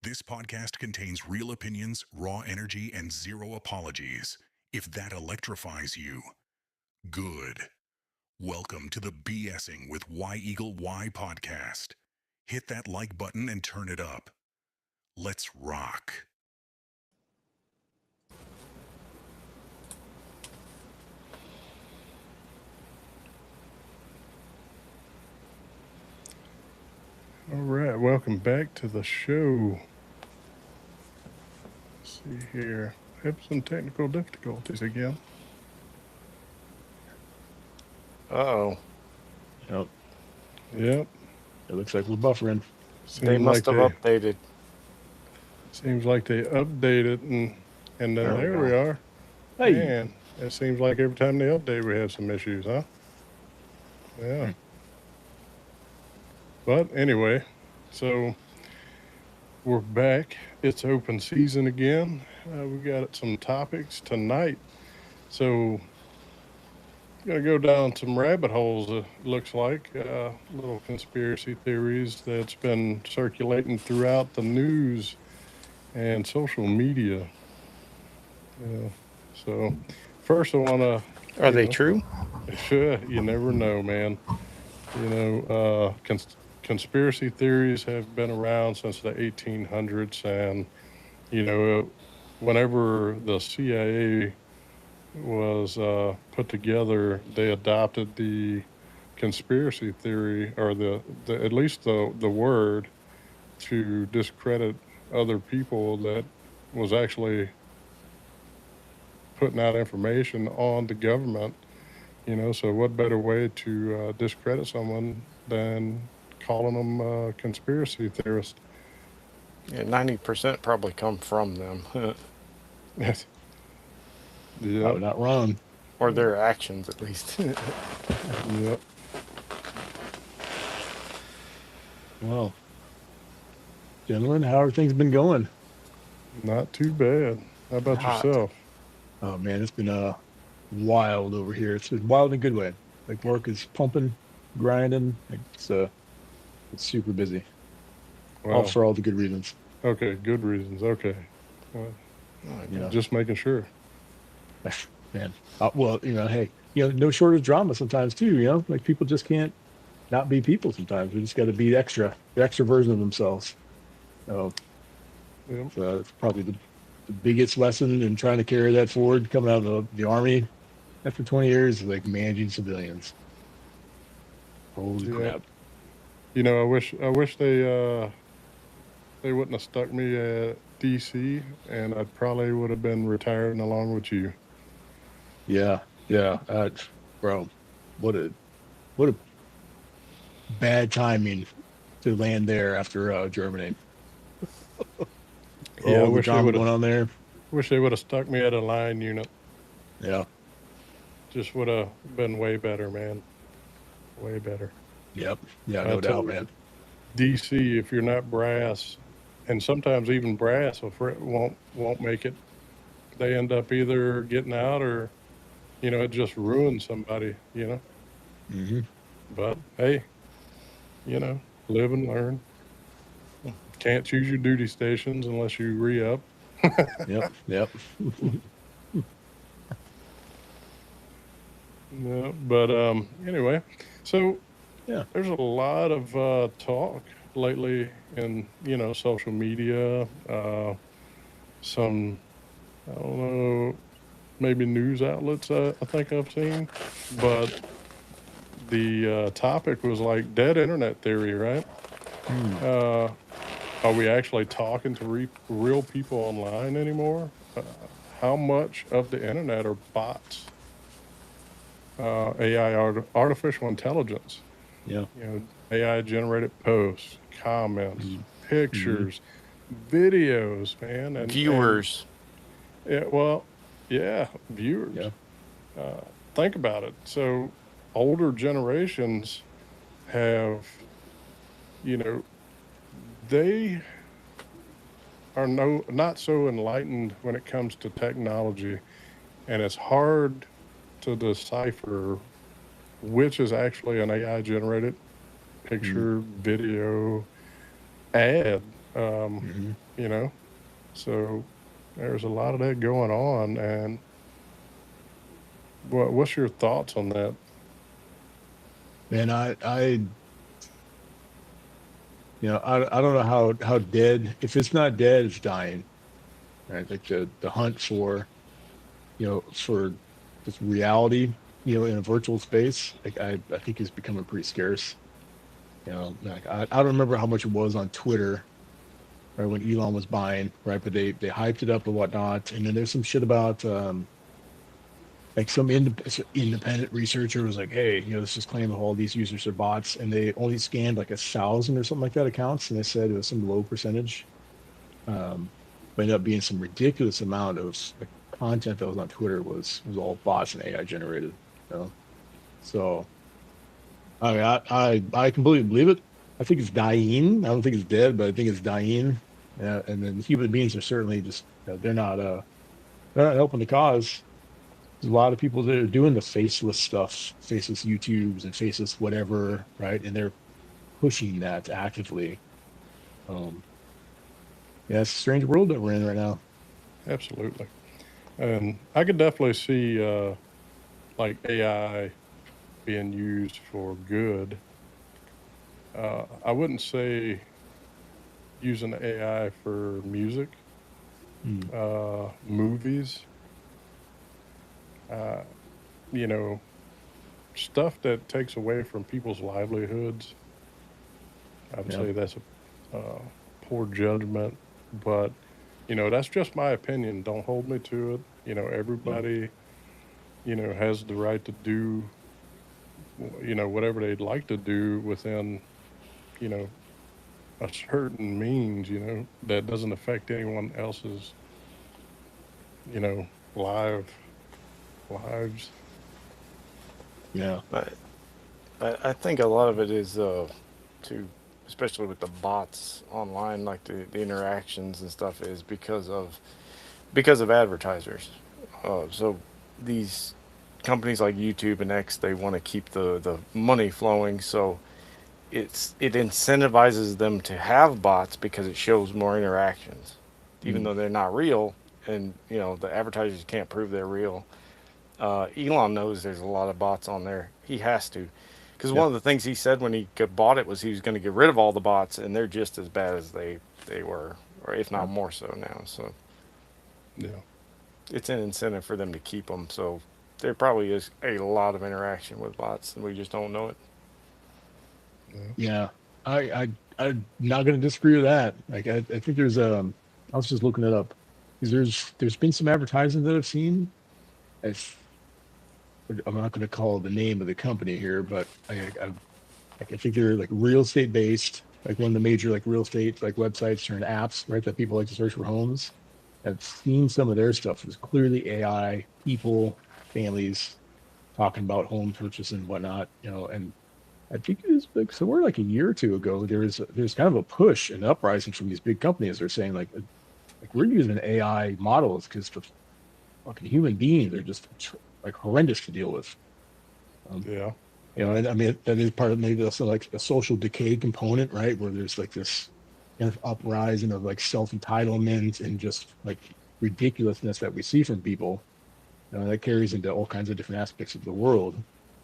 This podcast contains real opinions, raw energy, and zero apologies. If that electrifies you, good. Welcome to the BSing with Y Eagle Y podcast. Hit that like button and turn it up. Let's rock. All right, welcome back to the show. Let's see here. Have some technical difficulties again. Uh-oh. Yep. Yep. It looks like we're buffering. They must have updated. Seems like they updated and then there we are. Hey. Man, it seems like every time they update we have some issues, huh? Yeah. But anyway, so we're back. It's open season again. We got some topics tonight. So going to go down some rabbit holes, it looks like. Little conspiracy theories that's been circulating throughout the news and social media. So first I want to... Are they true? You never know, man. Conspiracy theories have been around since the 1800s, and whenever the CIA was put together, they adopted the conspiracy theory, or the at least the word, to discredit other people that was actually putting out information on the government. So what better way to discredit someone than calling them a conspiracy theorist? Yeah, 90% probably come from them. Yes. Oh, not wrong. Or their actions, at least. Yep. Well, gentlemen, how are things been going? Not too bad. How about Hot. yourself? Oh man, it's been wild over here. It's been wild in a good way. Like work is pumping, grinding. It's super busy. Wow. All for all the good reasons. Okay, good reasons. Okay. Just making sure. Man. Well, hey, no shortage of drama sometimes too, like people just can't not be people sometimes. We just got to be the extra version of themselves. So it's probably the biggest lesson in trying to carry that forward coming out of the Army after 20 years is like managing civilians. Holy crap. I wish they wouldn't have stuck me at DC, and I probably would have been retiring along with you. Yeah. Bro, what a bad timing to land there after Germany. Yeah, I the wish they drama would going on there. Wish they would have stuck me at a line unit. Yeah. Just would have been way better, man. Way better. Yep. Yeah, no doubt, man. DC, if you're not brass, and sometimes even brass won't make it. They end up either getting out or, it just ruins somebody. Mm-hmm. But hey, live and learn. Can't choose your duty stations unless you re-up. Yep. Yeah, but anyway, so there's a lot of talk lately in social media. Some, I don't know, maybe news outlets I think I've seen, but the topic was like dead internet theory, right? Are we actually talking to real people online anymore? How much of the internet are bots? AI, artificial intelligence. Yeah. AI generated posts, comments, pictures, videos, man, and viewers. Viewers. Yeah. Think about it. So, older generations have, they are not so enlightened when it comes to technology, and it's hard to decipher which is actually an AI generated picture, video, ad Um, Mhm. you know, so there's a lot of that going on. And what's your thoughts on that? Man, I don't know how dead. If it's not dead, it's dying. Right? Like the hunt for for just reality, in a virtual space. Like I think is becoming pretty scarce. Like I don't remember how much it was on Twitter, right, when Elon was buying, right? But they hyped it up and whatnot. And then there's some shit about like some independent researcher was like, hey, this is claiming all these users are bots, and they only scanned like 1,000 or something like that accounts, and they said it was some low percentage. Um, but ended up being some ridiculous amount of like, content that was on Twitter was all bots and AI generated. You know? So I mean, I completely believe it. I think it's dying. I don't think it's dead, but I think it's dying. And then human beings are certainly just they're not helping the cause. There's a lot of people that are doing the faceless stuff, faceless YouTubes and faceless whatever, right? And they're pushing that actively. Um, yeah, it's a strange world that we're in right now. Absolutely. And I could definitely see like AI being used for good. I wouldn't say using AI for music, Mm, movies, uh, you know, stuff that takes away from people's livelihoods. I would yeah, say that's a poor judgment, but that's just my opinion. Don't hold me to it. yeah, Everybody, has the right to do, whatever they'd like to do within, you know, a certain means, that doesn't affect anyone else's, you know, live lives. yeah, But I think a lot of it is to, especially with the bots online, like the interactions and stuff, is because of advertisers. So these companies like YouTube and X, they want to keep the money flowing. So it incentivizes them to have bots because it shows more interactions, even mm, though they're not real, and the advertisers can't prove they're real. Elon knows there's a lot of bots on there. He has to, because yeah, one of the things he said when he bought it was he was going to get rid of all the bots, and they're just as bad as they were, or if yeah, not more so now. So Yeah. it's an incentive for them to keep them. So there probably is a lot of interaction with bots, and we just don't know it. Yeah. yeah. I'm not going to disagree with that. Like I think there's I was just looking it up because there's been some advertising that I've seen. I'm not going to call the name of the company here, but I think they're like real estate based, like one of the major like real estate like websites or apps, right? That people like to search for homes. I've seen some of their stuff. It's clearly AI, people, families talking about home purchase and whatnot, and I think it was like somewhere like a year or two ago, there's kind of a push and uprising from these big companies. They're saying like we're using AI models because the fucking human beings are just like horrendous to deal with. Um, Yeah. and I mean, that is part of maybe also like a social decay component, right? Where there's like this kind of uprising of like self entitlement and just like ridiculousness that we see from people. That carries into all kinds of different aspects of the world.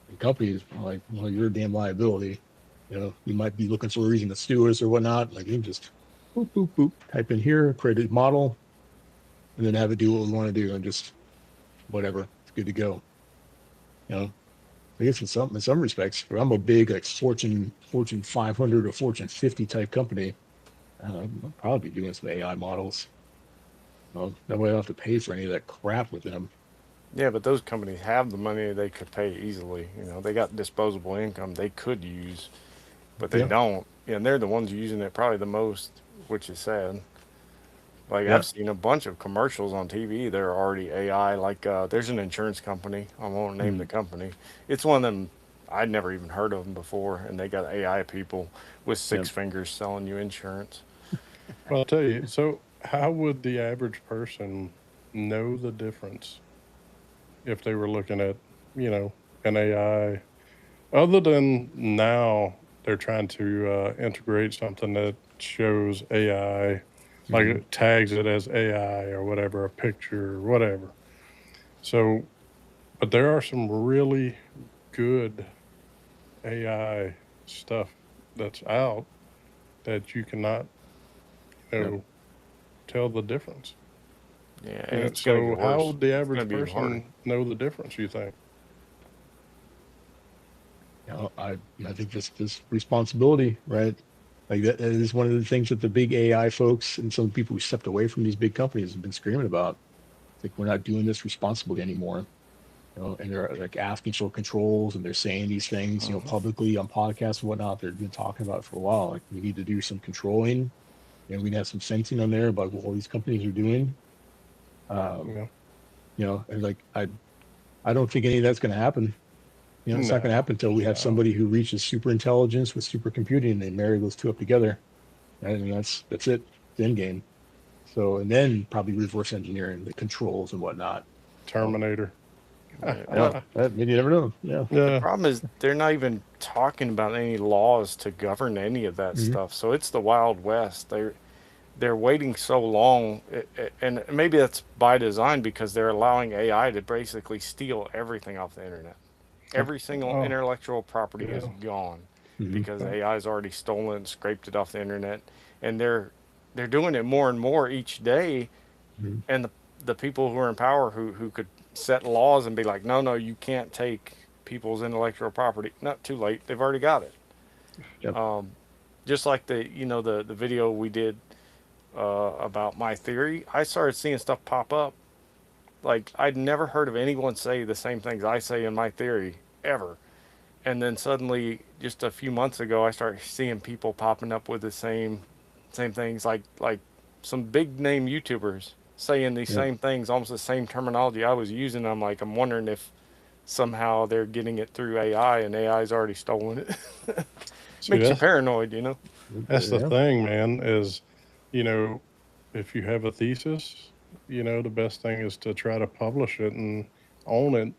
And companies are like, well, you're a damn liability. You might be looking for a reason to sue us or whatnot. Like you can just boop, boop, boop, type in here, create a model, and then have it do what we want to do and just whatever. It's good to go. You know, I guess in some respects, I'm a big like Fortune 500 or Fortune 50 type company. I'll probably be doing some AI models. That way I don't have to pay for any of that crap with them. Yeah, but those companies have the money they could pay easily. They got disposable income they could use, but they Yeah, don't. And they're the ones using it probably the most, which is sad. Like yeah, I've seen a bunch of commercials on TV. They're already AI. Like there's an insurance company. I won't name the mm, company. It's one of them. I'd never even heard of them before, and they got AI people with yeah. six fingers selling you insurance. Well, I'll tell you. So, how would the average person know the difference if they were looking at, an AI? Other than now, they're trying to integrate something that shows AI, like Mhm. it tags it as AI or whatever, a picture or whatever. So, but there are some really good AI stuff that's out that you cannot, you Yep. know, tell the difference. Yeah, You and know, it's gonna so get how worse. would the It's gonna average be even harder. person know the difference, you think? I think this responsibility, right? Like that is one of the things that the big AI folks and some people who stepped away from these big companies have been screaming about. It's like we're not doing this responsibly anymore. And they're like asking for controls and they're saying these things, Hmm. publicly on podcasts and whatnot. They've been talking about it for a while. Like we need to do some controlling and we need to have some sensing on there about what all these companies are doing. You Um, know? and like I don't think any of that's going to happen. It's not going to No, happen until we have no. somebody who reaches super intelligence with supercomputing and they marry those two up together. Right? And that's it, the end game. So, and then probably reverse engineering the controls and whatnot. So, Terminator. Yeah. yeah, Well, maybe you never know. Yeah. the Yeah. problem is they're not even talking about any laws to govern any of that Hmm. stuff. So it's the Wild West. They're waiting so long, and maybe that's by design because they're allowing AI to basically steal everything off the internet. Every single Oh, intellectual property is yeah. gone Hmm. because Yeah. AI has already stolen and scraped it off the internet, and they're doing it more and more each day. Hmm. And the people who are in power who could set laws and be like, no, no, you can't take people's intellectual property. Not too late. They've already got it. Yep. Just like the video we did about my theory, I started seeing stuff pop up. Like I'd never heard of anyone say the same things I say in my theory ever. And then suddenly, just a few months ago, I started seeing people popping up with the same things, like some big name YouTubers saying these Yep. same things, almost the same terminology I was using. I'm like, I'm wondering if somehow they're getting it through AI and AI's already stolen it. See, Makes you paranoid. that's the Yeah. thing, man, is, you know, if you have a thesis, the best thing is to try to publish it and own it.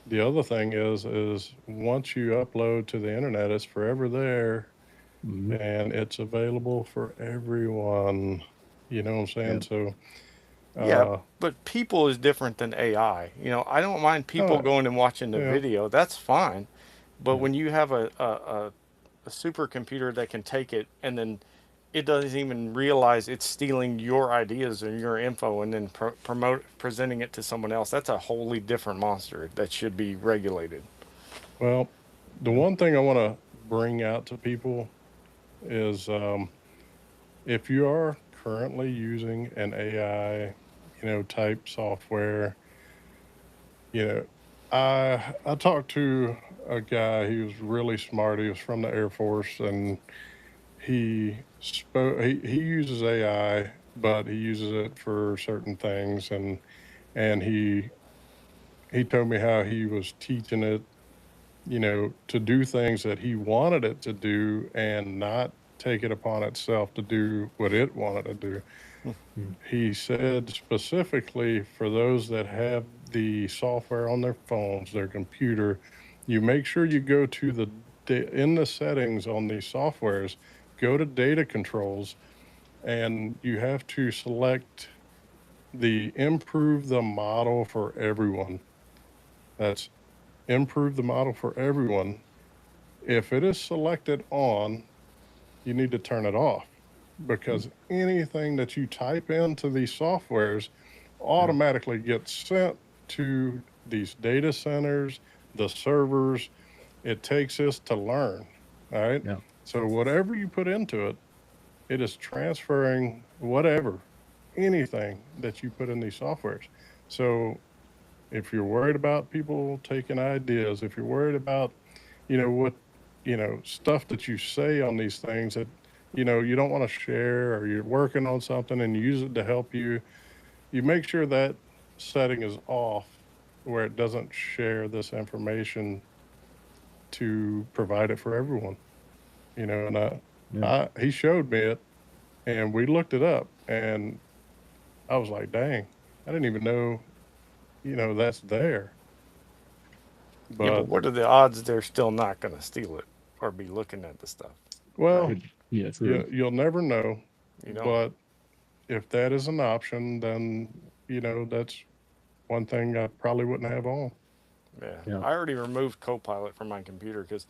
The other thing is once you upload to the internet, it's forever there Hmm. and it's available for everyone. You know what I'm saying? Yep. So, Yeah, uh, but people is different than AI. I don't mind people oh, going and watching the yeah, video. That's fine. But Yep. when you have a supercomputer that can take it and then it doesn't even realize it's stealing your ideas or your info and then presenting it to someone else, that's a wholly different monster that should be regulated. well, the Yep. one thing I want to bring out to people is if you are currently using an AI, type software, you know, I talked to a guy. He was really smart. He was from the Air Force, and he spoke. He uses AI, but he uses it for certain things, and he told me how he was teaching it, to do things that he wanted it to do, and not take it upon itself to do what it wanted to do. Mhm. He said specifically for those that have the software on their phones, their computer, you make sure you go to in the settings on these softwares, go to data controls, and you have to select the improve the model for everyone. That's improve the model for everyone. If it is selected on, you need to turn it off because anything that you type into these softwares Yep. automatically gets sent to these data centers, the servers. It takes this to learn. All right. Yeah. So, whatever you put into it, it is transferring whatever, anything that you put in these softwares. So, if you're worried about people taking ideas, if you're worried about, what, stuff that you say on these things that, you don't want to share, or you're working on something and you use it to help you, you make sure that setting is off where it doesn't share this information to provide it for everyone. And Yeah. he showed me it and we looked it up and I was like, dang, I didn't even know, that's there. Yeah, but But what are the odds they're still not going to steal it or be looking at the stuff, well, right? Good. Yeah, true. You'll never know. You don't. But if that is an option, then that's one thing I probably wouldn't have on. Yeah, Yeah. I already removed Copilot from my computer because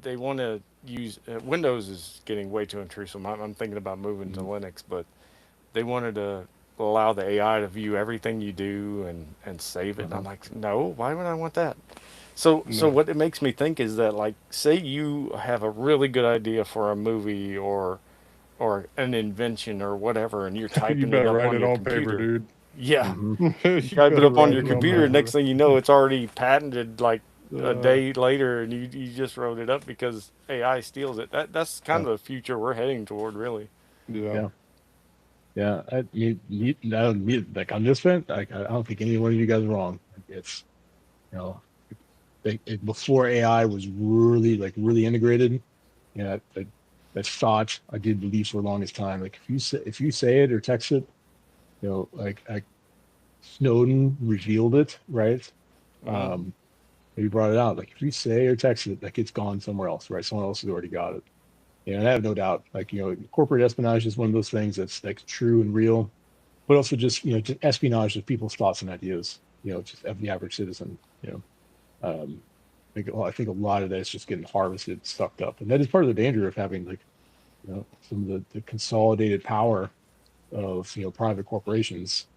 they want to use Windows is getting way too intrusive. I'm thinking about moving to Mhm. Linux, but they wanted to allow the AI to view everything you do and save it. And Uh-huh. I'm like, no, why would I want that? So No, what it makes me think is that, like, say you have a really good idea for a movie or an invention or whatever, and you're you typing it better up write on it your on paper, computer. dude. Yeah, Hmm. You type it better up on write your it on computer. Next paper. thing you know, it's already patented like a Uh, day later, and you just wrote it up because AI steals it. That's kind Yeah. of the future we're heading toward, really. yeah. Yeah. Yeah. I don't like on this front. I don't think any one of you guys are wrong. It's you know, before AI was really integrated. Yeah, that thought I did believe for the longest time. Like if you say it or text it, like Snowden revealed it, right? Hmm. Um, he brought it out. Like if you say or text it, like it's gone somewhere else, right? Someone else has already got it. Yeah, and I have no doubt. Like corporate espionage is one of those things that's like true and real, but also just espionage of people's thoughts and ideas. Just of the average citizen. Um, I think a lot of that is just getting harvested, sucked up, and that is part of the danger of having like some of the consolidated power of private corporations.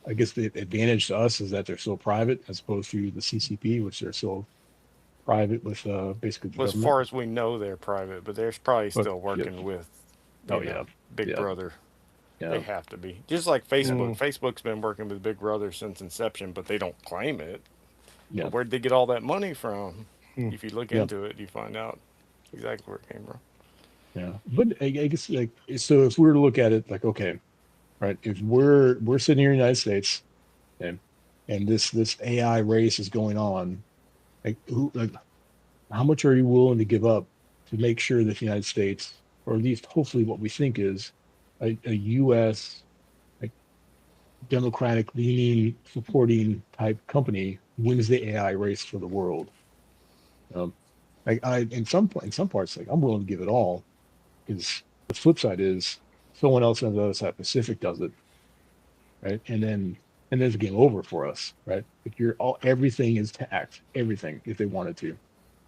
I guess the advantage to us is that they're so private as opposed to the CCP, which they're so private with basically the Well, as government. far as we know, they're private, but they're probably But still yeah, working with, oh yeah, Big yeah, Brother. They yeah, have to be. Just like yeah, Facebook. Mm, Facebook's been working with Big Brother since inception, but they don't claim it. yeah, But where'd they get all that money from? mm, If you look yeah, into it, you find out exactly where it came from. yeah. But I guess like so, if we were to look at it like, okay, right, if we're sitting here in the United States, and this AI race is going on, like how much are you willing to give up to make sure that the United States, or at least hopefully what we think is a U.S. like democratic leaning supporting type company wins the AI race for the world? Um, like in some parts, like I'm willing to give it all because the flip side is someone else on the other side of the Pacific does it, right? And then it's game over for us, right? Like everything is taxed, everything if they wanted to.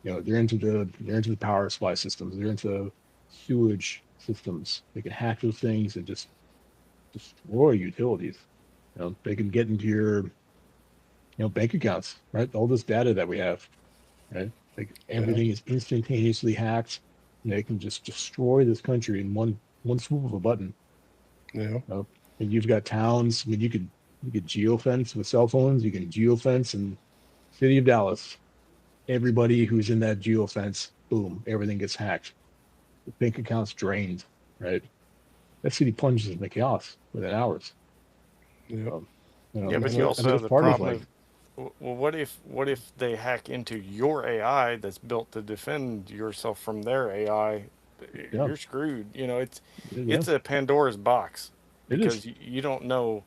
They're into the power supply systems, they're into sewage systems. They can hack those things and just destroy utilities. They can get into your bank accounts, right? All this data that we have, right? Like yeah. everything is instantaneously hacked, and they can just destroy this country in one swoop of a button. Yeah. And you've got towns. I mean, you could geofence with cell phones. You can geofence in city of Dallas. Everybody who's in that geofence, boom, everything gets hacked. The bank account's drained, right? That city plunges into chaos within hours. Yep. Um, Yeah, but And you I think also have that's the part of problem like, of, well, what if they hack into your AI that's built to defend yourself from their AI? yeah, You're screwed. yeah, It's a Pandora's box it is. because you don't know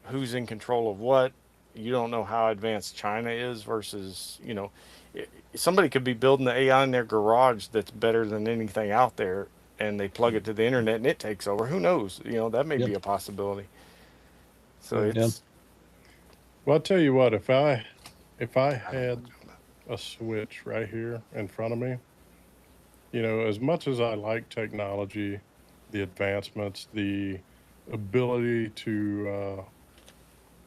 who's in control of what. You don't know how advanced China is versus, somebody could be building the AI in their garage that's better than anything out there, and they plug it to the internet and it takes over. Who knows? That may Yeah, be a possibility. So yeah. yeah, it's, Well, I'll tell you what. If I I don't know had much about a switch right here in front of me, as much as I like technology, the advancements, the ability to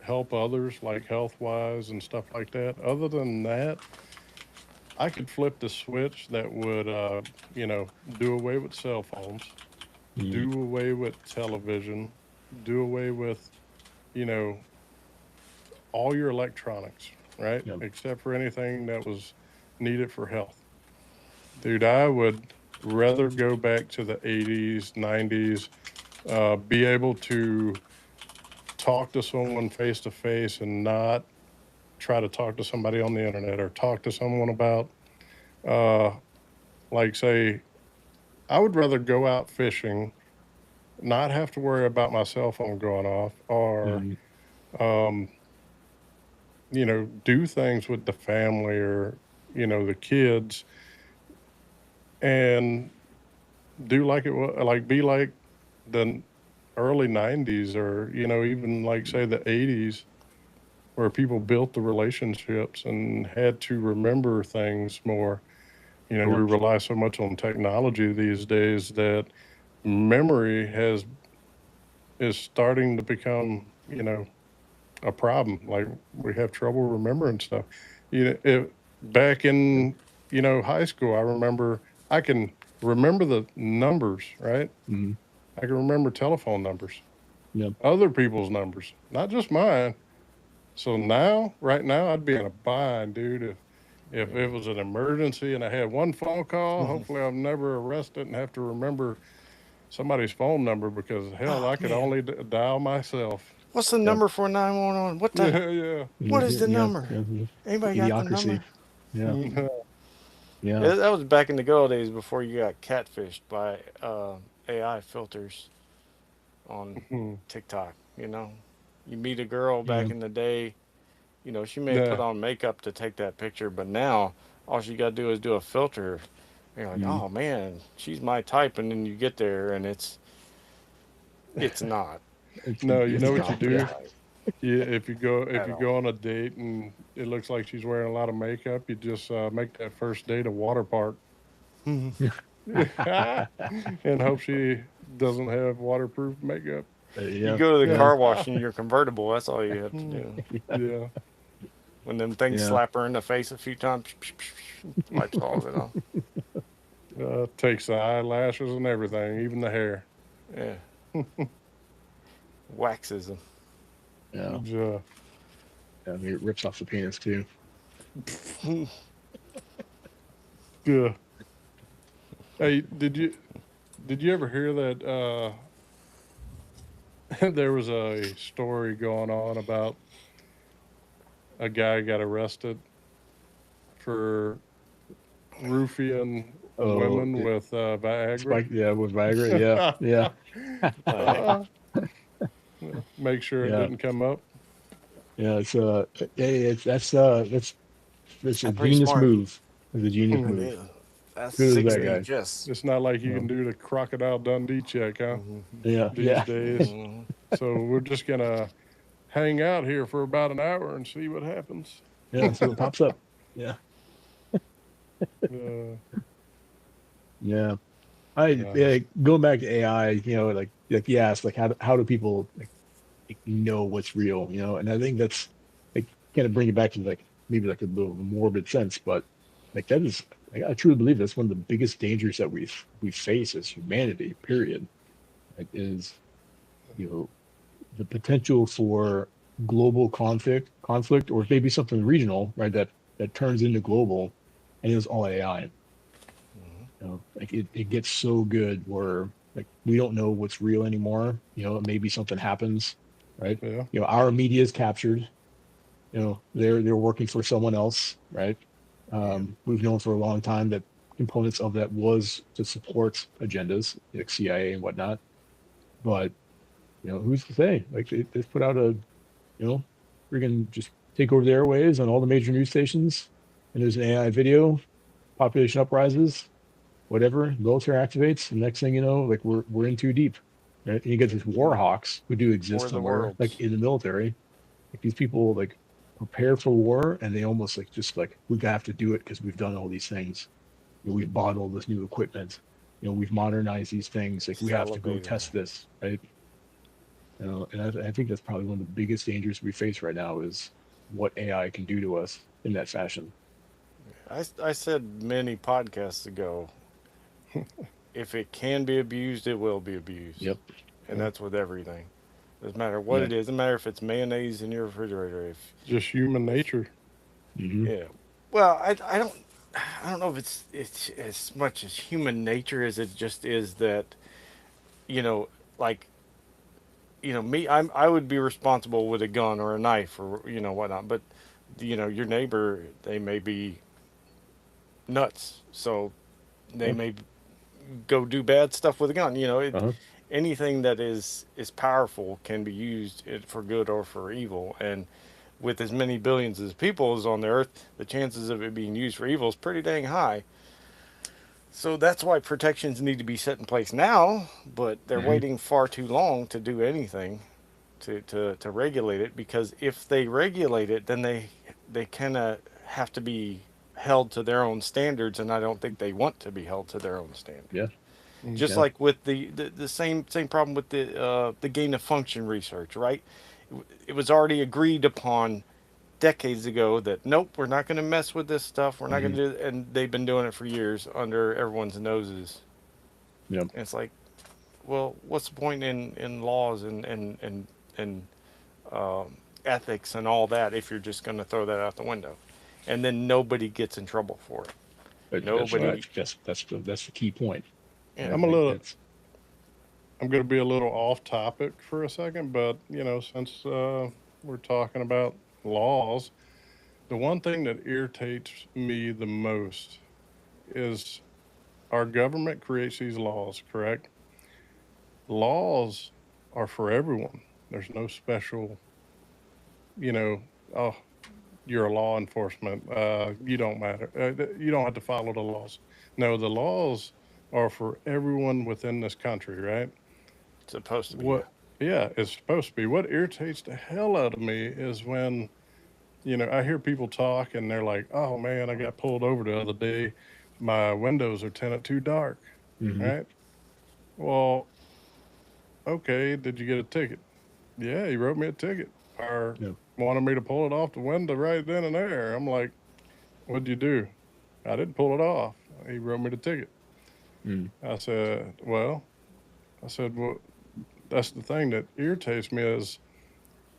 help others, like health wise and stuff like that. Other than that, I could flip the switch that would, do away with cell phones, mm, do away with television, do away with, you know, all your electronics, right? yeah, Except for anything that was needed for health. Dude, I would rather go back to the 80s, 90s, be able to talk to someone face to face and not try to talk to somebody on the internet or talk to someone about, uh, like, say, I would rather go out fishing, not have to worry about my cell phone going off, or, mm, um, do things with the family or, the kids and do like it was, like be like the early 90s, or even like say the 80s, where people built the relationships and had to remember things more. We Yep. rely so much on technology these days that memory has is starting to become, a problem. Like, we have trouble remembering stuff. Back in, high school, I remember I can remember the numbers, right? Mm-hmm. I can remember telephone numbers, Yep. other people's numbers, not just mine. So now, right now, I'd be in a bind, dude. If it was an emergency and I had one phone call, hopefully I'm never arrested and have to remember somebody's phone number, because hell, Oh I could man, only dial myself. what's the Yep. number for 911? What the? Yeah, yeah. What is the Yeah. number? Yeah. Yeah. Anybody got the Idiocracy. number? Yeah. Mm. Yeah. Yeah, that was back in the good old days before you got catfished by AI filters on Mhm. TikTok. You meet a girl Yeah. back in the day. She may put Yeah. on makeup to take that picture, but now all she got to do is do a filter. And you're like, Mm. oh man, she's my type, and then you get there and it's not. No, you It's know what you not your do? Yeah. type Yeah, if at you all. go on a date and it looks like she's wearing a lot of makeup, you just make that first date a water park, and hope she doesn't have waterproof makeup. You Yeah. go to the Yeah. car wash in your convertible. That's all you have to Mm, do. yeah. When them things Yeah. slap her in the face a few times, wipes all of it off. Takes the eyelashes and everything, even the hair. Yeah, waxes them. Yeah. Yeah. Yeah. It rips off the penis too. Yeah. Hey, did you ever hear that there was a story going on about a guy got arrested for roofing Oh, women with Viagra? spike. Yeah, with Viagra. Yeah. Yeah. The heck? Uh, Make sure it Yeah. didn't come up. Yeah. That's a That's pretty genius smart. move. It's a genius That move. is. That's Kudos to six that feet. guy. Just. It's not like you Yeah. can do the crocodile Dundee check, huh? Mm-hmm. Yeah. These Yeah. days. Mm-hmm. So we're just gonna hang out here for about an hour and see what happens. Yeah. See what pops up. Yeah. Uh, Yeah. I uh, yeah, going back to AI, like you asked, like how do people like know what's real, And I think that's like kind of bring it back to like maybe like a little morbid sense, but like that is like, I truly believe that's one of the biggest dangers that we face as humanity, period. Like is, you know, the potential for global conflict, or maybe something regional, right? That turns into global, and it was all AI. Like it gets so good where like we don't know what's real anymore. Maybe something happens, right? yeah. Our media is captured. They're working for someone else, right? Yeah. We've known for a long time that components of that was to support agendas like CIA and whatnot. But who's to say? Like they put out we're gonna just take over the airwaves on all the major news stations, and there's an AI video, population uprises, whatever, military activates, and next thing you know, like we're in too deep. Right? And you get these war hawks who do exist War of the somewhere, like worlds. in the military. Like these people like prepare for war, and they almost like just like we have to do it because we've done all these things. We've bought all this new equipment. We've modernized these things. Like we have to go Salivating. test this, right? And I think that's probably one of the biggest dangers we face right now is what AI can do to us in that fashion. I said many podcasts ago, if it can be abused, it will be abused. Yep. And Yeah. that's with everything. Doesn't matter what Yeah. it is. Doesn't matter if it's mayonnaise in your refrigerator. Just human If nature. Hmm. yeah. Well, I don't know if it's as much as human nature as it just is that you know like me I would be responsible with a gun or a knife or whatnot, but your neighbor, they may be nuts, so they Yeah. may go do bad stuff with a gun. Uh-huh. Anything that is powerful can be used for good or for evil, and with as many billions of people as on the earth, the chances of it being used for evil is pretty dang high. So that's why protections need to be set in place now, but they're Hmm. waiting far too long to do anything to regulate it, because if they regulate it, then they kind of have to be held to their own standards, and I don't think they want to be held to their own standards. Yeah. Just Okay. Yeah. like with the same problem with the gain of function research, right? It was already agreed upon decades ago that nope, we're not going to mess with this stuff. We're not going Hmm. to do it, and they've been doing it for years under everyone's noses. Yeah. And it's like, well, what's the point in laws and ethics and all that if you're just going to throw that out the window, and then nobody gets in trouble for it? But that's right. Nobody. That's the key point. Yeah. I I'm a think little. that's. I'm going to be a little off topic for a second, but since we're talking about laws, the one thing that irritates me the most is our government creates these laws. Correct? Laws are for everyone. There's no special. You know. Oh, you're a law enforcement. You don't matter. You don't have to follow the laws. No, the laws are for everyone within this country, right? It's supposed to be. Yeah. What? Yeah, it's supposed to be. What irritates the hell out of me is when I hear people talk and they're like, "Oh man, I got pulled over the other day. My windows are tinted too dark." Hmm. Right? Well, okay. Did you get a ticket? Yeah, he wrote me a ticket. Or Yeah. wanted me to pull it off the window right then and there. I'm like, "What'd you do?" I didn't pull it off. He wrote me the ticket. Mm. I said, well, that's the thing that irritates me is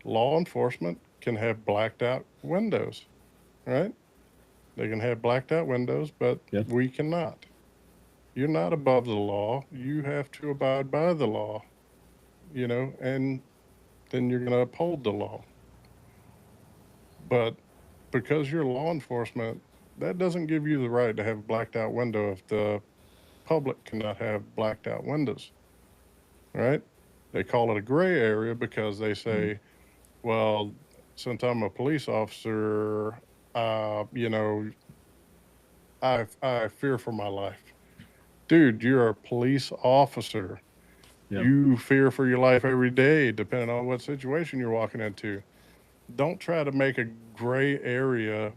law enforcement can have blacked out windows, right? They can have blacked out windows, but Yeah. we cannot. You're not above the law. You have to abide by the law, and then you're going to uphold the law. But because you're law enforcement, that doesn't give you the right to have a blacked out window if the public cannot have blacked out windows, right? They call it a gray area because they Mm. say, well, since I'm a police officer, uh, you know, I fear for my life. Dude, you're a police officer. Yeah. You fear for your life every day, depending on what situation you're walking into. Don't try to make a gray area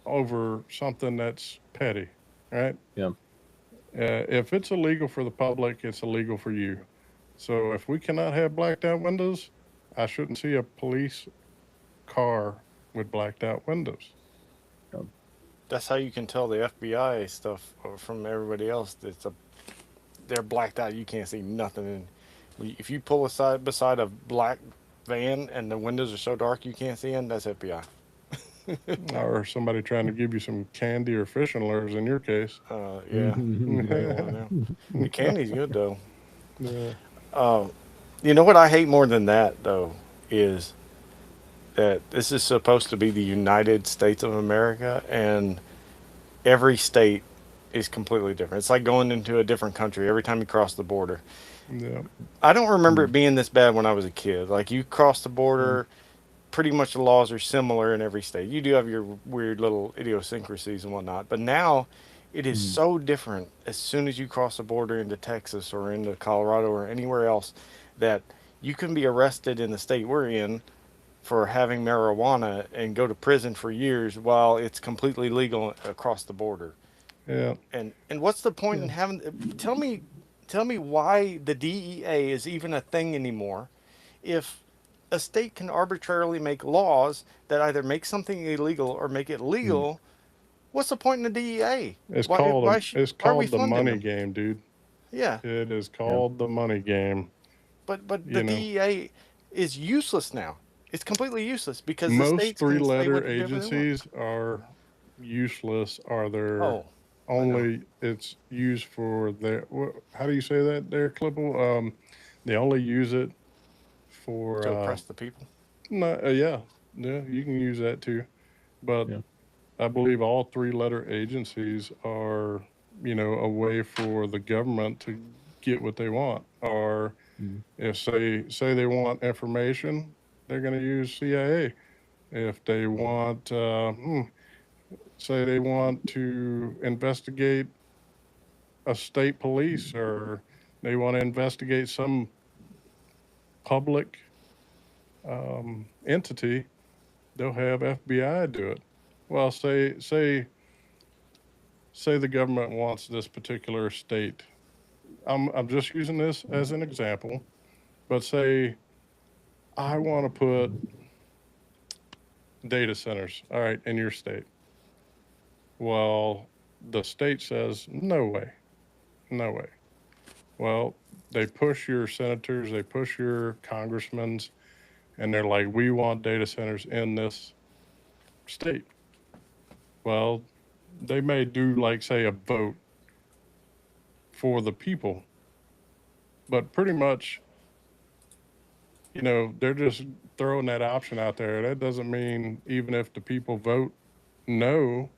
over something that's petty, right? Yeah. If it's illegal for the public, it's illegal for you. So if we cannot have blacked out windows, I shouldn't see a police car with blacked out windows. Yeah. That's how you can tell the FBI stuff from everybody else. They're blacked out. You can't see nothing. And if you pull aside beside a black van and the windows are so dark you can't see in, that's FBI. Or somebody trying to give you some candy or fishing lures in your case. Yeah, you Mhm. may want to know. The candy's good though. Yeah. You know what I hate more than that though is that this is supposed to be the United States of America, and every state is completely different. It's like going into a different country every time you cross the border. Yeah. I don't remember it Mm. being this bad when I was a kid. Like you cross the Mm. border, pretty much the laws are similar in every state. You do have your weird little idiosyncrasies and whatnot, but now it is Mm. so different as soon as you cross the border into Texas or into Colorado or anywhere else that you can be arrested in the state we're in for having marijuana and go to prison for years while it's completely legal across the border. Yeah. And what's the point Yeah. in having tell me why the DEA is even a thing anymore if a state can arbitrarily make laws that either make something illegal or make it Mm. legal. What's the point in the DEA? It's called it's Why are we called the funding money them? game, dude. Yeah, It is Yeah. called the money game. but the You know, DEA is useless now. It's completely useless because the most states can say three-letter whatever they want. agencies are useless. Are there Oh, I know. only? It's used for their. How do you say that? There, Clipple. They only use it for. To oppress the people. No, yeah, yeah. You can use that too, but Yeah. I believe all three-letter agencies are, a way for the government to get what they want. Or Mm. if say they want information, they're going to use CIA. If they want, say they want to investigate a state police, or they want to investigate some public entity, they'll have FBI do it. Well, say the government wants this particular state. I'm just using this as an example, but say I want to put data centers, all right, in your state. Well, the state says no way, no way. Well, they push your senators, they push your congressmen, and they're like, we want data centers in this state. Well, they may do, like, say, a vote for the people, but pretty much, they're just throwing that option out there. That doesn't mean even if the people vote no,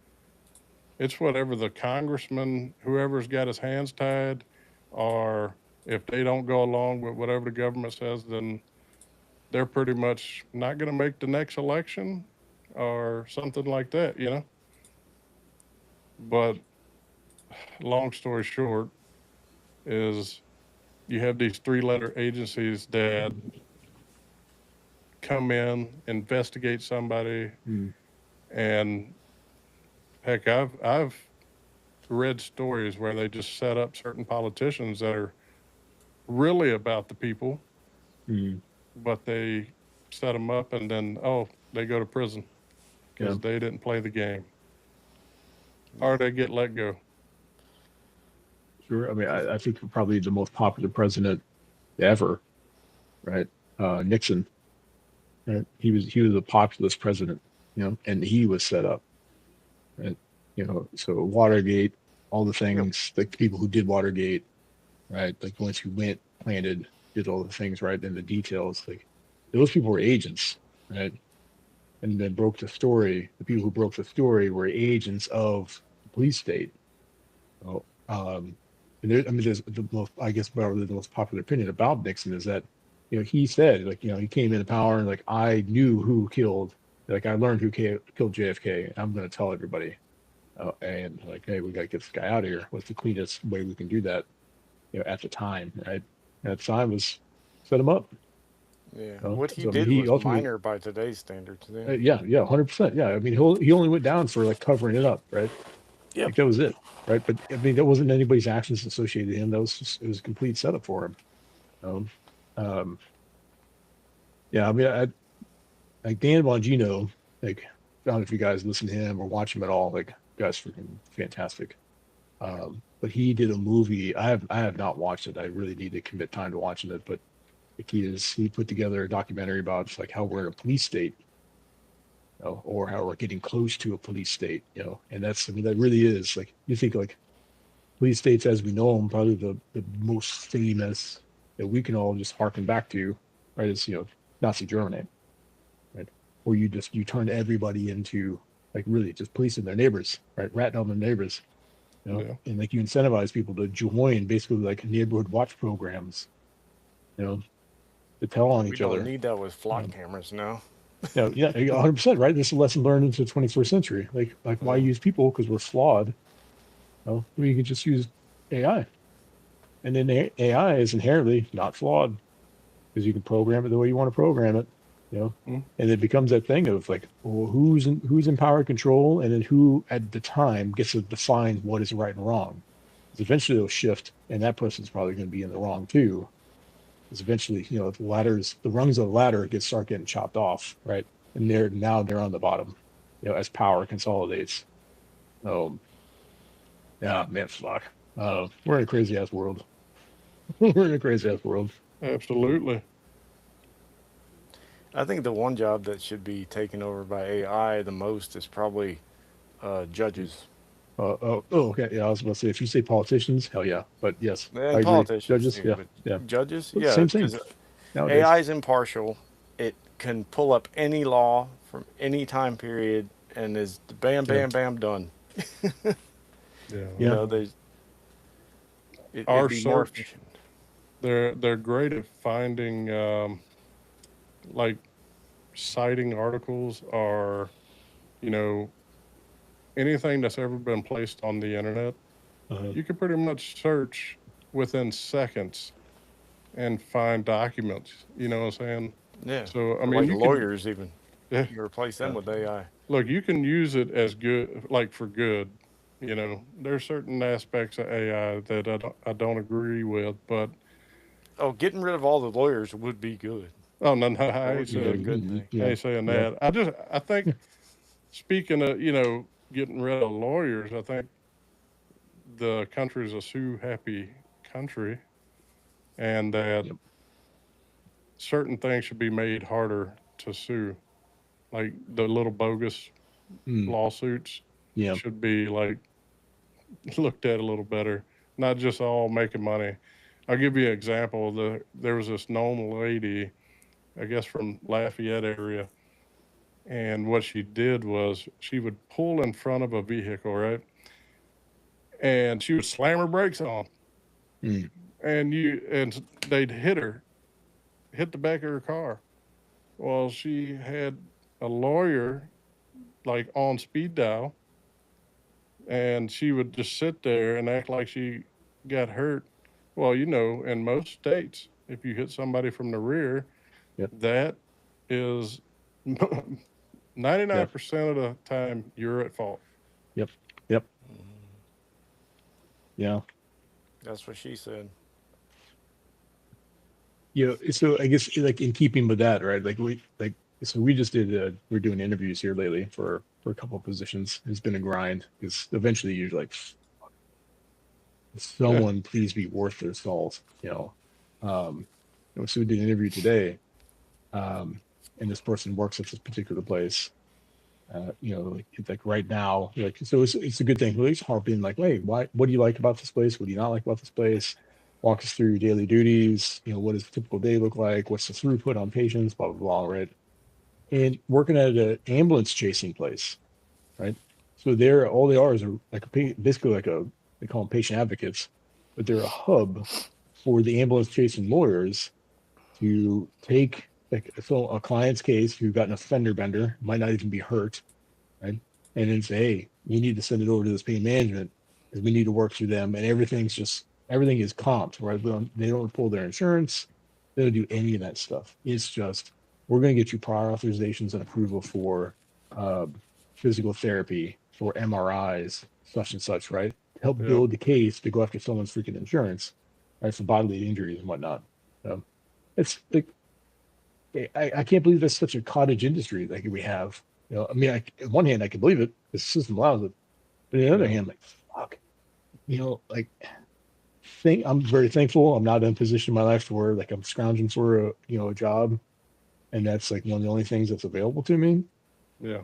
it's whatever the congressman, whoever's got his hands tied, or if they don't go along with whatever the government says, then they're pretty much not going to make the next election or something like that. But long story short is you have these three-letter agencies that come in, investigate somebody, Mm. and heck, I've read stories where they just set up certain politicians that are really about the people, Mm. but they set them up and then they go to prison Yeah. because they didn't play the game, or they get let go. Sure. I mean, I think probably the most popular president ever, right? Nixon. Right? He was a populist president, and he was set up, right? So Watergate, all the Yep. things, like the people who did Watergate, right? Like the ones who went, planted, did all the things, right? And the details, like those people were agents, right? And then broke the story. The people who broke the story were agents of the police state. So, and there's the most, I guess, probably the most popular opinion about Nixon is that, he said, like, he came into power and like, I knew who killed, like, I learned who killed JFK. And I'm going to tell everybody. And like, hey, we got to get this guy out of here. What's the cleanest way we can do that? At the time, right? And at the time was set him up. Yeah. You know? What he So I mean, did he was ultimately, minor by today's standards. Then. yeah, 100%. Yeah, I mean, he only went down for like covering it up, right? Yep. Like that was it, right? But I mean, that wasn't anybody's actions associated with him. That was just, it was a complete setup for him. Um, um, yeah, I mean, like Dan Bongino, like I don't know if you guys listen to him or watch him at all. Like, guy's freaking fantastic. But he did a movie. I have not watched it. I really need to commit time to watching it. But like he put together a documentary about like how we're in a police state, or how we're getting close to a police state, and I mean, that really is like, you think like police states as we know them, probably the most famous that we can all just harken back to, right? Is, Nazi Germany, right? Where you turn everybody into like really just policing their neighbors, right? Ratting on their neighbors, Yeah. and like you incentivize people to join basically like neighborhood watch programs, to tell on We each don't other. need that with flock Um, cameras now. Yeah, 100%, right? This is a lesson learned into the 21st century. Like why Yeah. use people? Because we're flawed. We can just use AI, and then AI is inherently not flawed because you can program it the way you want to program it. Mm. And it becomes that thing of like, well, who's in power control, and then who at the time gets to define what is right and wrong. Because eventually it'll shift, and that person's probably going to be in the wrong too. Because eventually, the rungs of the ladder start getting chopped off, right? And they're on the bottom, as power consolidates. Um, yeah, man, fuck. We're in a crazy ass world. We're in a crazy ass world. Absolutely. I think the one job that should be taken over by AI the most is probably judges Okay. Yeah, I was about to say, if you say politicians, hell yeah. But yes, I and agree. politicians Judges, too. yeah, But yeah. judges, Well, yeah, same thing because nowadays. AI is impartial. It can pull up any law from any time period and is bam, Yeah, bam, bam, done. Yeah. You yeah, know, Our it'd be more search, efficient. they're great at finding like citing articles, or you know anything that's ever been placed on the internet. you can pretty much search within seconds and find documents. You know what I'm saying? Yeah. So I Or mean, like you can lawyers even. yeah, You replace them with AI. look. You can use it as good, like for good. You know, there's certain aspects of AI that I don't agree with, but Oh, getting rid of all the lawyers would be good. oh no, no, That I would ain't be a saying good thing. I Yeah. ain't saying Yeah. that. I think speaking of getting rid of lawyers, I think the country is a sue happy country, and that Yep. certain things should be made harder to sue, like the little bogus Mm. lawsuits Yeah. should be like looked at a little better, not just all making money. I'll give you an example. There was this known lady, I guess from Lafayette area, and what she did was she would pull in front of a vehicle, right, and she would slam her brakes on, Mm. and they'd hit the back of her car. Well, she had a lawyer like on speed dial, and she would just sit there and act like she got hurt. Well, in most states, if you hit somebody from the rear, Yep. that is Yep. 99% of the time you're at fault. Yep. Yep. Yeah. That's what she said. So I guess like in keeping with that, right? So we just we're doing interviews here lately for a couple of positions. It's been a grind because eventually you're like, someone please be worth their salt, so we did an interview today, and this person works at this particular place. Like right now, so it's a good thing. At least harping like, hey, what do you like about this place? What do you not like about this place? Walk us through your daily duties. What does a typical day look like? What's the throughput on patients? Blah blah blah. Right. And working at an ambulance chasing place, right? So all they are is basically they call them patient advocates, but they're a hub for the ambulance chasing lawyers to take a client's case who got an offender bender, might not even be hurt, right? And then say, hey, you need to send it over to this pain management because we need to work through them. And everything is comped, right? They don't pull their insurance. They don't do any of that stuff. It's just, we're going to get you prior authorizations and approval for uh, physical therapy, for MRIs, such and such, right? To help Yep. build the case to go after someone's freaking insurance, right? For bodily injuries and whatnot. It's like, I can't believe that's such a cottage industry like we have. I mean, on one hand, I can believe it. The system allows it. But on the other Yeah. hand, like, fuck, like, I'm very thankful. I'm not in a position in my life where like I'm scrounging for a job, and that's like one of the only things that's available to me. Yeah.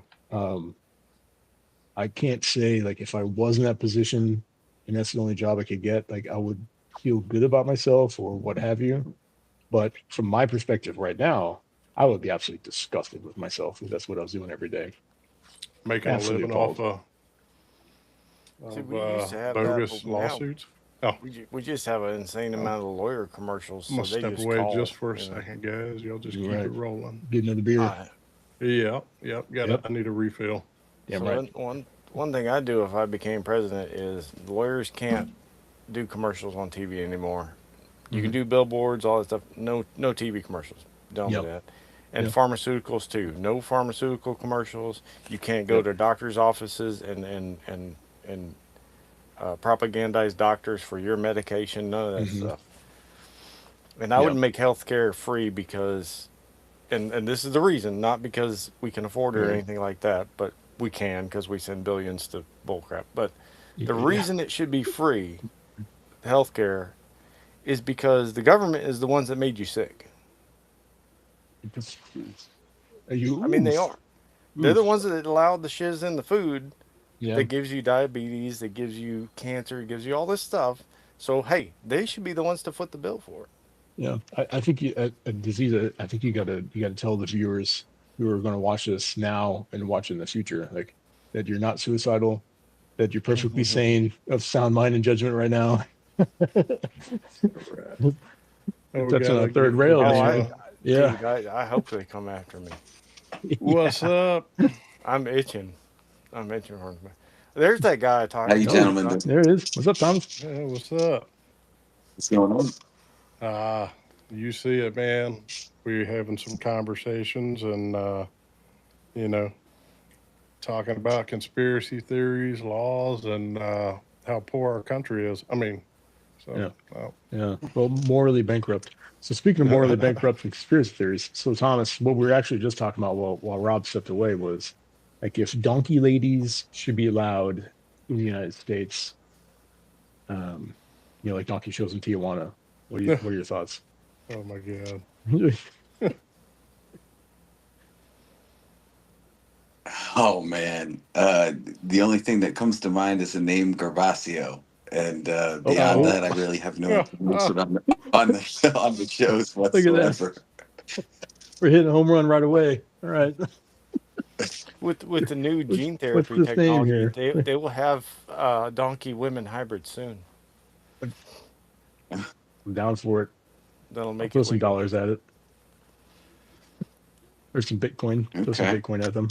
I can't say like if I was in that position and that's the only job I could get, like I would feel good about myself or what have you. But from my perspective right now, I would be absolutely disgusted with myself if that's what I was doing every day. Making Absolutely a living off appalled. See, we used to have that, bogus but now lawsuits. Oh, we just have an insane Oh. amount of lawyer commercials, I'm so gonna they step just away call. just for a you know. second, guys. Y'all just You're keep right. it rolling. Get another beer. Uh, Yep. Yep. I need a refill. Yeah, so right. one thing I do if I became president is lawyers can't do commercials on TV anymore. You can Mhm. do billboards, all that stuff. No TV commercials. Done with Yep. that. And Yep. pharmaceuticals too. No pharmaceutical commercials. You can't go Yep. to doctors' offices and propagandize doctors for your medication. None of that Mhm. stuff. And I Yep. would make healthcare free because, and this is the reason, not because we can afford it or Right. anything like that, but we can because we send billions to bullcrap. But the Yeah. reason it should be free, healthcare, is because the government is the ones that made you sick. I mean, they are. They're the Oof. ones that allowed the shiz in the food Yeah. that gives you diabetes, that gives you cancer, it gives you all this stuff. So hey, they should be the ones to foot the bill for it. Yeah. I think disease. I think you gotta tell the viewers who are going to watch this now and watch in the future, like that you're not suicidal, that you're perfectly sane, of sound mind and judgment right now. Right. Oh, we Touching gotta on a third get rail, Oh, man. Yeah. dude, I hope they come after me. What's up? I'm itching. I'm itching for them. There's that guy How you talking. Oh, gentlemen doing? there it is. What's up, Thomas? Yeah, what's up? What's going on? You see it, man. We're having some conversations and, you know, talking about conspiracy theories, laws, and how poor our country is. I mean, Yeah. so, well, Yeah. Well, morally bankrupt. So speaking of morally bankrupt and conspiracy theories, so Thomas, what we were actually just talking about while Rob stepped away was like if donkey ladies should be allowed in the United States, like donkey shows in Tijuana. What are your thoughts? oh my God. Oh man, the only thing that comes to mind is the name Gervasio, and beyond Oh, that, I really have no information on the shows look at that. whatsoever. We're hitting a home run right away. All right. with the new gene What's therapy this name technology. here? They will have donkey women hybrid soon. I'm down for it. That'll I'll make throw it some legal. dollars at it. There's some Bitcoin. Throw some Okay. Bitcoin at them.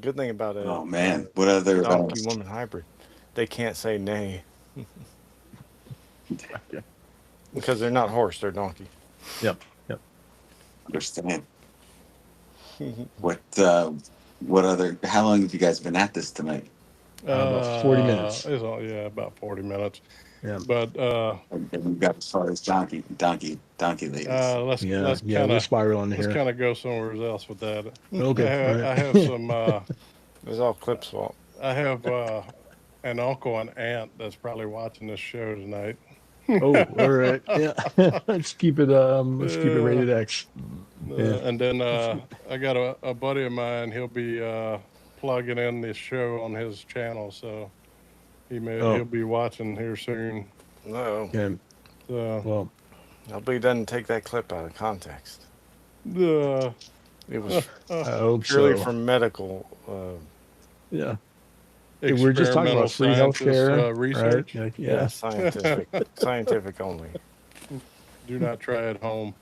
Good thing about Oh man, what other? donkey woman hybrid, they can't say nay Yeah. because they're not horse, they're donkey. Yep. Yep. Understand what? What other? How long have you guys been at this tonight? About 40 minutes. It's all, yeah, about 40 minutes. Yeah. But And we've got as far as donkey ladies. let's Yeah. kind We're of spiraling let's here. kind of go somewhere else with that. Okay. All right. I have some. It's all Clip's fault. I have an uncle and aunt that's probably watching this show tonight. Oh, all right. Yeah. Let's keep it rated X. Yeah. And then I got a buddy of mine. He'll be plugging in this show on his channel, so he'll be watching here soon. No, Okay. So, Well, I hope he doesn't take that clip out of context. uh, It was I hope purely so. for medical. Yeah. Hey, we're just talking about free healthcare, research. right? Like, Yeah, yeah. scientific only. Do not try at home.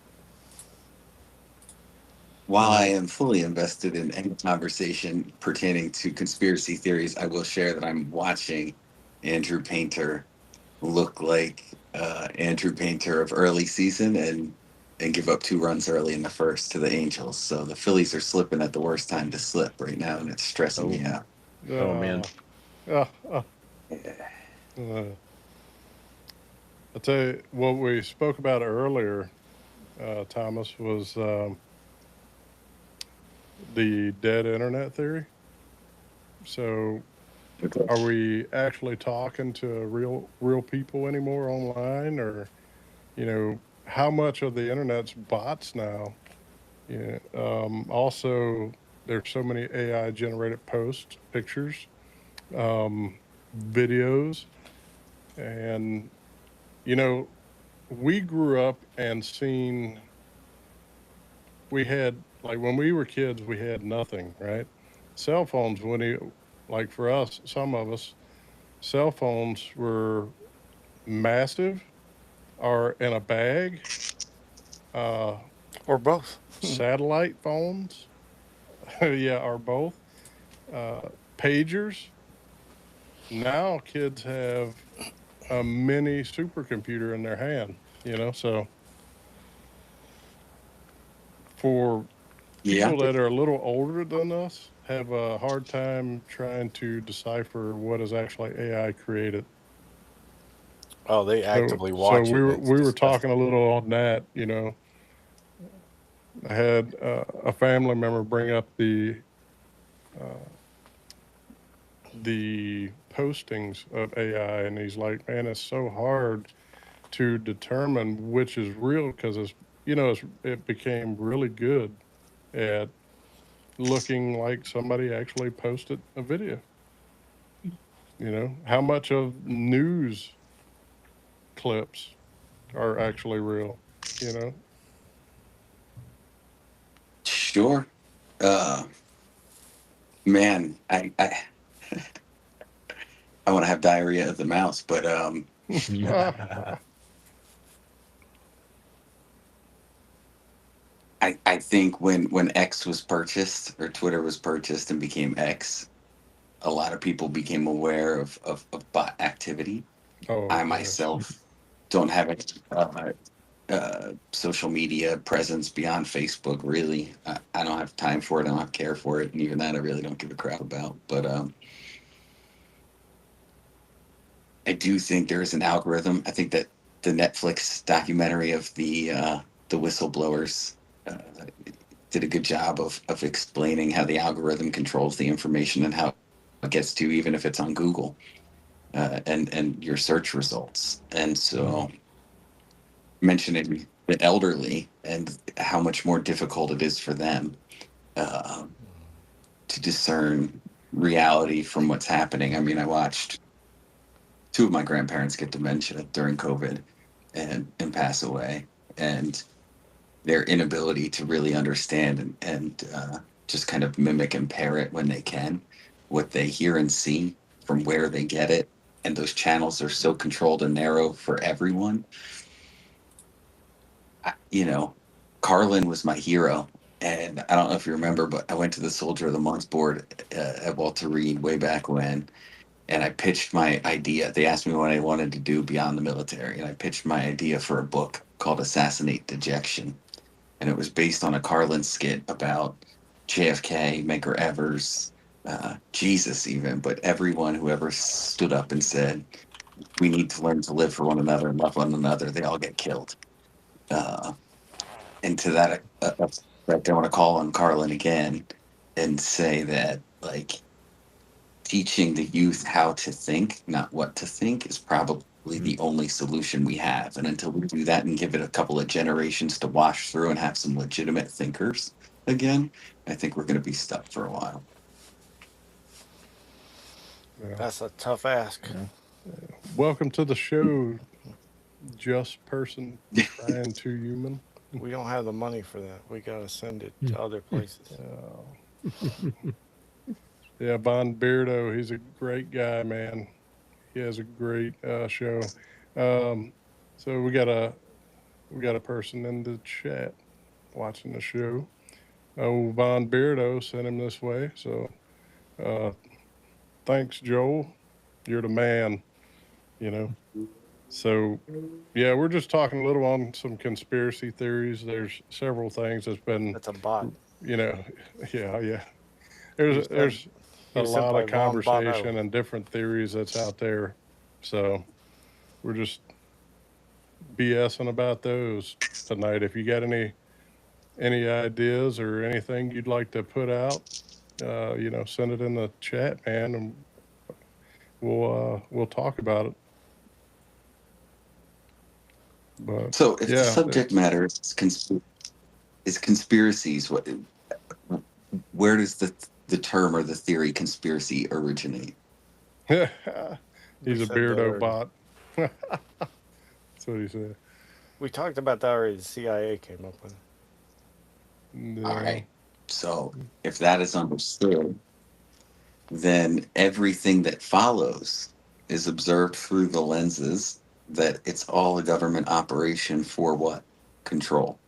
While I am fully invested in any conversation pertaining to conspiracy theories, I will share that I'm watching Andrew Painter look like Andrew Painter of early season and give up 2 runs early in the first to the Angels. So the Phillies are slipping at the worst time to slip right now, and it's stressing me out. Oh, man. Uh, Yeah. I'll tell you what we spoke about earlier, Thomas, was the dead internet theory. So, are we actually talking to real people anymore online, or how much of the internet's bots now? Yeah. Also, there's so many AI generated posts, pictures, videos, and you know, we grew up and seen. We had like when we were kids, we had nothing, right? Cell phones, like for us, some of us, cell phones were massive or in a bag. Uh, Or both. Satellite phones, yeah, or both. Pagers. Now kids have a mini supercomputer in their hand, so for Yeah. people that are a little older than us have a hard time trying to decipher what is actually AI created. Oh, they So, actively so watch we it. were It's we were disgusting. talking a little on that. I had a family member bring up uh, the postings of AI, and he's like, "Man, it's so hard to determine which is real because it became really good at looking like somebody actually posted a video. How much of news clips are actually real? You know, Sure. Uh, man, I want to have diarrhea of the mouse, but I think when X was purchased or Twitter was purchased and became X, a lot of people became aware of bot activity. Oh, I yes. myself don't have any social media presence beyond Facebook. Really, I don't have time for it. I don't have care for it, and even that I really don't give a crap about. But I do think there is an algorithm. I think that the Netflix documentary of the whistleblowers uh, did a good job of explaining how the algorithm controls the information and how it gets to, even if it's on Google and your search results. And so mentioning the elderly and how much more difficult it is for them uh, to discern reality from what's happening. I mean, I watched two of my grandparents get dementia during COVID and pass away, and their inability to really understand and just kind of mimic and parrot when they can what they hear and see from where they get it. And those channels are so controlled and narrow for everyone. You know, Carlin was my hero. And I don't know if you remember, but I went to the Soldier of the Month board at Walter Reed way back when, and I pitched my idea. They asked me what I wanted to do beyond the military, and I pitched my idea for a book called Assassinate Dejection. And it was based on a Carlin skit about JFK, Medgar Evers, Jesus, even, but everyone who ever stood up and said, we need to learn to live for one another and love one another, they all get killed. Uh, and to that effect, I want to call on Carlin again and say that, like, teaching the youth how to think, not what to think, is probably the only solution we have. And until we do that and give it a couple of generations to wash through and have some legitimate thinkers again, I think we're going to be stuck for a while. Yeah. That's a tough ask. Yeah. Welcome to the show, just person trying to human. We don't have the money for that. We gotta send it Hmm. to other places. Yeah, Bon Beardo, he's a great guy, man. He has a great show. Um, so we got a person in the chat watching the show. Oh, Von Beardo sent him this way. So uh, thanks, Joel. You're the man. You know. So yeah, we're just talking a little on some conspiracy theories. There's several things that's been, That's a bot. you know, yeah. You said There's he a was sent lot by of Von Bono. conversation and different theories that's out there. So we're just BSing about those tonight. If you got any ideas or anything you'd like to put out, send it in the chat, man, and we'll talk about it. But So, if the yeah, subject matter is conspiracies, where does the term or the theory conspiracy originate? We he's a said that beardo already. bot. That's what he said. We talked about that already. The CIA came up with it. All Yeah. right. So, if that is understood, then everything that follows is observed through the lenses that it's all a government operation for what? Control.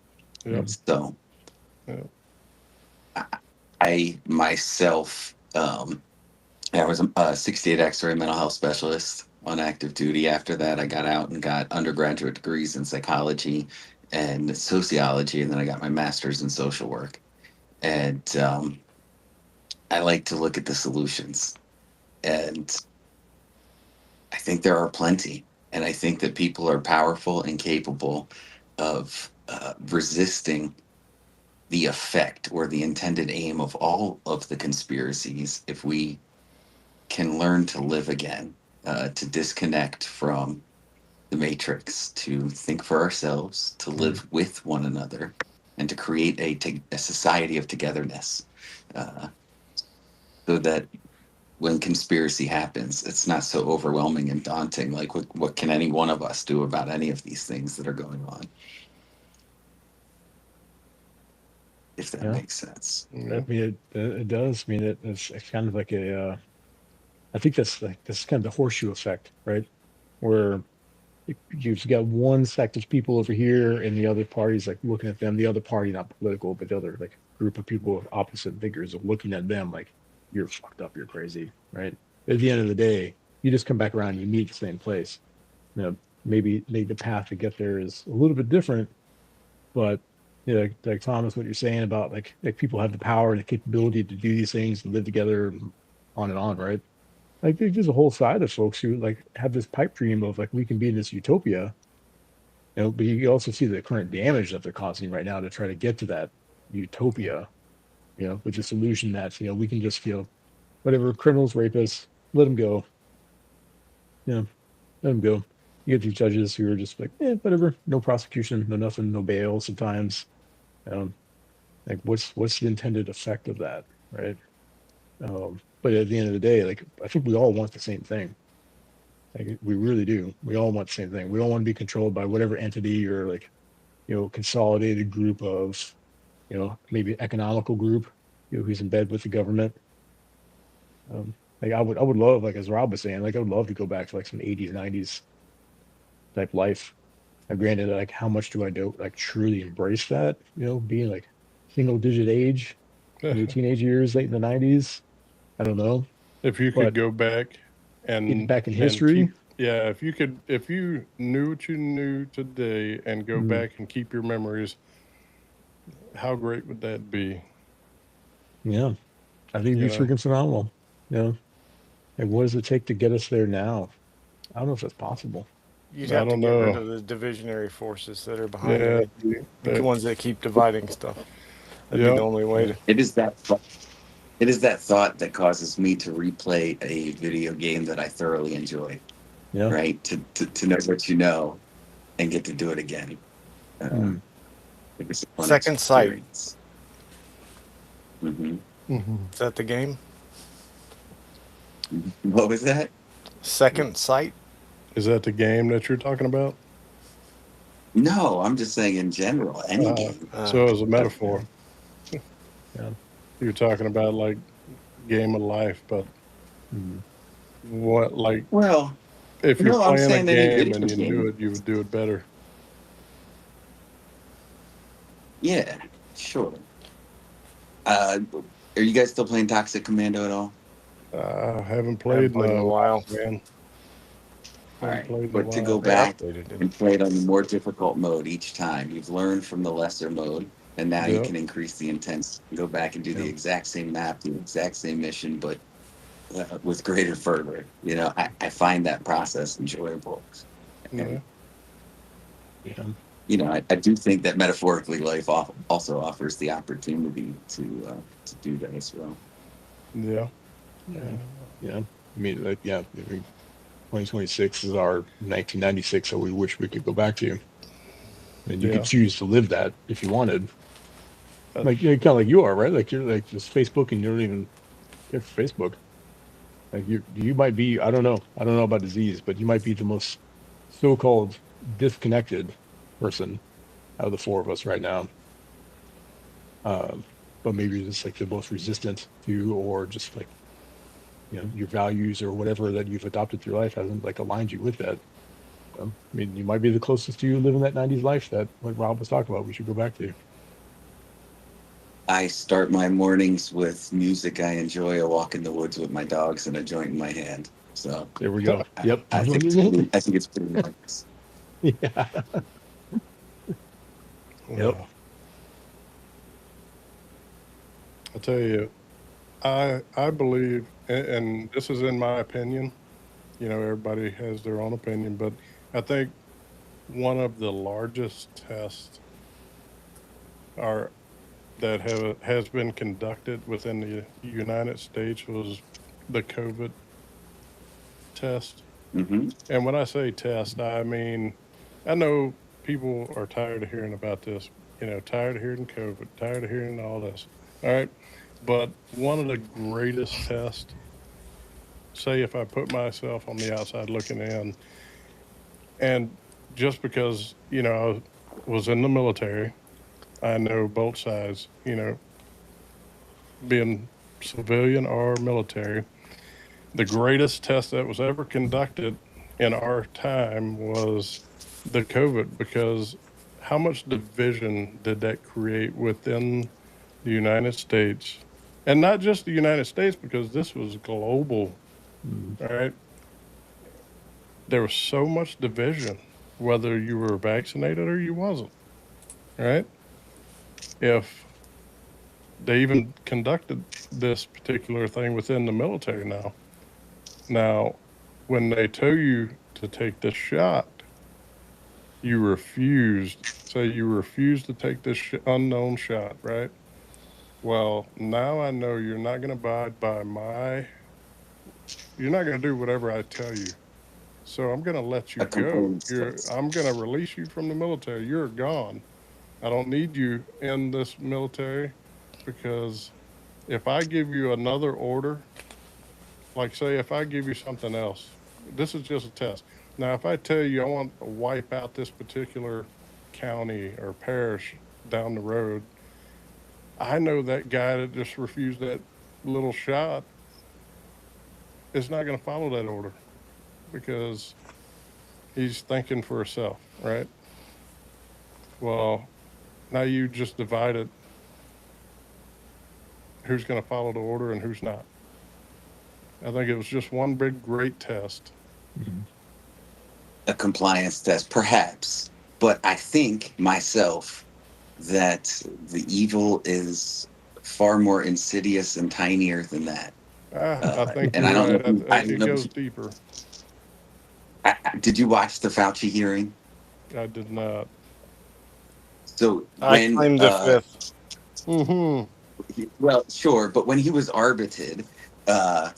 Yep. So Yep. I myself, I was a 68 X-ray mental health specialist on active duty. After that, I got out and got undergraduate degrees in psychology and sociology, and then I got my master's in social work. And I like to look at the solutions, and I think there are plenty. And I think that people are powerful and capable of resisting the effect or the intended aim of all of the conspiracies if we can learn to live again, to disconnect from the matrix, to think for ourselves, to live with one another, and to create a society of togetherness. Uh, so that when conspiracy happens, it's not so overwhelming and daunting. Like, what can any one of us do about any of these things that are going on? If that Yeah. makes sense. I mean, it does. I mean, it's kind of like I think that's kind of the horseshoe effect, right? Where you've got one sect of people over here, and the other party's like looking at them. The other party, not political, but the other like group of people with opposite figures are looking at them like you're fucked up, you're crazy, right? At the end of the day, you just come back around, and you meet at the same place. You know, maybe the path to get there is a little bit different, but like Thomas, what you're saying about like people have the power and the capability to do these things and live together and on, right? Like there's a whole side of folks who like have this pipe dream of like we can be in this utopia, but you also see the current damage that they're causing right now to try to get to that utopia, with the solution that we can just whatever criminals, rapists, let them go, you know, let them go. You get these judges who are just like, whatever, no prosecution, no nothing, no bail. Sometimes, um, like what's the intended effect of that, right? But at the end of the day, like I think we all want the same thing. Like we really do. We all want the same thing. We all want to be controlled by whatever entity or like, consolidated group of, maybe economical group, who's in bed with the government. Like I would love, like as Rob was saying, like I would love to go back to like some 80s, 90s type life. Now, granted, like how much do I do like truly embrace that? Being like single digit age, teenage years, late in the 90s. I don't know, If you could but go back and back in keep, history, yeah, if you knew what you knew today and go mm, back and keep your memories, how great would that be? yeah, I think it'd You be know, freaking phenomenal. You know, like what does it take to get us there now? I don't know if that's possible. You'd I have to don't get rid know. of the divisionary forces that are behind Yeah, it, the that, ones that keep dividing stuff. That'd be yeah, the only way to. It is that it is that thought that causes me to replay a video game that I thoroughly enjoy. Yeah. Right, to know what you know and get to do it again. Uh, Mm. it's a fun Second Sight. experience. Hmm. mhm. Is that the game? What was that? Second Sight? Is that the game that you're talking about? No, I'm just saying in general, any Uh, game. Uh, so as a Uh, metaphor, Yeah. you're talking about like game of life, but Mm. what like well, if you're no, I'm playing a saying any game video and you knew game. it, you would do it better. Yeah, sure. Uh, are you guys still playing Toxic Commando at all? I haven't I haven't played in played in a a while, while. man. All Haven't right, played in a but to go while. They back updated it. and play it on the more difficult mode each time, you've learned from the lesser mode, and now you Yep. can increase the intensity. Go back and do the Yeah. exact same map, the exact same mission, but with greater fervor. I find that process enjoyable, and Yeah. Yeah. I do think that metaphorically, life also offers the opportunity to do that as well. Yeah. Yeah. Yeah. Yeah. I mean, like, yeah. I mean, 2026 is our 1996, so we wish we could go back to. And you could Yeah. choose to live that if you wanted. Uh, Like, kind of like you are, right? Like you're like just Facebook, and you don't even care for Facebook. Like you might be. I don't know about disease, but you might be the most so-called disconnected person out of the four of us right now. Um, but maybe you're just like the most resistant to, or just like your values or whatever that you've adopted through life hasn't like aligned you with that. I mean, you might be the closest to you living that 90s life that what Rob was talking about. We should go back to. I start my mornings with music I enjoy, a walk in the woods with my dogs, and a joint in my hand. So There we go. I, Yep. I think it's pretty nice. Yeah. Yep. yeah. I tell you, I believe, and this is in my opinion. Everybody has their own opinion, but I think one of the largest tests are that has been conducted within the United States was the COVID test. Hmm. And when I say test, I mean I know people are tired of hearing about this. Tired of hearing COVID, tired of hearing all this. All right, but one of the greatest tests. Say if I put myself on the outside looking in, and just because I was in the military, I know both sides. Being civilian or military, the greatest test that was ever conducted in our time was the COVID, because how much division did that create within the United States? And not just the United States, because this was global, Mm. right? There was so much division, whether you were vaccinated or you wasn't, right? If they even conducted this particular thing within the military now. Now, when they tell you to take this shot, you refused. Say you refused to take this unknown shot, right? Well, now I know you're not going to abide by you're not going to do whatever I tell you. So I'm going to let you A go. component space. I'm going to release you from the military. You're gone. I don't need you in this military, because if I give you another order, like say if I give you something else, this is just a test. Now, if I tell you I want to wipe out this particular county or parish down the road, I know that guy that just refused that little shot is not going to follow that order, because he's thinking for himself, right? Well, now you just divided who's going to follow the order and who's not. I think it was just one big great test. Mhm. A compliance test, perhaps. But I think myself that the evil is far more insidious and tinier than that. I think And you're I don't right. know. I It don't know. goes deeper. Did you watch the Fauci hearing? I did not. So I when, claim the fifth. Mm-hmm. well, sure, but when he was arbited, uh,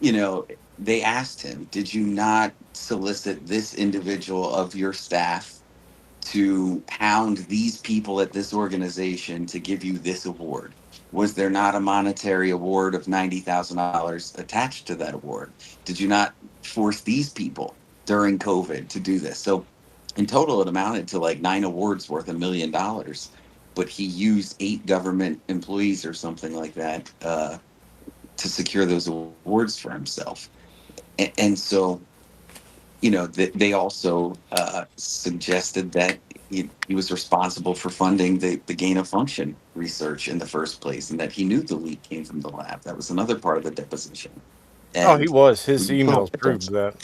you know, they asked him, "Did you not solicit this individual of your staff to hound these people at this organization to give you this award? Was there not a monetary award of $90,000 attached to that award? Did you not force these people during COVID to do this?" So, in total, it amounted to like 9 awards worth $1 million. But he used 8 government employees or something like that to secure those awards for himself. And so, they also suggested that he was responsible for funding the gain of function research in the first place, and that he knew the leak came from the lab. That was another part of the deposition. Oh, he And was. His when you put all emails that, proved that.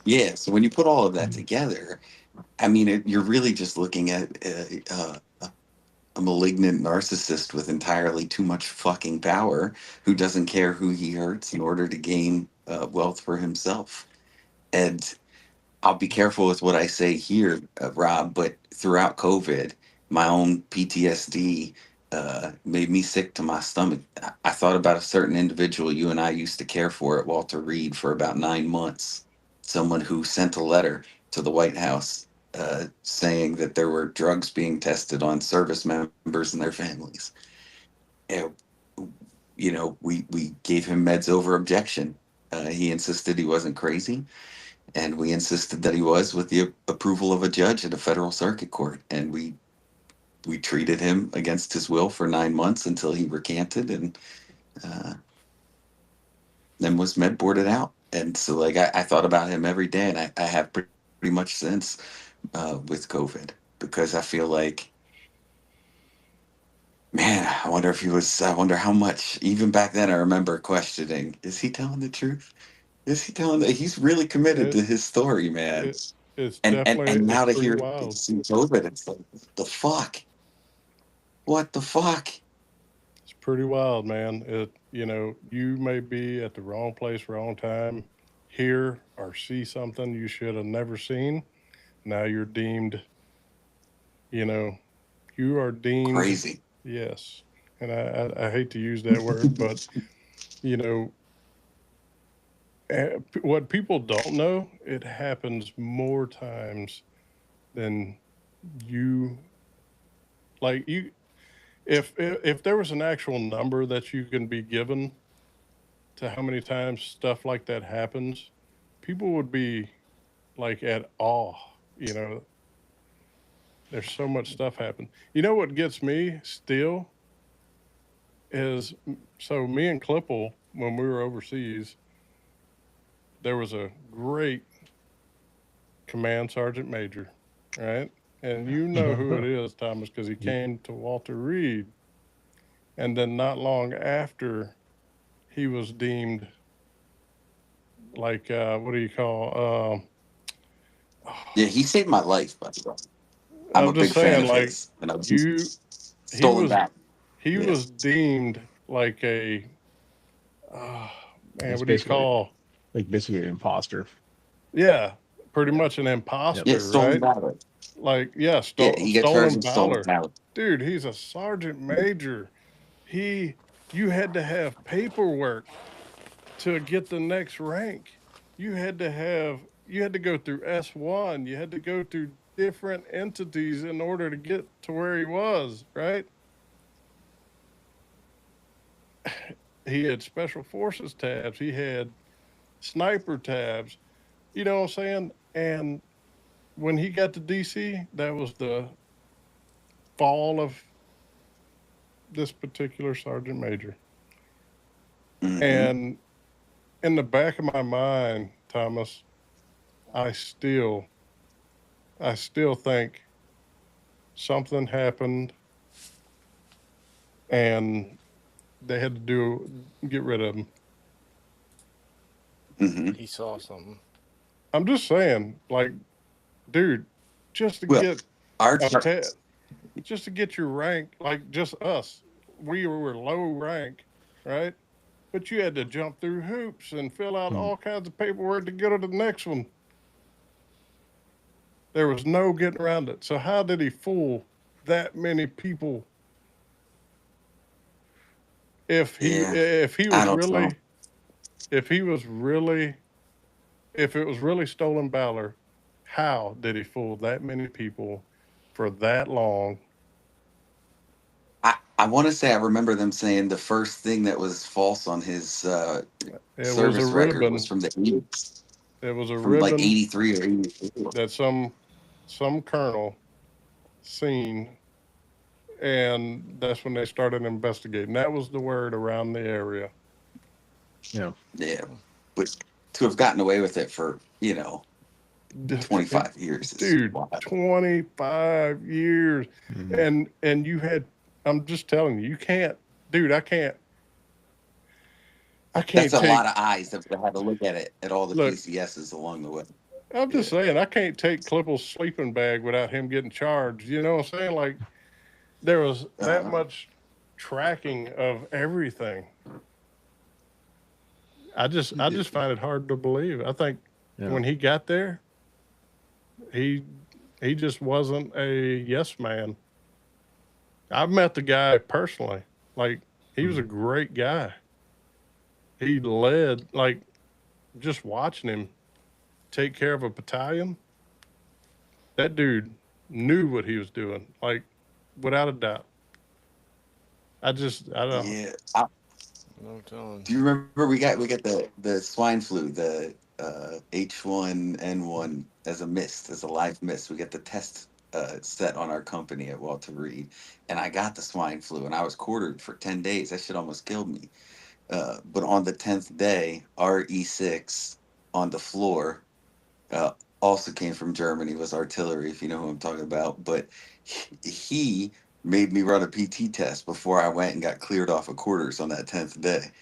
yeah, so when you put all of that Mhm. together, I mean, you're really just looking at a malignant narcissist with entirely too much fucking power, who doesn't care who he hurts in order to gain wealth for himself. And I'll be careful with what I say here, Rob, but throughout COVID, my own PTSD made me sick to my stomach. I thought about a certain individual you and I used to care for at Walter Reed for about 9 months, someone who sent a letter to the White House saying that there were drugs being tested on service members and their families. And, we gave him meds over objection. He insisted he wasn't crazy, and we insisted that he was, with the approval of a judge at a federal circuit court. And we treated him against his will for 9 months until he recanted, and uh, then was med boarded out. And so, like, I thought about him every day, and I have pretty much since with COVID, because I feel like, man, I wonder how much, even back then, I remember questioning, is he telling the truth? Is he telling that he's really committed It to his story, man? it it's And definitely now it's to pretty hear wild. it's COVID, it's like, what the fuck? What the fuck? It's pretty wild, man. You may be at the wrong place, wrong time, hear or see something you should have never seen. Now you're deemed, you know, you are deemed, Crazy. yes. And I hate to use that word, but you know, what people don't know, it happens more times than you like you if there was an actual number that you can be given to how many times stuff like that happens, people would be like at awe. You know, there's so much stuff happen. You know what gets me still is, so me and Clipple, when we were overseas, there was a great command sergeant major, right? And you know who it is, Thomas, because he came to Walter Reed. And then not long after, he was deemed like, what do you call? Yeah, he saved my life, by the way. I'm a I'm just big fan saying, of like, his. And I was you, he stolen was, back. he Yeah. was deemed like a, uh, man, It's what do you basically call? basically an imposter. Yeah, pretty Yep. much an Yeah, imposter, stolen right? valor. Like, yeah, Yeah, he got charged stolen with stolen valor. valor. Dude, he's a sergeant major. You had to have paperwork to get the next rank. You had to go through S1. You had to go through different entities in order to get to where he was, right? He had special forces tabs. He had sniper tabs. You know what I'm saying? And when he got to DC, that was the fall of this particular sergeant major. Hmm. And in the back of my mind, Thomas, I still I still think something happened and they had to get rid of him. Hmm. He saw something. I'm just saying, like, dude, just to Well, get our a pet, just to get your rank, like just us, we were low rank, right? But you had to jump through hoops and fill out Mm. all kinds of paperwork to get to the next one. There was no getting around it. So how did he fool that many people yeah, if he I was don't know. really if he was really if it was really stolen valor, how did he fool that many people for that long? I want to say I remember them saying the first thing that was false on his It was a service record was ribbon. from the 80s, It was a from like ribbon 83 or 84. that some colonel seen, and that's when they started investigating. That was the word around the area. Yeah. Yeah, but to have gotten away with it for 25 And years is dude, wild. 25 years, Mhm. and you had. I'm just telling you, you can't, dude. I That's can't a take. lot of eyes that had to look at it at all the Look, PCSs along the way. I'm Yeah. just saying, I can't take Klippel's sleeping bag without him getting charged. You know what I'm saying? Like there was that Uh, much tracking of everything. I just find it hard to believe. I think Yeah. when he got there, he he just wasn't a yes man. I've met the guy personally. Like he was a Mm. great guy. He led like just watching him take care of a battalion. That dude knew what he was doing, like without a doubt. I don't. yeah. No telling. Do you remember we got the swine flu, the H1N1 as a mist, as a live mist. We got the test set on our company at Walter Reed, and I got the swine flu, and I was quartered for 10 days. That shit almost killed me. But on the 10th day, our E6 on the floor uh, also came from Germany, was artillery, if you know who I'm talking about. But he made me run a PT test before I went and got cleared off of quarters on that 10th day.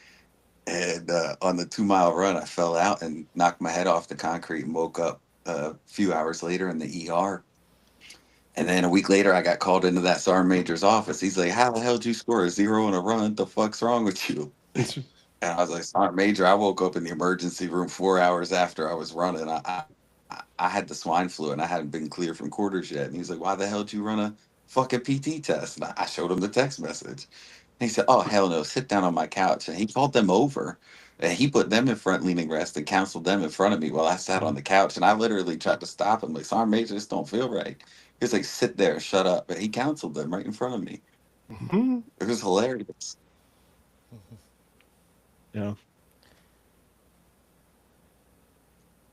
And on the 2 mile run, I fell out and knocked my head off the concrete and woke up a few hours later in the ER. And then a week later, I got called into that sergeant major's office. He's like, "How the hell did you score a 0 in a run? What the fuck's wrong with you?" And I was like, "Sergeant Major, I woke up in the emergency room 4 hours after I was running. I had the swine flu and I hadn't been cleared from quarters yet." And he's like, "Why the hell did you run a fucking PT test?" And I showed him the text message. And he said, "Oh, hell no, sit down on my couch." And he called them over and he put them in front leaning rest and counseled them in front of me while I sat on the couch. And I literally tried to stop him, like, "Sergeant Major, this don't feel right." He's like, "Sit there, shut up." And he counseled them right in front of me. Mhm. It was hilarious. Yeah.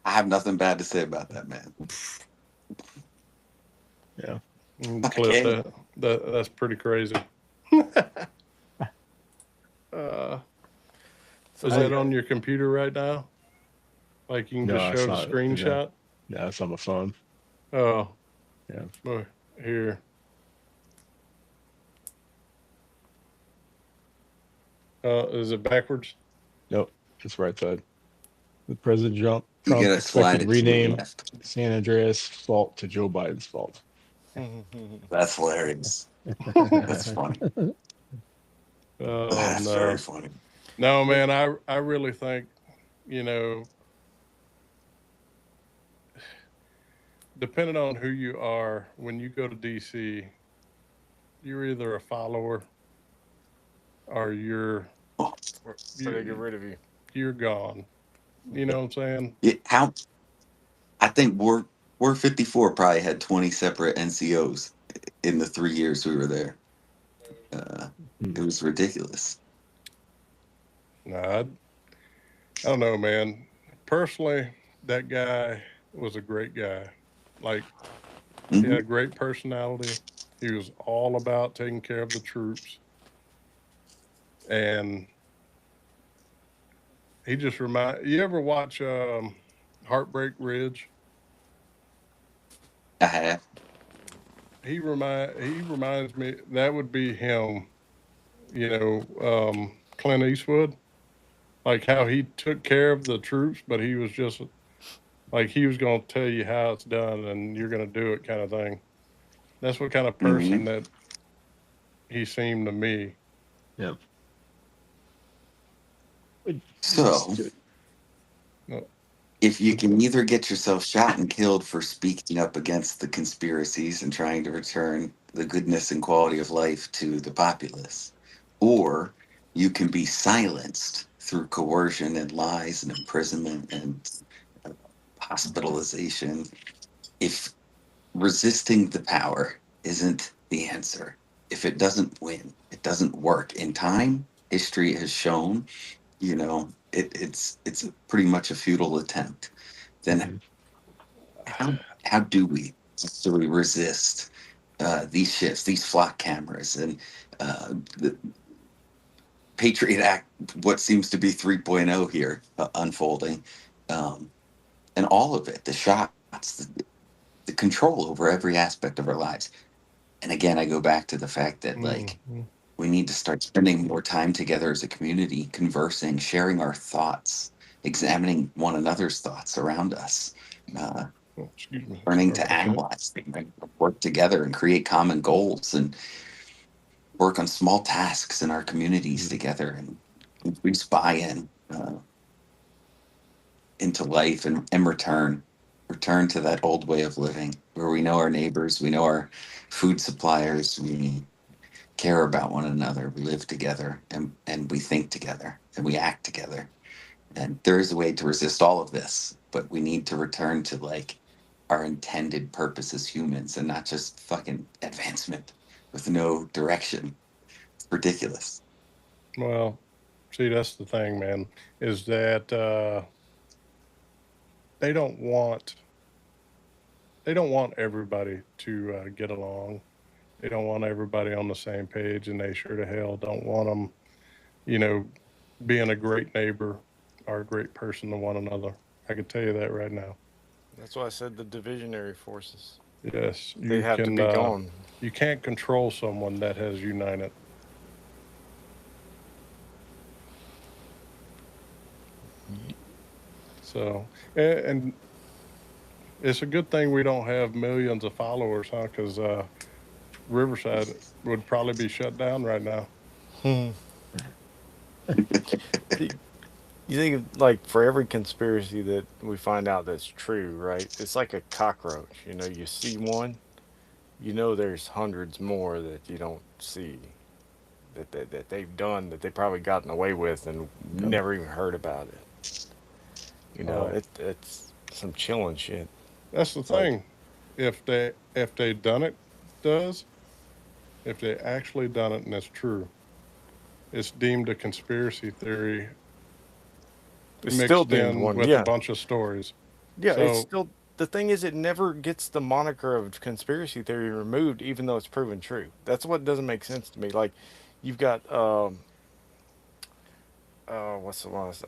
I have nothing bad to say about that man. Yeah. Clip Okay. that's pretty crazy. uh, So is now you that got on your computer right now? Like you can just No, it's show the not. No, screenshot. no, it's on my phone. Oh, Yeah. boy, here. Is it backwards? Nope. It's right side. The President You Trump gotta slide expected it to the rename left. San Andreas fault to Joe Biden's fault. That's hilarious. That's funny. Oh That's very no, funny. no, But man. I really think you know, depending on who you are, when you go to DC, you're either a follower or Oh, or they get you rid of you. you're gone. You know what I'm saying? yeah, how I think War 54 probably had 20 separate NCOs in the 3 years we were there. Uh, Hmm. it was ridiculous. Nah, I don't know, man. Personally, that guy was a great guy. Like he had Hmm. a great personality. He was all about taking care of the troops, and he just remind. You ever watch Heartbreak Ridge? I have. He reminds me that would be him. You know, Clint Eastwood, like how he took care of the troops, but he was just like he was going to tell you how it's done, and you're going to do it, kind of thing. That's what kind of person Hmm. that he seemed to me. Yeah. But So, Uh, if you can either get yourself shot and killed for speaking up against the conspiracies and trying to return the goodness and quality of life to the populace, or you can be silenced through coercion and lies and imprisonment and hospitalization. If resisting the power isn't the answer, if it doesn't win, it doesn't work in time, history has shown, it's pretty much a futile attempt. Then mhm. how do we resist these shifts, these flock cameras, and the Patriot Act, what seems to be 3.0 here unfolding, um, and all of it, the shots, the control over every aspect of our lives. And again, I go back to the fact that like mhm. we need to start spending more time together as a community, conversing, sharing our thoughts, examining one another's thoughts around us, uh, Oh, excuse me. learning Sorry to about that. analyze things, right? Work together and create common goals and work on small tasks in our communities Mhm. together and increase buy-in into life and return to that old way of living where we know our neighbors, we know our food suppliers, we care about one another, we live together, and we think together and we act together. And there is a way to resist all of this, but we need to return to like our intended purpose as humans and not just fucking advancement with no direction. It's ridiculous. Well, see, that's the thing, man, is that they don't want they don't want everybody to get along. They don't want everybody on the same page, and they sure to hell don't want them, you know, being a great neighbor or a great person to one another. I can tell you that right now. That's why I said the divisionary forces. Yes, They have to be gone. you can't control someone that has united. So, and it's a good thing we don't have millions of followers, huh? Because Riverside would probably be shut down right now. The- You think like for every conspiracy that we find out that's true, right? It's like a cockroach. You know, you see one, you know there's hundreds more that you don't see that they've done that they probably gotten away with and Yep. never even heard about it. You know, Oh, it's some chilling shit. that's the Like, thing. If they done it, does if they actually done it and it's true, it's deemed a conspiracy theory it's still mixed deemed in one. with a Yeah, bunch of stories. yeah. It's So, still the thing is it never gets the moniker of conspiracy theory removed, even though it's proven true. That's what doesn't make sense to me. Like, you've got what's the last?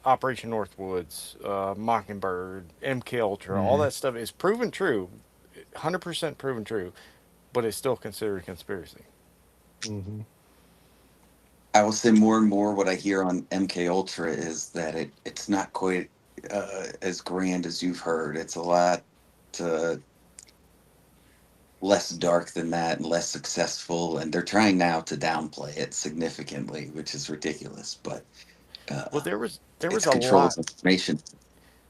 Operation Northwoods, Mockingbird, MK Ultra, all Mhm. that stuff is proven true, 100% proven true, but it's still considered a conspiracy. Mm-hmm. I will say more and more what I hear on MK Ultra is that it's not quite as grand as you've heard. It's a lot uh, less dark than that and less successful, and they're trying now to downplay it significantly, which is ridiculous. But Well, uh, there was it's a control of lot. information.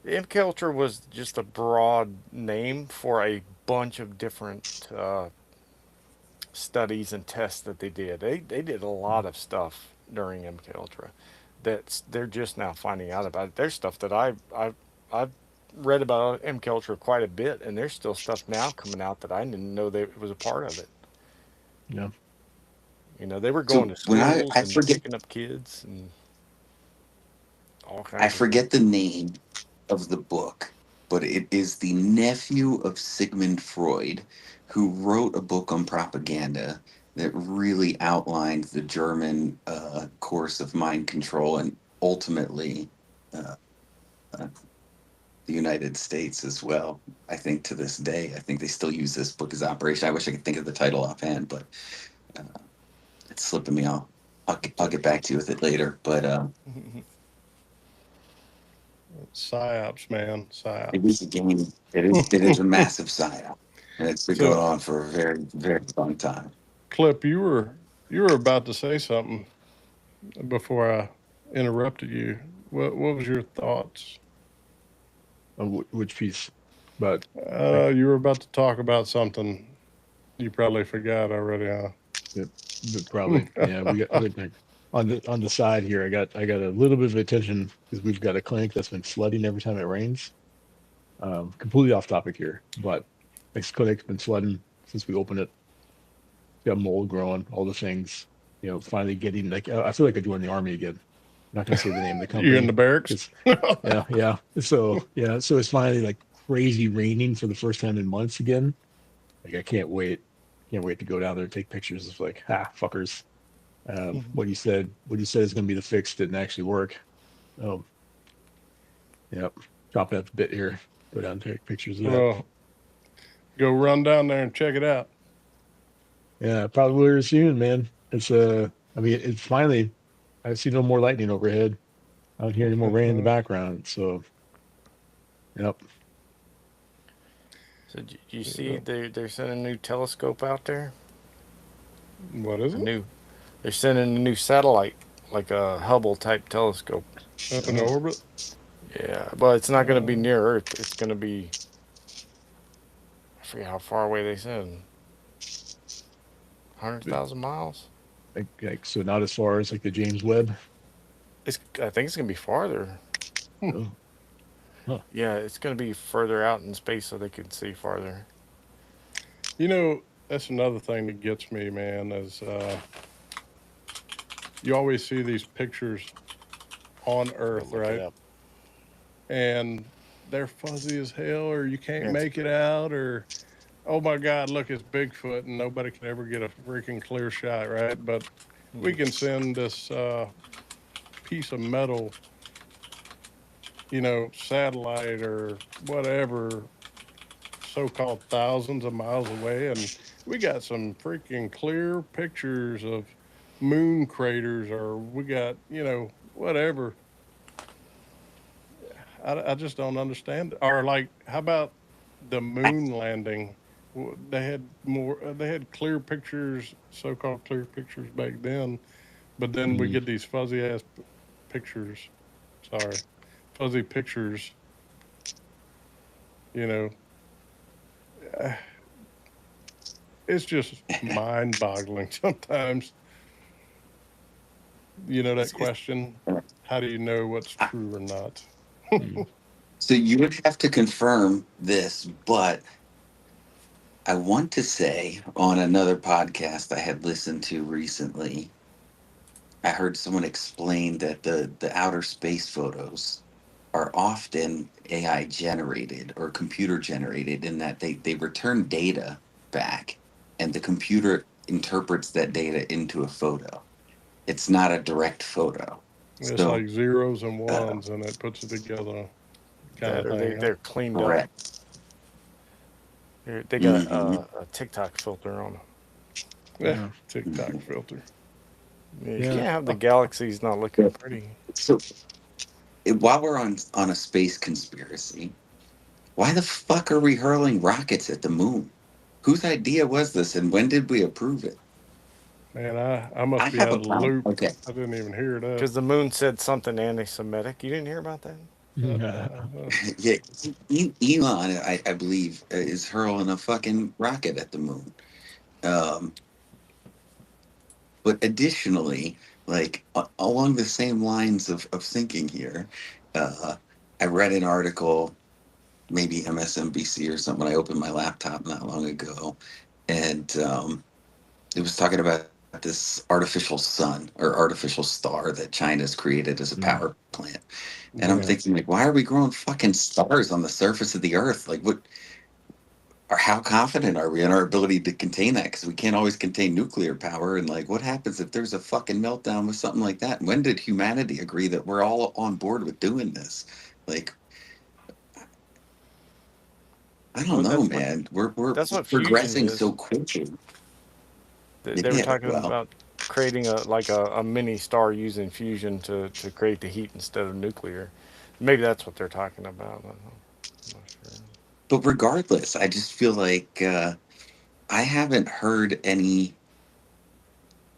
MK Ultra was just a broad name for a bunch of different studies and tests that they did. They did a lot of stuff during MK Ultra that they're just now finding out about. There's stuff that I've read about MK Ultra quite a bit, and there's still stuff now coming out that I didn't know that it was a part of it. Yeah. They were going So to when schools I and forget picking up kids and all I kinds of things. forget the name of the book, but it is the nephew of Sigmund Freud, who wrote a book on propaganda that really outlined the German course of mind control and ultimately uh, uh, the United States as well. I think to this day, I think they still use this book as operation. I wish I could think of the title offhand, but uh, it's slipping me off. I'll get back to you with it later. But Psyops, man, it is psyops. a game. It is a massive psyop, and it's been going So, on for a very very long time. Clip, you were about to say something before I interrupted you. What was your thoughts? Which piece? But You were about to talk about something you probably forgot already, yeah, but probably, yeah. We got huh? like, on the side here. I got a little bit of attention because we've got a clinic that's been flooding every time it rains. Completely off topic here, but this clinic's been flooding since we opened it. It's got mold growing, all the things. Finally getting like I feel like I joined the army again. I'm not going to say the name of the You in the company barracks? because yeah. So it's finally like crazy raining for the first time in months again. Like I can't wait to go down there and take pictures of like, fuckers. What you said is going to be the fix didn't actually work. Oh, yep. Chopping up the bit here. Go down and take pictures of that. Well, go run down there and check it out. Yeah, probably will here soon, man. I mean, it's finally. I see no more lightning overhead. I don't hear any more rain in the background. So, yep. So do you see Yeah. they're sending a new telescope out there? What is A it? new They're sending a new satellite, like a Hubble type telescope. Up in Oh, orbit? Yeah, but it's not going to be Uh, near Earth. It's going to be, I forget how far away they said, hundred it- thousand miles. so not as far as like the James Webb. I think it's going to be farther. hmm. Oh, huh. Yeah, it's going to be further out in space so they can see farther. That's another thing that gets me, man, is you always see these pictures on Go Earth, look it right? up. And they're fuzzy as hell, or you can't Yeah, make it out, or oh my God, look, it's Bigfoot, and nobody can ever get a freaking clear shot, right? But we can send this piece of metal, satellite or whatever, so called thousands of miles away, and we got some freaking clear pictures of moon craters, or we got, whatever. I just don't understand. Or like, how about the moon landing? They had more. They had clear pictures, so-called clear pictures back then, but then we Mm, get these fuzzy ass pictures. Sorry, fuzzy pictures. You know, Uh, it's just mind-boggling sometimes. That it's question: how do you know what's true or not? mm. So you would have to confirm this, but I want to say on another podcast I had listened to recently, I heard someone explain that the outer space photos are often AI generated or computer generated in that they return data back and the computer interprets that data into a photo. It's not a direct photo. It's So, like zeros and uh, ones, and it puts it together, kind That of or thing. Huh? they're cleaned up. correct. They got Hmm. a TikTok filter on them. Yeah, Yeah. TikTok filter. You Yeah. can't have the galaxies not looking pretty. So, while we're on a space conspiracy, why the fuck are we hurling rockets at the moon? Whose idea was this, and when did we approve it? Man, I I must be have out a of the problem. loop. Okay. I didn't even hear that. Because the moon said something anti-Semitic. You didn't hear about that? Uh, Yeah, Elon, I believe, is hurling a fucking rocket at the moon. Um, but additionally, like along the same lines of thinking here, uh, I read an article, maybe MSNBC or something. When I opened my laptop not long ago, and it was talking about this artificial sun or artificial star that China's created as a Mm, power plant. And I'm yeah. yeah. thinking, like, why are we growing fucking stars on the surface of the earth? Like, what? Or how confident are we in our ability to contain that? Because we can't always contain nuclear power. And like, what happens if there's a fucking meltdown with something like that? When did humanity agree that we're all on board with doing this? Like, I don't Well, know, man. We're that's what fusion progressing is. so quickly. They were Yeah, talking well, about creating a mini star using fusion to create the heat instead of nuclear. Maybe that's what they're talking about. I don't know. I'm not sure. but regardless, I just feel like I haven't heard any,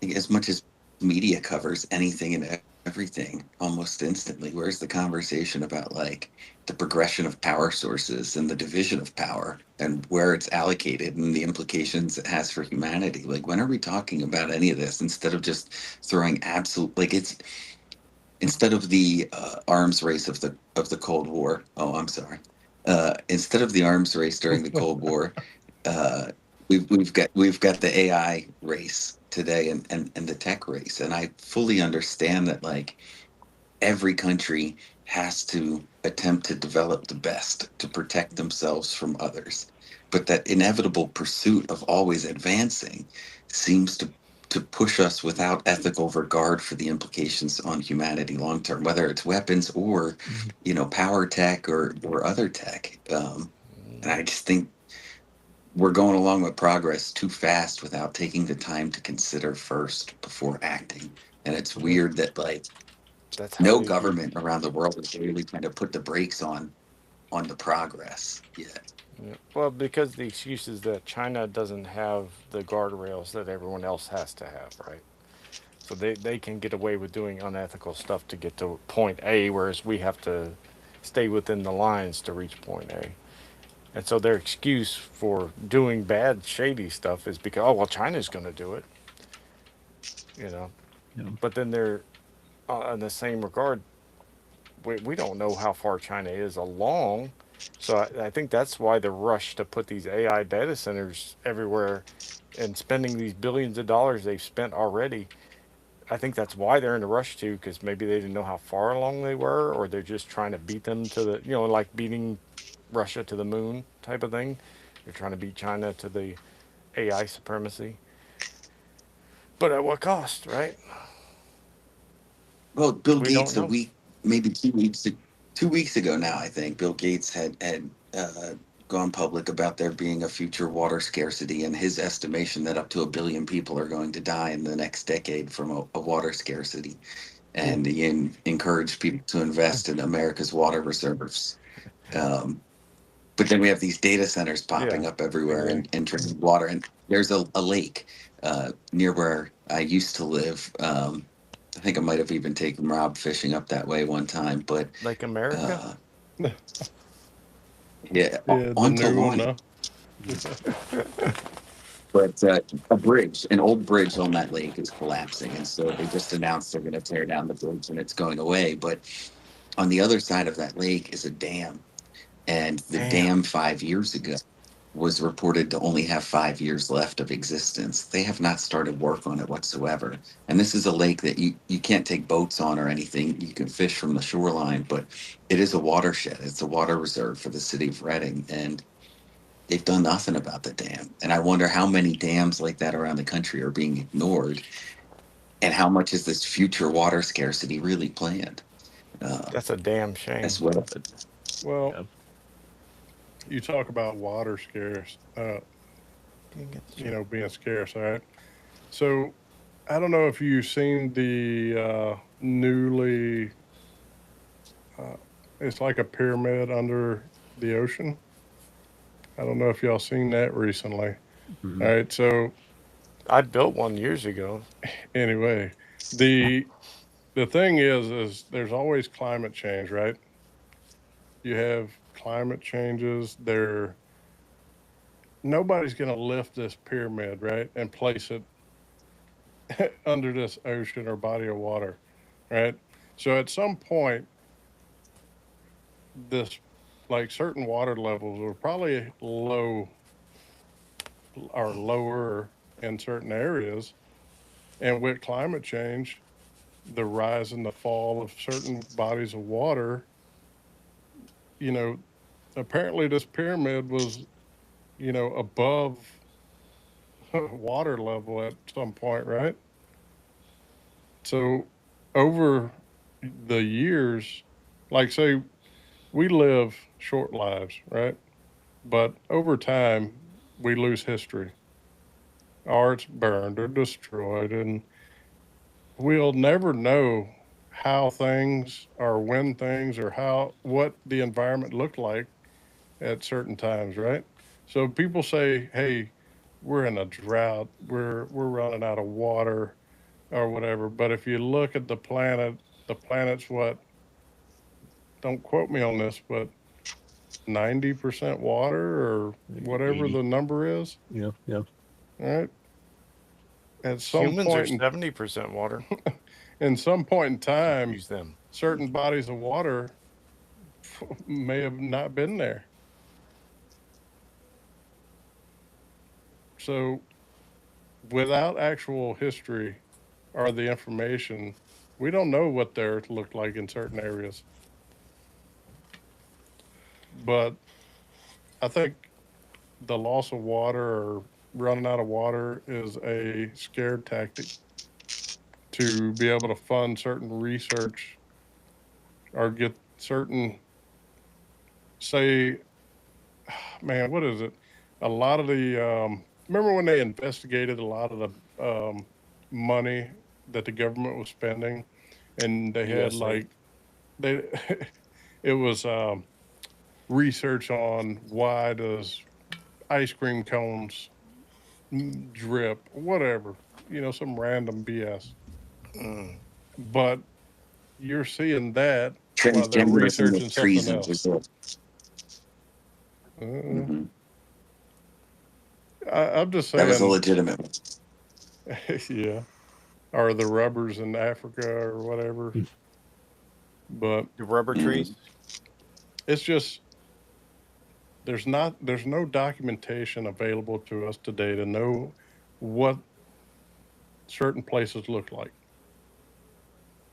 as much as media covers anything and everything almost instantly. Where's the conversation about like the progression of power sources and the division of power and where it's allocated and the implications it has for humanity? Like, when are we talking about any of this instead of just throwing absolute, like, it's instead of the arms race of the Cold War? Oh, I'm sorry. Instead of the arms race during the Cold War, uh, we've got the AI race today, and the tech race, and I fully understand that like every country has to attempt to develop the best to protect themselves from others, but that inevitable pursuit of always advancing seems to push us without ethical regard for the implications on humanity long term, whether it's weapons or Mhm. power tech or other tech. And I just think we're going along with progress too fast without taking the time to consider first before acting. And it's Yeah. weird that like That's how no they. government around the world is really trying to put the brakes on the progress yet. Yeah. Well, because the excuse is that China doesn't have the guardrails that everyone else has to have, right? So they can get away with doing unethical stuff to get to point A, whereas we have to stay within the lines to reach point A. And so their excuse for doing bad, shady stuff is because, oh, well, China's going to do it, you know. Yeah. But then they're, in the same regard, we don't know how far China is along. So I think that's why the rush to put these AI data centers everywhere and spending these billions of dollars they've spent already. I think that's why they're in a rush to, because maybe they didn't know how far along they were, or they're just trying to beat them to the, like beating Russia to the moon type of thing. They're trying to beat China to the AI supremacy. But at what cost, right? Well, Bill We don't Gates, a know. week, maybe 2 weeks, 2 weeks ago now, I think Bill Gates had gone public about there being a future water scarcity, and his estimation that up to 1 billion people are going to die in the next decade from a water scarcity. Hmm. And he encouraged people to invest in America's water reserves. Um, but then we have these data centers Yeah, popping up everywhere and exactly. drinking water. And there's a lake near where I used to live. I think I might have even taken Rob fishing up that way one time. But Like America? uh, yeah, Yeah, the on new one, Kalani. huh? But a bridge, an old bridge on that lake is collapsing. And so they just announced they're going to tear down the bridge and it's going away. But on the other side of that lake is a dam. And the Damn. dam 5 years ago was reported to only have 5 years left of existence. They have not started work on it whatsoever. And this is a lake that you can't take boats on or anything. You can fish from the shoreline, but it is a watershed. It's a water reserve for the city of Reading. And they've done nothing about the dam. And I wonder how many dams like that around the country are being ignored. And how much is this future water scarcity really planned That's a damn shame. as well? Well, Yeah. you talk about water scarce, Dang it. being scarce. All right. So I don't know if you've seen the newly, uh, it's like a pyramid under the ocean. I don't know if y'all seen that recently. All Mhm. right. So I built one years ago. anyway, the the thing is there's always climate change, right? You have climate changes. Nobody's going to lift this pyramid, right, and place it under this ocean or body of water, right? So at some point, this like certain water levels are probably low or lower in certain areas, and with climate change, the rise and the fall of certain bodies of water, you know, apparently this pyramid was, above water level at some point, right? So over the years, like say we live short lives, right? But over time, we lose history. Or it's burned or destroyed, and we'll never know how things or when things or how what the environment looked like at certain times, right? So people say, "Hey, we're in a drought. We're running out of water or whatever." But if you look at the planet's what? Don't quote me on this, but 90% water or Maybe whatever 80. the number is. Yeah. Yeah. All right. At some Humans are point 70% water. in some point in time, Use them. certain bodies of water may have not been there. So without actual history or the information, we don't know what the earth looked like in certain areas. But I think the loss of water or running out of water is a scared tactic to be able to fund certain research or get certain, say, man, what is it? A lot of the, remember when they investigated a lot of the money that the government was spending, and they had USA. like, they, it was research on why does ice cream cones drip, whatever, some random BS. Mm. But you're seeing that while they're Transgenderism researching with something trees in else. Brazil. Uh, Hmm. I'm just That was a saying, legitimate one. yeah, or the rubbers in Africa or whatever. Mm. But The rubber trees. Mhm. it's just there's no documentation available to us today to know what certain places look like.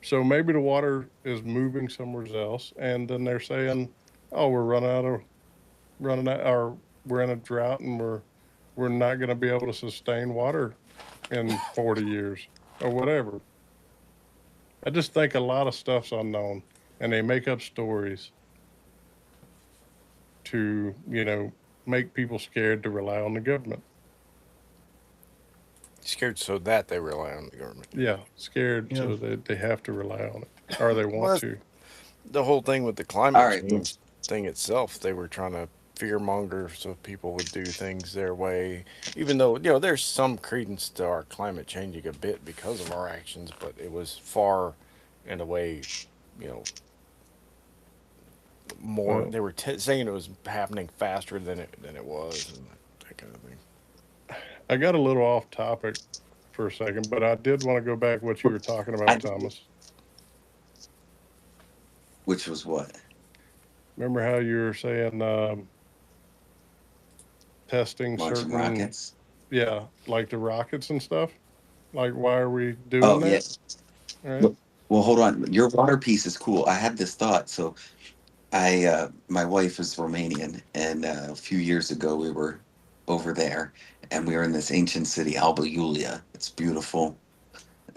So maybe the water is moving somewhere else, and then they're saying, "Oh, running out, or we're in a drought, and we're not going to be able to sustain water in 40 years or whatever." I just think a lot of stuff's unknown, and they make up stories to make people scared to rely on the government. Scared so that they rely on the government. Yeah, scared Yeah. so that they have to rely on it or they Well, want that's to. the whole thing with the All climate right, change thing itself. They were trying to fearmonger so people would do things their way, even though there's some credence to our climate changing a bit because of our actions, but it was far in a way, you know, more. Well, They were saying it was happening faster than it was, and that kind of thing. I got a little off topic for a second, but I did want to go back what you were talking I about, Thomas. which was what? Remember how you were saying testing Launching certain, rockets? yeah, like the rockets and stuff? Like, why are we doing Oh yeah. that? Right? Well, well, hold on. Your water piece is cool. I had this thought. So my wife is Romanian, and a few years ago we were over there, and we were in this ancient city, Alba Iulia. It's beautiful.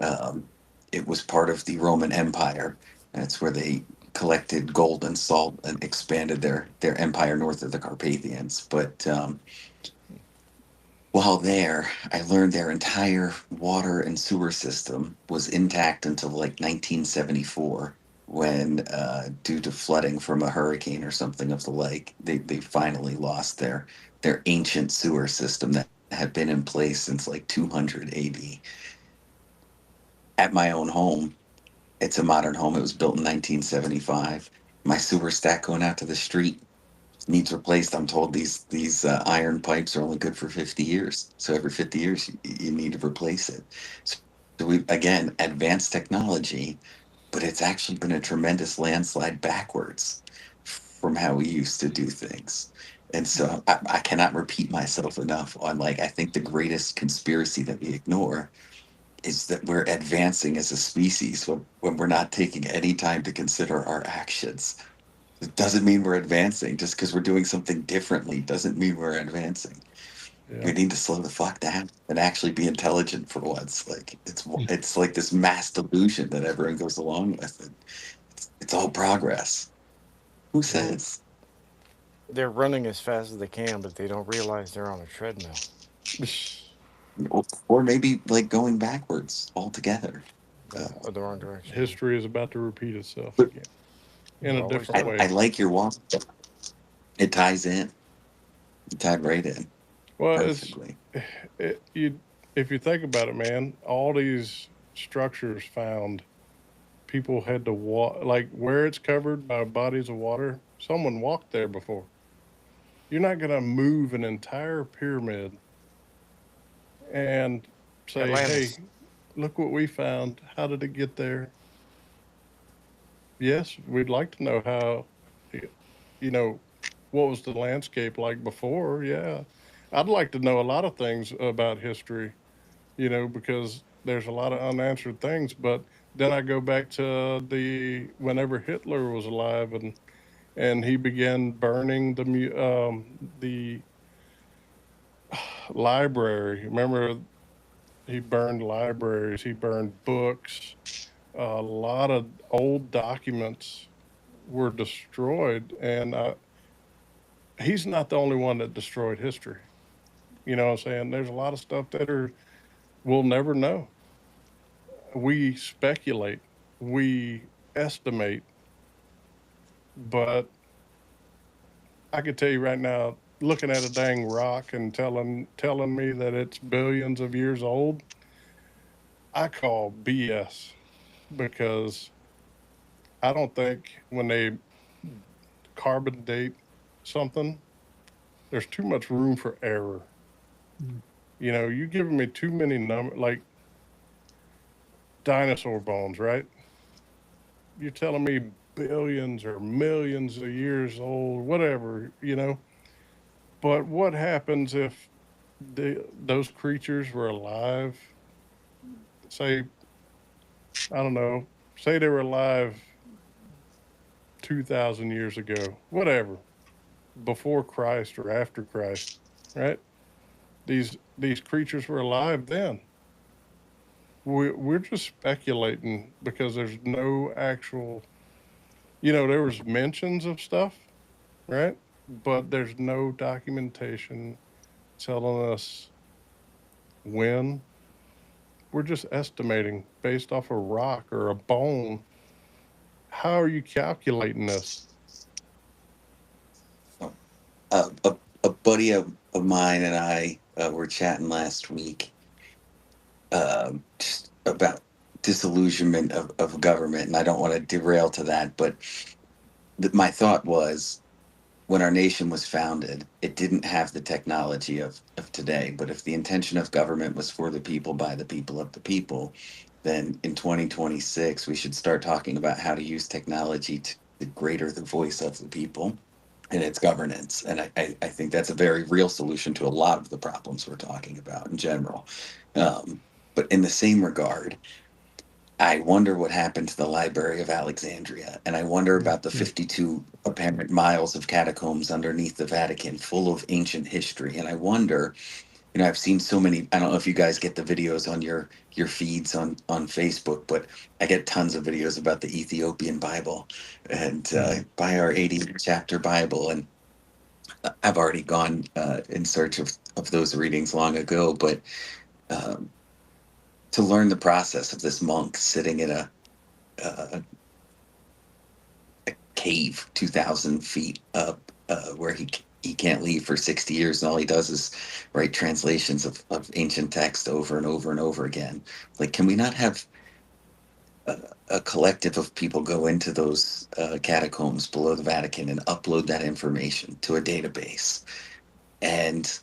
Um, it was part of the Roman Empire. That's where they collected gold and salt and expanded their empire north of the Carpathians. But while there, I learned their entire water and sewer system was intact until like 1974, when, due to flooding from a hurricane or something of the like, they finally lost their ancient sewer system that had been in place since like 200 AD. At my own home, it's a modern home. It was built in 1975. My sewer stack going out to the street needs replaced. I'm told these iron pipes are only good for 50 years. So every 50 years, you need to replace it. So we again advanced technology, but it's actually been a tremendous landslide backwards from how we used to do things. And so I cannot repeat myself enough on, like, I think the greatest conspiracy that we ignore is that we're advancing as a species when we're not taking any time to consider our actions. It doesn't mean we're advancing. Just because we're doing something differently doesn't mean we're advancing. We Yeah. need to slow the fuck down and actually be intelligent for once. Like, it's like this mass delusion that everyone goes along with. And it's all progress. Who Well, says? They're running as fast as they can, but they don't realize they're on a treadmill. Or maybe like going backwards altogether. Yeah, Uh, or the wrong direction. Yeah. history is about to repeat itself but again in It a always different does. I way. like your walk. It ties in. It tied right in Well, it's perfectly. you if you think about it, man, all these structures found, people had to walk, like where it's covered by bodies of water, someone walked there before. You're not going to move an entire pyramid and say, Atlantis. "Hey, look what we found. How did it get there?" Yes, we'd like to know how, y- you know, what was the landscape like before? Yeah. I'd like to know a lot of things about history, because there's a lot of unanswered things. But then I go back to the whenever Hitler was alive, and he began burning the library. Remember, he burned libraries, he burned books. A lot of old documents were destroyed, and he's not the only one that destroyed history. You know what I'm saying? There's a lot of stuff that we'll never know. We speculate, we estimate, but I could tell you right now, looking at a dang rock and telling me that it's billions of years old, I call BS, because I don't think when they carbon date something, there's too much room for error. You're giving me too many numbers, like dinosaur bones, right? You're telling me billions or millions of years old, whatever. But what happens if those creatures were alive? Say, I don't know, say they were alive 2,000 years ago, whatever, before Christ or after Christ, right? These creatures were alive then. We're just speculating because there's no actual, there was mentions of stuff, right? But there's no documentation telling us when. We're just estimating based off a rock or a bone. How are you calculating this? A buddy of mine and I were chatting last week, just about disillusionment of government, and I don't want to derail to that, but my thought was, when our nation was founded, it didn't have the technology of today. But if the intention of government was for the people, by the people, of the people, then in 2026, we should start talking about how to use technology to greater the voice of the people and its governance. And I think that's a very real solution to a lot of the problems we're talking about in general. Um, but in the same regard, I wonder what happened to the Library of Alexandria, and I wonder about the 52 apparent miles of catacombs underneath the Vatican, full of ancient history. And I wonder I've seen so many. I don't know if you guys get the videos on your feeds on Facebook, but I get tons of videos about the Ethiopian Bible and by our 80 chapter Bible, and I've already gone in search of those readings long ago. But um, to learn the process of this monk sitting in a cave 2,000 feet up, where he can't leave for 60 years, and all he does is write translations of ancient text over and over and over again. Like, can we not have a collective of people go into those catacombs below the Vatican and upload that information to a database and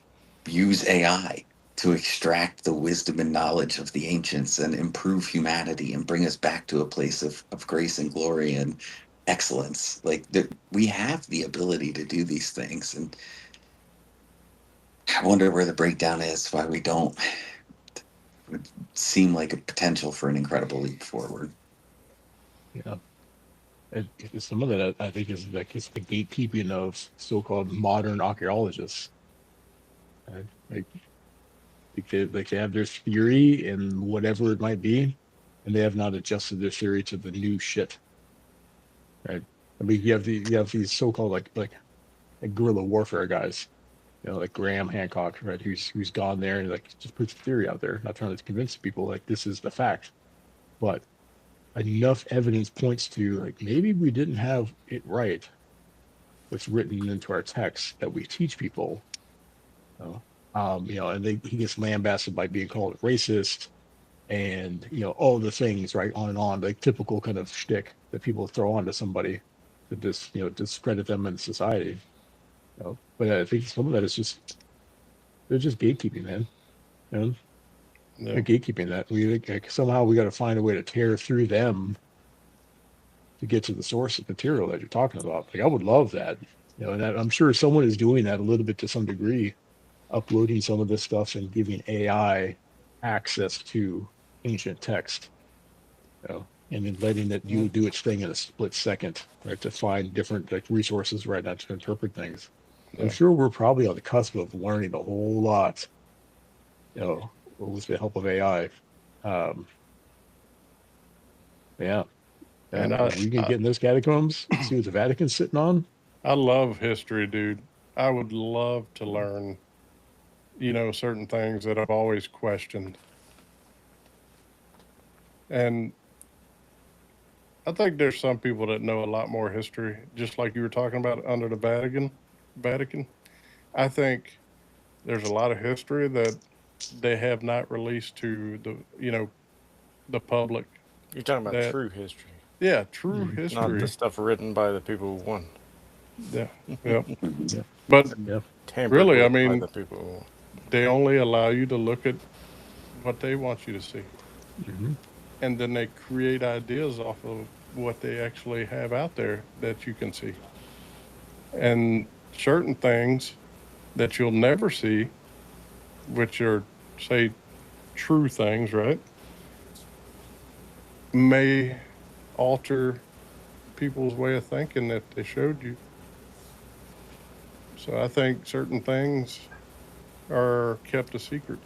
use AI to extract the wisdom and knowledge of the ancients and improve humanity and bring us back to a place of grace and glory and excellence? Like, we have the ability to do these things, and I wonder where the breakdown is, why we don't. It would seem like a potential for an incredible leap forward. Yeah. It's some of that I think is like it's the gatekeeping of so-called modern archaeologists. Right? They have their theory and whatever it might be, and they have not adjusted their theory to the new shit. Right? I mean, you have these so-called like guerrilla warfare guys, like Graham Hancock, right? Who's gone there and like just puts the theory out there, not trying to convince people like this is the fact, but enough evidence points to like maybe we didn't have it right what's written into our text that we teach people. And he gets lambasted by being called a racist and all the things right on, like typical kind of shtick that people throw onto somebody to just discredit them in society. But I think some of that is just they're just gatekeeping, man. Yeah. They're gatekeeping that somehow we got to find a way to tear through them to get to the source of material that you're talking about. Like I would love that, and I'm sure someone is doing that a little bit to some degree, uploading some of this stuff and giving AI access to ancient text, and then letting it do its thing in a split second, right, to find different like resources right now to interpret things. I'm sure we're probably on the cusp of learning a whole lot, with the help of AI. Yeah. And if we can get in those catacombs, see what the Vatican's sitting on. I love history, dude. I would love to learn, certain things that I've always questioned. And I think there's some people that know a lot more history, just like you were talking about under the Vatican. I think there's a lot of history that they have not released to the public. You're talking about That true history, Yeah, true not history. the stuff written by the people who won, Yeah, yeah. Yeah. But Yeah. tampered really, I with by mean, the people who won. they only allow you to look at what they want you to see, hmm and then they create ideas off of what they actually have out there that you can see, and certain things that you'll never see, which are, say, true things, right, may alter people's way of thinking that they showed you. So I think certain things are kept a secret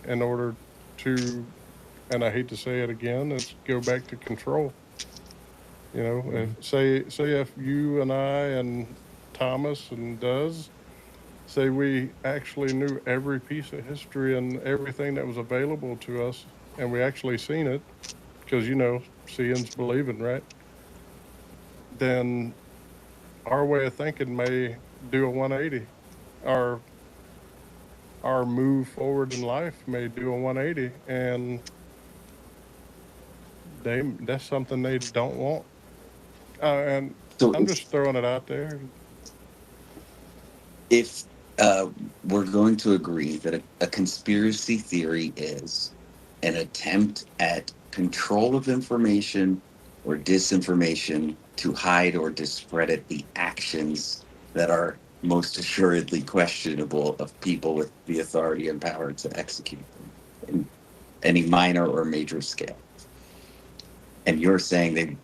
in order to, and I hate to say it again, let's go back to control. Say if you and I and Thomas and Duz say we actually knew every piece of history and everything that was available to us, and we actually seen it, because seeing's believing, right? Then our way of thinking may do a 180. Our our move forward in life may do a 180, and that's something they don't want. And So I'm just throwing it out there. if uh, we're going to agree that a conspiracy theory is an attempt at control of information or disinformation to hide or discredit the actions that are most assuredly questionable of people with the authority and power to execute them in any minor or major scale. And you're saying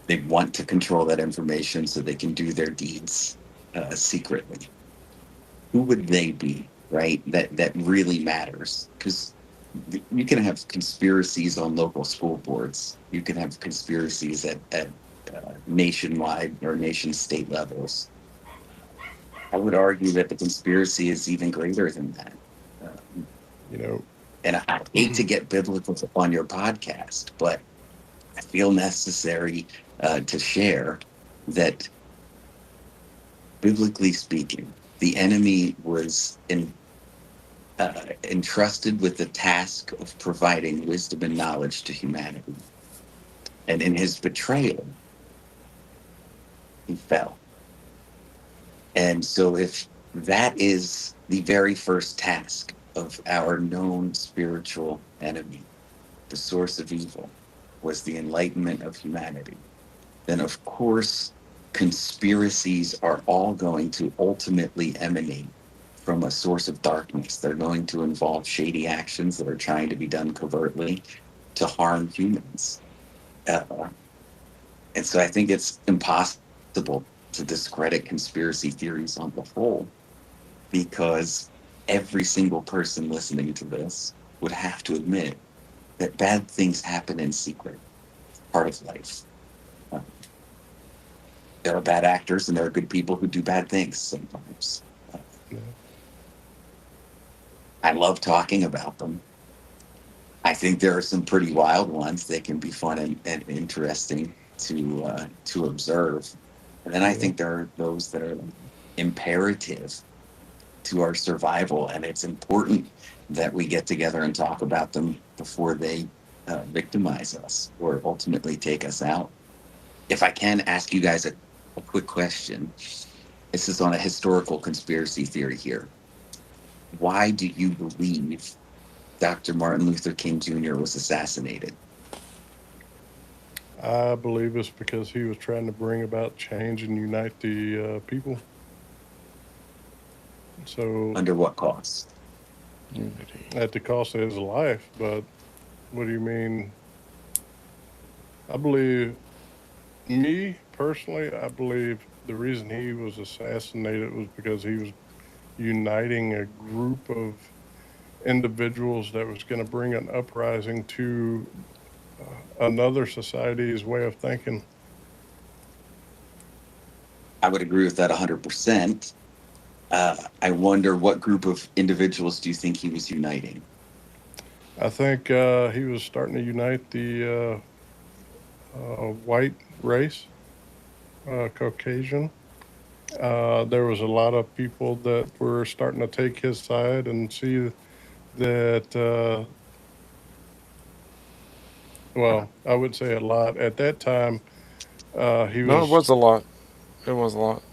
they want to control that information so they can do their deeds secretly. Who would they be? right? That really matters, because you can have conspiracies on local school boards. You can have conspiracies at nationwide or nation state levels. I would argue that the conspiracy is even greater than that. Um, You know, and I hate to get biblical on your podcast, but I feel necessary to share that, biblically speaking, the enemy was entrusted with the task of providing wisdom and knowledge to humanity. And in his betrayal, he fell. And so, if that is the very first task of our known spiritual enemy, the source of evil, was the enlightenment of humanity, then of course conspiracies are all going to ultimately emanate from a source of darkness. They're going to involve shady actions that are trying to be done covertly to harm humans. Uh, and so I think it's impossible to discredit conspiracy theories on the whole, because every single person listening to this would have to admit that bad things happen in secret, part of life. Uh, there are bad actors and there are good people who do bad things sometimes. Uh, yeah, I love talking about them. I think there are some pretty wild ones that can be fun and interesting to observe. And then I yeah, think there are those that are imperative to our survival, and it's important that we get together and talk about them before they victimize us or ultimately take us out. If I can ask you guys a quick question, this is on a historical conspiracy theory here. Why do you believe Dr. Martin Luther King Jr. was assassinated? I believe it's because he was trying to bring about change and unite the people. So Under what cost? Unity. at the cost of his life. But what do you mean? I believe, me personally, I believe the reason he was assassinated was because he was uniting a group of individuals that was going to bring an uprising to another society's way of thinking. I would agree with that 100%. I wonder, what group of individuals do you think he was uniting? I think he was starting to unite the white race, Caucasian. There was a lot of people that were starting to take his side and see that, well, I would say a lot. At that time, he No, it was, was a lot. It was a lot.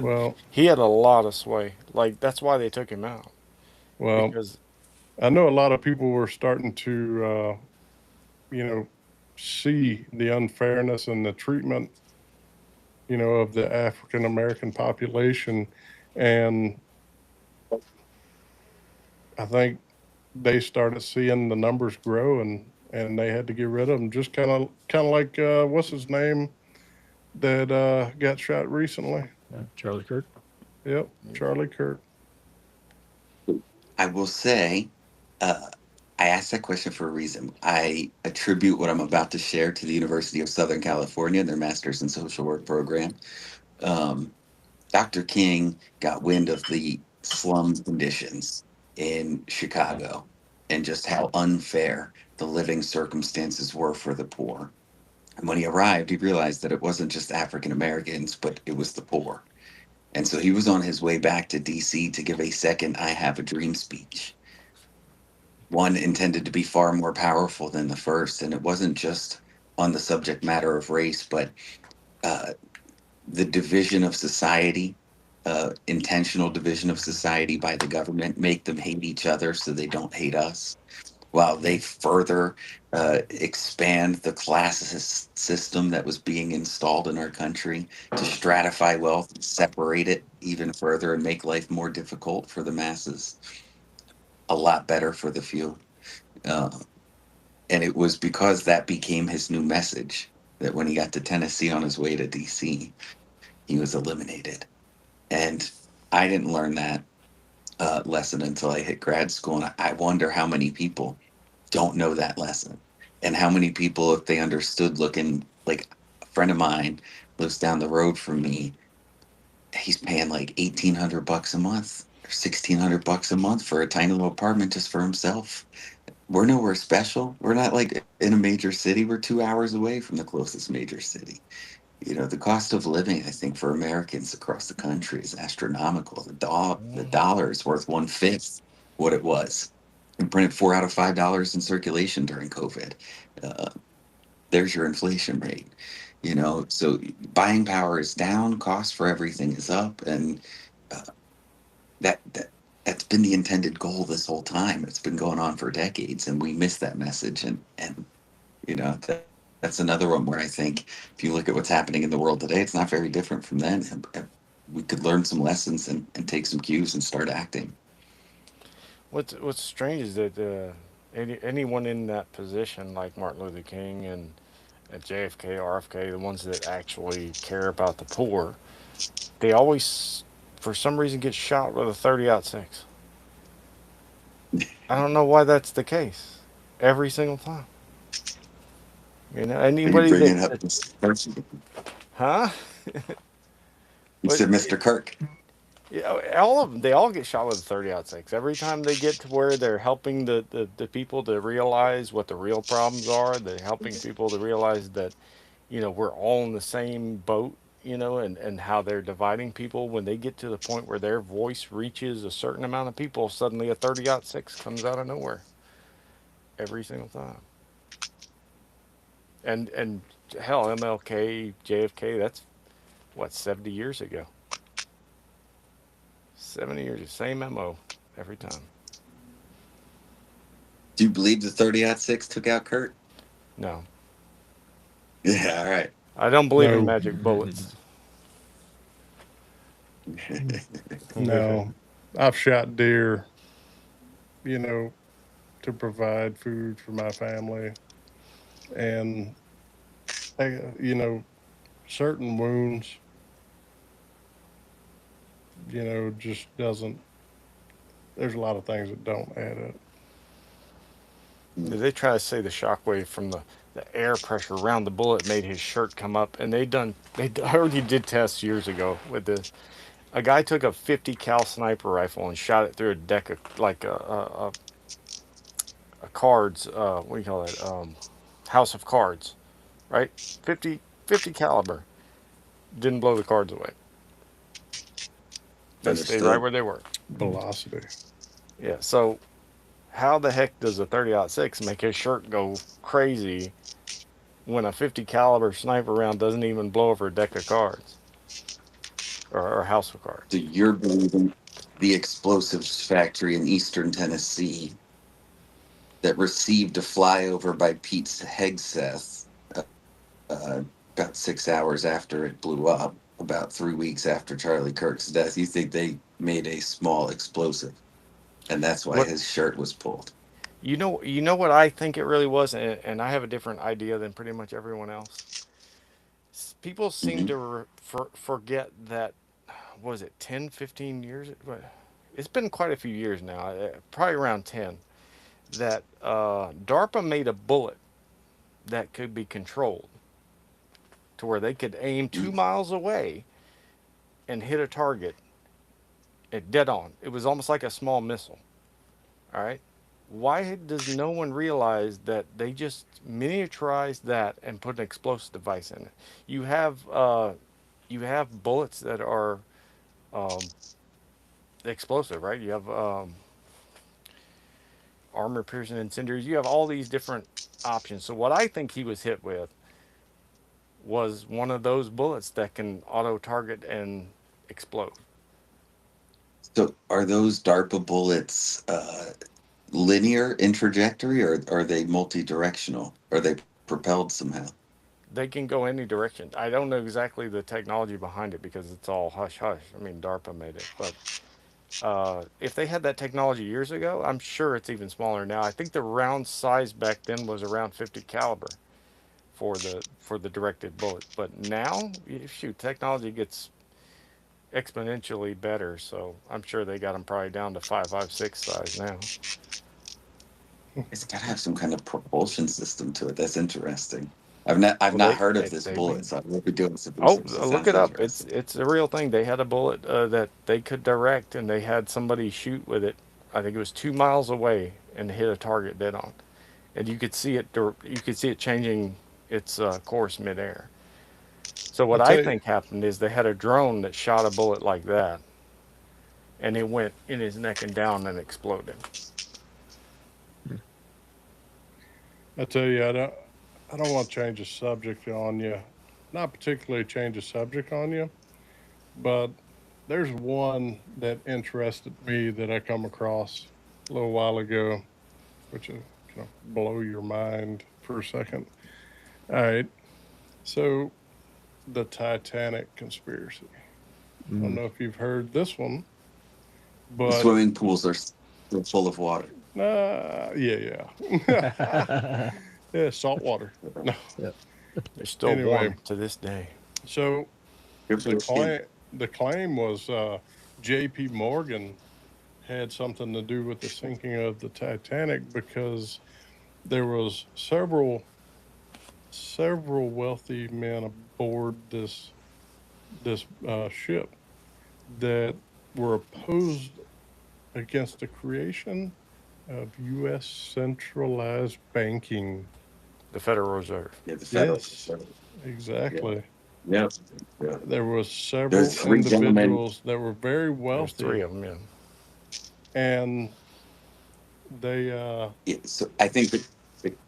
well, He had a lot of sway. Like that's why they took him out well, because I know a lot of people were starting to, you know, see the unfairness and the treatment, of the African American population. And I think they started seeing the numbers grow, and they had to get rid of them. Just kind of like what's his name that got shot recently? Charlie Kirk. Yep, Charlie Kirk. I will say, uh, I asked that question for a reason. I attribute what I'm about to share to the University of Southern California and their Master's in Social Work program. Um, Dr. King got wind of the slum conditions in Chicago and just how unfair the living circumstances were for the poor. And when he arrived, he realized that it wasn't just African Americans, but it was the poor. And so he was on his way back to DC to give a second I Have a Dream speech, one intended to be far more powerful than the first. And it wasn't just on the subject matter of race, but uh, the division of society, intentional division of society by the government, make them hate each other so they don't hate us, while they further expand the system that was being installed in our country to stratify wealth, separate it even further, and make life more difficult for the masses, a lot better for the few. Uh, and it was because that became his new message that when he got to Tennessee on his way to DC, he was eliminated. And I didn't learn that lesson until I hit grad school. And I wonder how many people don't know that lesson, and how many people, if they understood, looking like a friend of mine lives down the road from me, he's paying like 1,800 bucks a month or 1,600 bucks a month for a tiny little apartment just for himself. We're nowhere special. We're not like in a major city. We're 2 hours away from the closest major city. The cost of living, I think, for Americans across the country is astronomical. The Hmm. dollar is worth 1/5 what it was. We printed $4 out of $5 in circulation during COVID. Uh, there's your inflation rate. So buying power is down, cost for everything is up, and uh, that's been the intended goal this whole time. It's been going on for decades, and we missed that message. And that's another one where I think if you look at what's happening in the world today, it's not very different from then. We could learn some lessons and take some cues and start acting. What's strange is that anyone in that position, like Martin Luther King and JFK, RFK, the ones that actually care about the poor, they always, for some reason, get shot with a 30-06. I don't know why that's the case. Every single time. Are you Anybody bringing up that this person? huh? You But said Mr. Kirk. yeah, all of them, they all get shot with a 30-06. Every time they get to where they're helping the people to realize what the real problems are, they're helping people to realize that, we're all in the same boat, and how they're dividing people. When they get to the point where their voice reaches a certain amount of people, suddenly a 30-06 comes out of nowhere every single time. And hell, MLK, JFK, that's what, 70 years ago. 70 years, same MO every time. Do you believe the 30-06 took out Kurt? No, Yeah, all right. I don't believe in No, magic bullets. no. I've shot deer, you know, to provide food for my family. And, certain wounds, just doesn't, there's a lot of things that don't add up. They try to say the shockwave from the air pressure around the bullet made his shirt come up, and I already did tests years ago with this. A guy took a 50 cal sniper rifle and shot it through a deck of like a cards. What do you call it? House of cards, right? 50 caliber. Didn't blow the cards away. They stayed right Understood. where they were. Velocity. Yeah. So how the heck does a 30-06 make his shirt go crazy when a 50 caliber sniper round doesn't even blow over a deck of cards or a house of So cards? you're believing the explosives factory in eastern Tennessee that received a flyover by Pete Hegseth uh, about 6 hours after it blew up, about 3 weeks after Charlie Kirk's death. You think they made a small explosive, and that's why What his shirt was pulled. you know what I think it really was, and I have a different idea than pretty much everyone else. People seem Hmm. to forget that, was it 10, 15 years? It's been quite a few years now, probably around 10, that DARPA made a bullet that could be controlled to where they could aim 2 miles away and hit a target at dead on. It was almost like a small missile. All right. Why does no one realize that they just miniaturized that and put an explosive device in it? You have uh, you have bullets that are um, explosive, right? You have armor piercing incendiaries. You have all these different options. So what I think he was hit with was one of those bullets that can auto target and explode. So are those DARPA bullets linear in trajectory, or are they multi-directional? Are they propelled somehow? They can go any direction. I don't know exactly the technology behind it because it's all hush hush. I mean, DARPA made it, but if they had that technology years ago, I'm sure it's even smaller now. I think the round size back then was around 50 caliber for the directed bullet, but now, shoot, technology gets exponentially better. So I'm sure they got them probably down to 5.56 size now. It's got to have some kind of propulsion system to it. That's interesting. I've not Well, heard of they this they bullet, made. so I will be doing some Oh, research. It look sounds it up. It's interesting. it's a real thing. They had a bullet that they could direct, and they had somebody shoot with it. I think it was 2 miles away and hit a target dead on, and you could see it. You could see it changing its course midair. So I what I tell you, think happened is they had a drone that shot a bullet like that, and it went in his neck and down and exploded. I tell you, I don't want to change the subject on you. Not particularly change the subject on you, but there's one that interested me that I come across a little while ago, which is kind of blow your mind for a second. All right, so the Titanic conspiracy. I don't Mm. know if you've heard this one, The but swimming pools are still full of water. yeah, yeah, yeah, salt water. No, Yeah. They're still anyway, warm to this day. so Good for the your skin. claim was J.P. Morgan had something to do with the sinking of the Titanic because there was several wealthy men aboard this ship that were opposed against the creation of U.S. centralized banking. The Federal Reserve. Yeah, the federal. Yes, Yeah, exactly. yeah, yeah. There was There's several three gentlemen. individuals that were very There's three wealthy, of them. Yeah. and they Yeah, so I think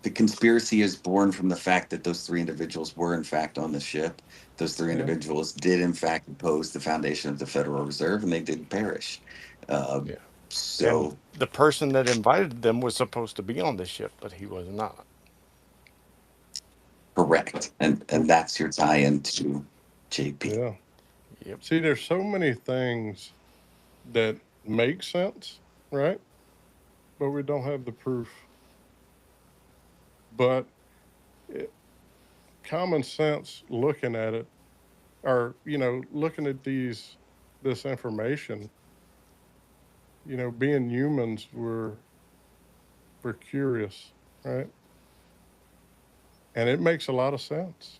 the conspiracy is born from the fact that those three individuals were in fact on the ship. Those three yeah, individuals did in fact oppose the foundation of the Federal Reserve, and they did perish. Um, Yeah. And so the person that invited them was supposed to be on the ship, but he was not. correct, and that's your tie-in to JP. yeah. Yep. See, there's so many things that make sense, right? But we don't have the proof. But it, common sense, looking at it, or looking at this information, being humans, we're curious, right? And it makes a lot of sense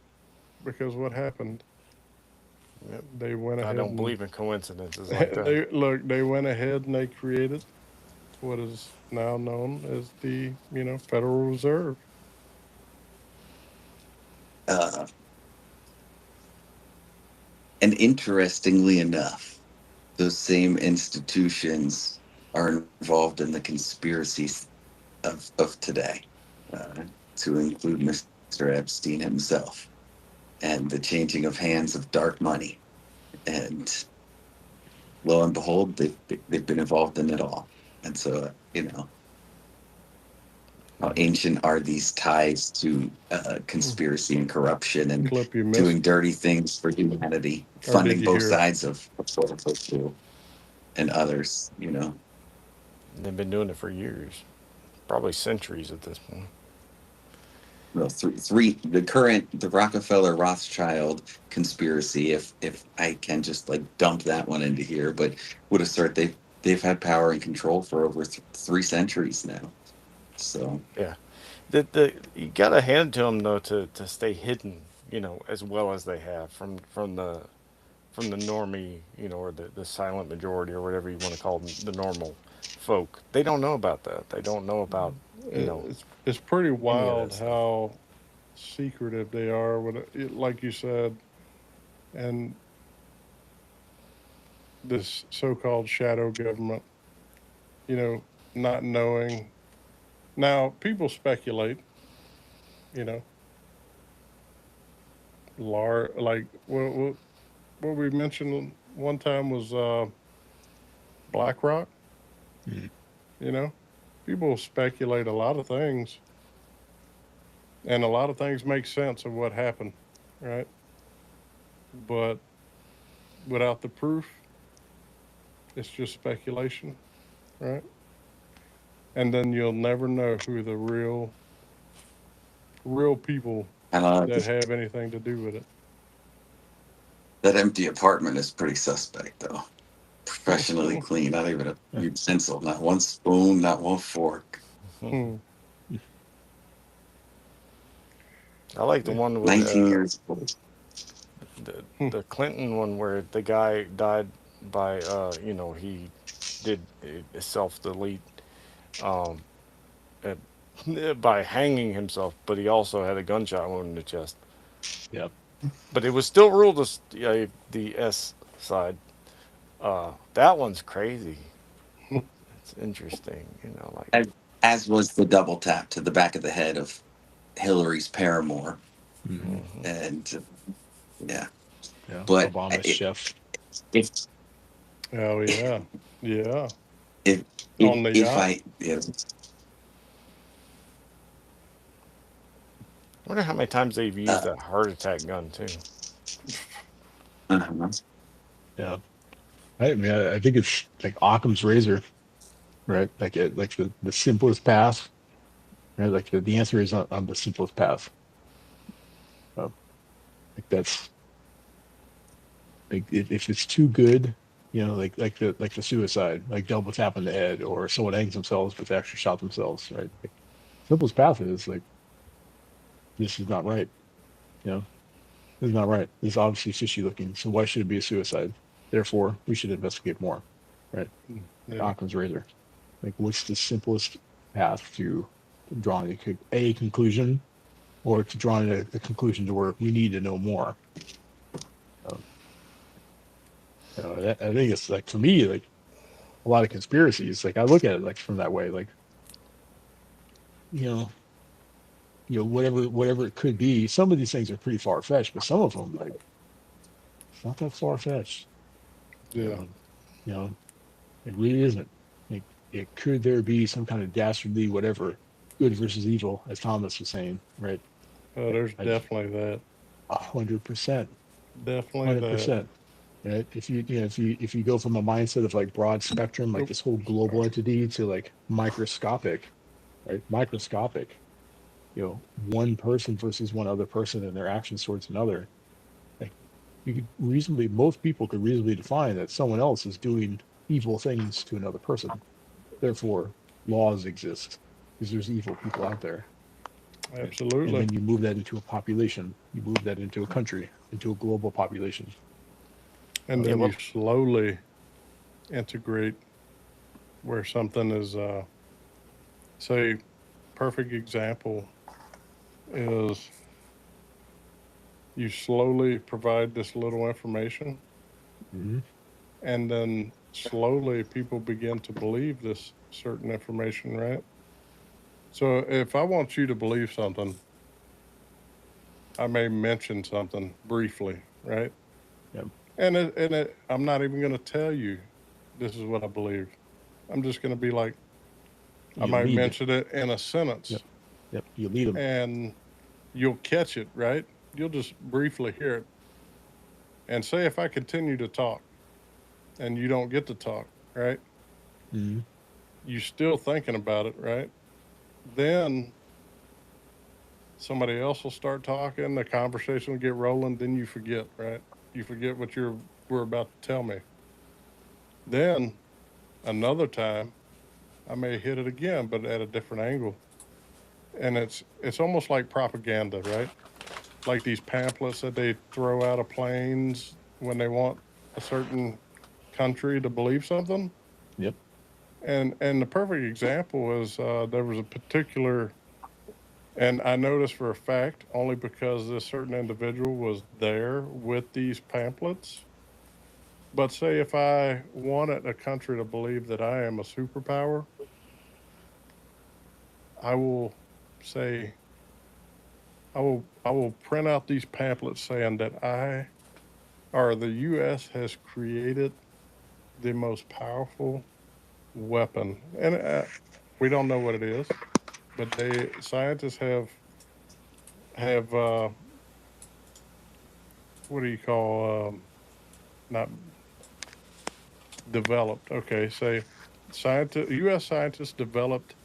because what happened? Yep. They went I ahead don't and believe in coincidences like that. they went ahead and they created what is now known as the Federal Reserve. Uh, and interestingly enough, those same institutions are involved in the conspiracies of today, uh, to include Mr. Epstein himself and the changing of hands of dark money. And lo and behold, they've been involved in it all. And so, how Hmm. ancient are these ties to Mm. conspiracy and corruption and Clip you doing missed, dirty things for humanity, or did funding you both hear it? sides of quote unquote true and others. They've been doing it for years, probably centuries at this point. Well, the Rockefeller Rothschild conspiracy, if I can just like dump that one into here, but would assert they've had power and control for over 3 centuries now. So Yeah. The you gotta hand it to them though to stay hidden, as well as they have from the normie, or the silent majority or whatever you want to call them, the normal folk. They don't know about that. They don't know about It's pretty any of that wild stuff. how secretive they are when like you said, and this so-called shadow government, you know, not knowing. Now people speculate, you know, like what we mentioned one time was BlackRock. Mm. You know, people speculate a lot of things, and a lot of things make sense of what happened, right? But without the proof, it's just speculation, right? And then you'll never know who the real people kind of that have anything to do with it. That empty apartment is pretty suspect, though. Professionally clean, not even a utensil, not one spoon, not one fork. Hmm. I like the one with 19 years old. the Clinton one where the guy died by he did a self delete um by hanging himself, but he also had a gunshot wound in the chest. Yeah. But it was still ruled as the S side. That one's crazy. It's interesting, like. As was the double tap to the back of the head of Hillary's paramour. Mm-hmm. Mhm. And yeah, Yeah. but Obama's chef. if Oh yeah, yeah. if On the if yacht. I if, I wonder how many times they've used uh, that heart attack gun too. uh-huh. Yeah. I mean, I think it's like Occam's razor, right? Like the simplest path, right? Like the answer is on the simplest path. Uh, like that's like if it's too good, like the suicide, like double tap on the head, or someone hangs themselves but they actually shot themselves, right? Like, simplest path is like this is not right. You know, this is not right. This is obviously fishy looking. So why should it be a suicide? Therefore, we should investigate more, right? Like Yeah. Occam's razor. Like, what's the simplest path to drawing a conclusion, or to drawing a conclusion to where we need to know more? Um, I think it's like, for me, like a lot of conspiracies. Like I look at it like from that way. Like you know, whatever it could be. Some of these things are pretty far fetched, but some of them, like, it's not that far fetched. Yeah. You know, it really isn't. Like, could there be some kind of dastardly whatever, good versus evil, as Thomas was saying, right? There's I definitely that. 100%, Definitely hundred that. percent. Right? If you go from a mindset of like broad spectrum, like Nope. this whole global entity, to like microscopic, right? Microscopic, one person versus one other person and their actions towards another. Like, most people could reasonably define that someone else is doing evil things to another person. Therefore, laws exist because there's evil people out there. Right? And Absolutely. then you move that into a population. You move that into a country, into a global population. And Yeah, then you well, slowly integrate where something is, say, perfect example is you slowly provide this little information, Mm-hmm. and then slowly people begin to believe this certain information, right? So if I want you to believe something, I may mention something briefly, right? Yep. I'm not even going to tell you this is what I believe. I'm just going to be like, I You might lead it. mention it in a Yep. sentence, Yep. You lead them. and you'll catch it, right? You'll just briefly hear it. And say if I continue to talk and you don't get to talk, right? Mm-hmm. You still thinking about it, right? Then somebody else will start talking, the conversation will get rolling, then you forget, right? You forget what you were about to tell me. Then another time I may hit it again, but at a different angle. And it's almost like propaganda, right? Like these pamphlets that they throw out of planes when they want a certain country to believe something. Yep. And the perfect example is there was a particular, and I noticed for a fact only because this certain individual was there with these pamphlets. But say if I wanted a country to believe that I am a superpower, I will say I will print out these pamphlets saying that I or the U.S. has created the most powerful weapon, and we don't know what it is, but they scientists have what do you call not developed? Okay, say U.S. scientists developed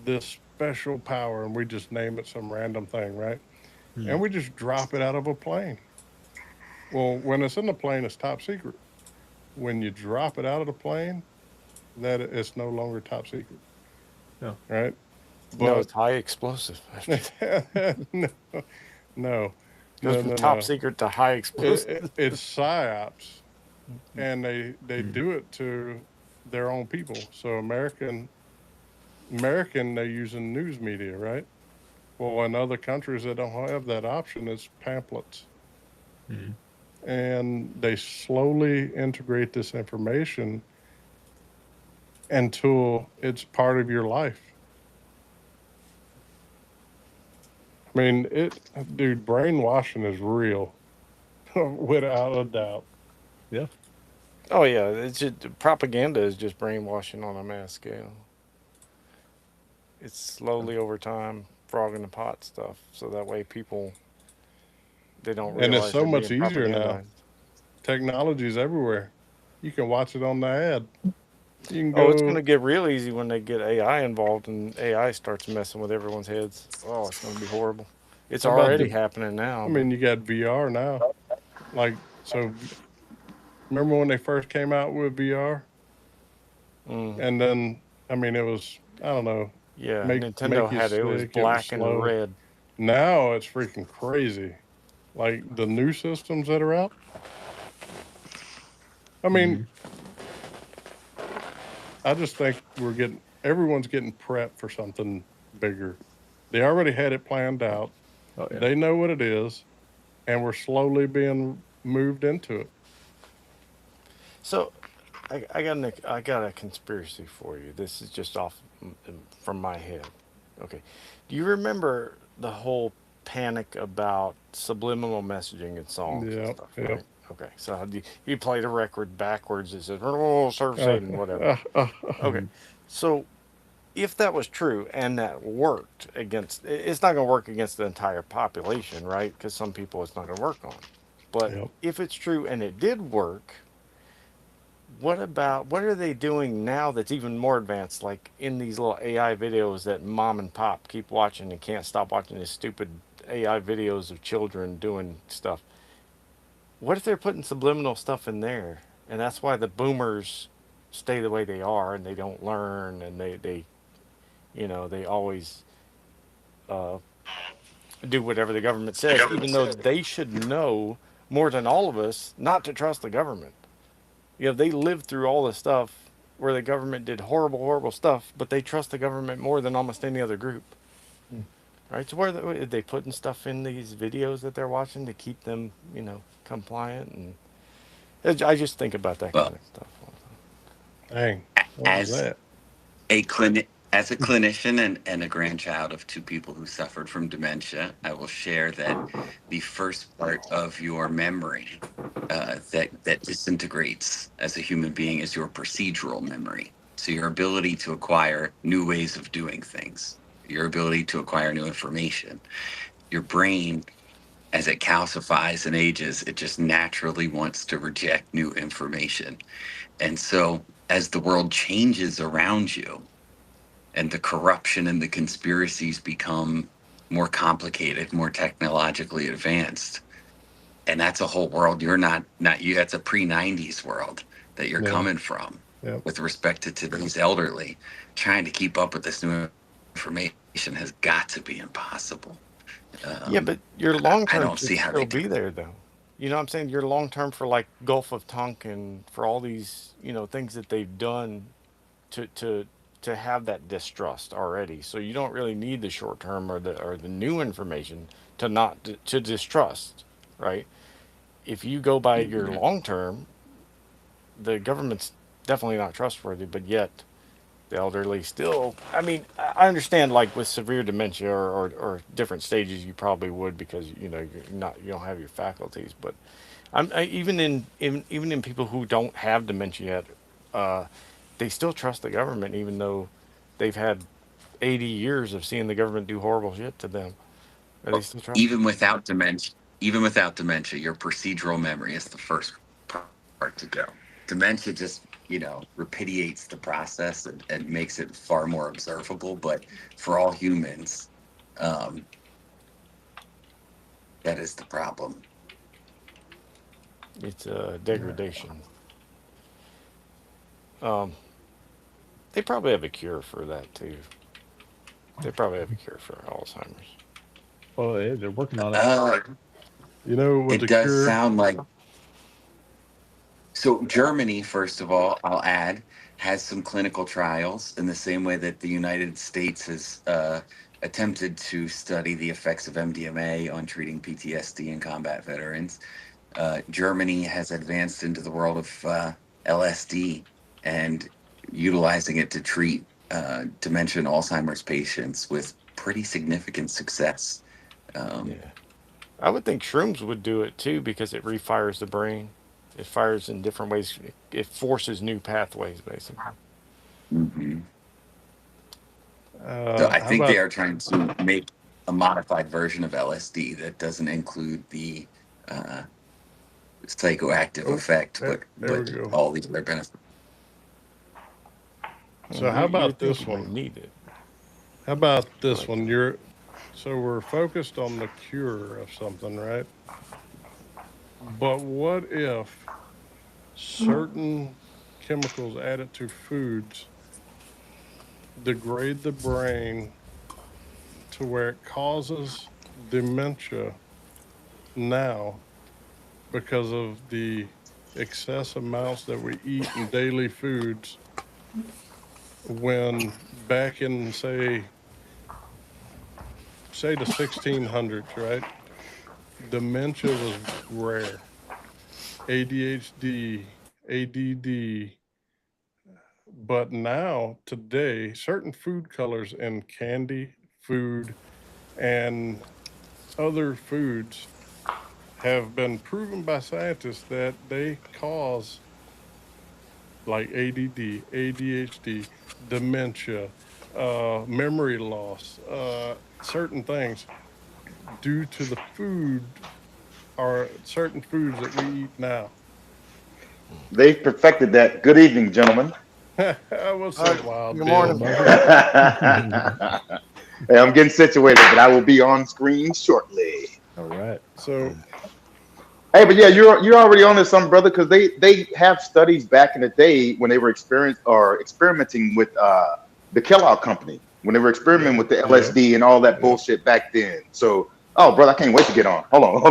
this special power, and we just name it some random thing, right? Mm-hmm. And we just drop it out of a plane. Well, when it's in the plane, it's top secret. When you drop it out of the plane, that it's no longer top secret, No. right? No, But it's high explosive. no, no, Goes no, from no, top no. secret to high explosive. It's psyops, and they do it to their own people. So American, they're using news media, right? Well, in other countries that don't have that option, it's pamphlets, Mhm. and they slowly integrate this information until it's part of your life. I mean, dude, brainwashing is real, without a doubt. Yeah. Oh yeah, it's just propaganda is just brainwashing on a mass scale. It's slowly over time frog in the pot stuff, so that way people they don't And it's realize so they're much being easier now. propagandized. Technology is everywhere. You can watch it on the ad. You can Oh, it's gonna go. get real easy when they get AI involved and AI starts messing with everyone's heads. Oh, it's gonna be horrible. It's How about already the? happening I now, but mean, you got VR now. Like, so remember when they first came out with VR, mm, and then I mean, it was, I don't know, yeah, make Nintendo you had it was sick. It was black and slow. red. Now it's freaking crazy. Like the new systems that are out. I mean, Mhm. I just think everyone's getting prepped for something bigger. They already had it planned out. Oh yeah. They know what it is, and we're slowly being moved into it. So I got a conspiracy for you. This is just off from my head. Okay, do you remember the whole panic about subliminal messaging in songs and Yeah, stuff, yeah. right? Okay, so you played a record backwards. It says "Oh, serve Uh, Satan," whatever. uh, uh, Okay, Mhm. so if that was true and that worked against, it's not going to work against the entire population, right? Because some people it's not going to work on. But yeah. if it's true and it did work, what are they doing now that's even more advanced? Like in these little AI videos that mom and pop keep watching and can't stop watching these stupid AI videos of children doing stuff. What if they're putting subliminal stuff in there, and that's why the boomers stay the way they are and they don't learn and they they always uh, do whatever the government says, even though they should know more than all of us not to trust the government. They lived through all the stuff where the government did horrible, horrible stuff, but they trust the government more than almost any other group, Mm. right? So where are they putting stuff in these videos that they're watching to keep them, compliant? And I just think about that kind Well, of stuff. Dang, what was as that? as a clinician and a grandchild of two people who suffered from dementia, I will share that the first part of your memory that disintegrates as a human being is your procedural memory. So your ability to acquire new ways of doing things, your ability to acquire new information. Your brain, as it calcifies and ages, it just naturally wants to reject new information. And so as the world changes around you, and the corruption and the conspiracies become more complicated, more technologically advanced. And that's a whole world you're not you. That's a pre-90s world that you're Yeah, coming from yeah. with respect to today's elderly. Trying to keep up with this new information has got to be impossible. Yeah, Um, but your I, long I term don't should see how they still be can. there, though. You know what I'm saying? Your long term for like Gulf of Tonkin, for all these, things that they've done to have that distrust already. So you don't really need the short term or the new information to not to distrust, right? If you go by your long term, the government's definitely not trustworthy, but yet the elderly still, I mean, I understand like with severe dementia or different stages you probably would because you don't have your faculties, but even in people who don't have dementia yet, uh, they still trust the government even though they've had 80 years of seeing the government do horrible shit to them. Are they Well, still trust it? even without dementia, your procedural memory is the first part to go. Dementia just, repudiates the process and makes it far more observable. But for all humans, um, that is the problem. It's degradation. Um, they probably have a cure for that too. They probably have a cure for Alzheimer's. Well, they're working on it. You know what It the does cure? sound like. So Germany, first of all, I'll add, has some clinical trials in the same way that the United States has attempted to study the effects of MDMA on treating PTSD in combat veterans. Germany has advanced into the world of LSD and utilizing it to treat dementia and Alzheimer's patients with pretty significant success. Um, Yeah. I would think shrooms would do it too because it refires the brain. It fires in different ways. It forces new pathways, basically. mhm. So I How think they about are trying to make a modified version of LSD that doesn't include the uh, psychoactive oh, effect, there but we go. all the other benefits. So how You would about think this you might one? need it. How about Go this ahead. one? So we're focused on the cure of something, right? But what if certain chemicals added to foods degrade the brain to where it causes dementia now because of the excess amounts that we eat in daily foods when back in say the 1600s, right? Dementia was rare. ADHD, ADD, but now today certain food colors in candy, food, and other foods have been proven by scientists that they cause like ADD, ADHD, dementia, memory loss, certain things due to the food or certain foods that we eat now. They've perfected that. Good evening, gentlemen. What's up, Good Wild Hello, Bill? morning. Michael. Hey, I'm getting situated, but I will be on screen shortly. All right. So, Hey, but yeah, you're already on to something, brother, because they have studies back in the day when they were experimenting with the Kellogg company when they were experimenting with the yep, LSD and all that yep. bullshit back then. So, oh, brother, I can't wait to get on. Hold on.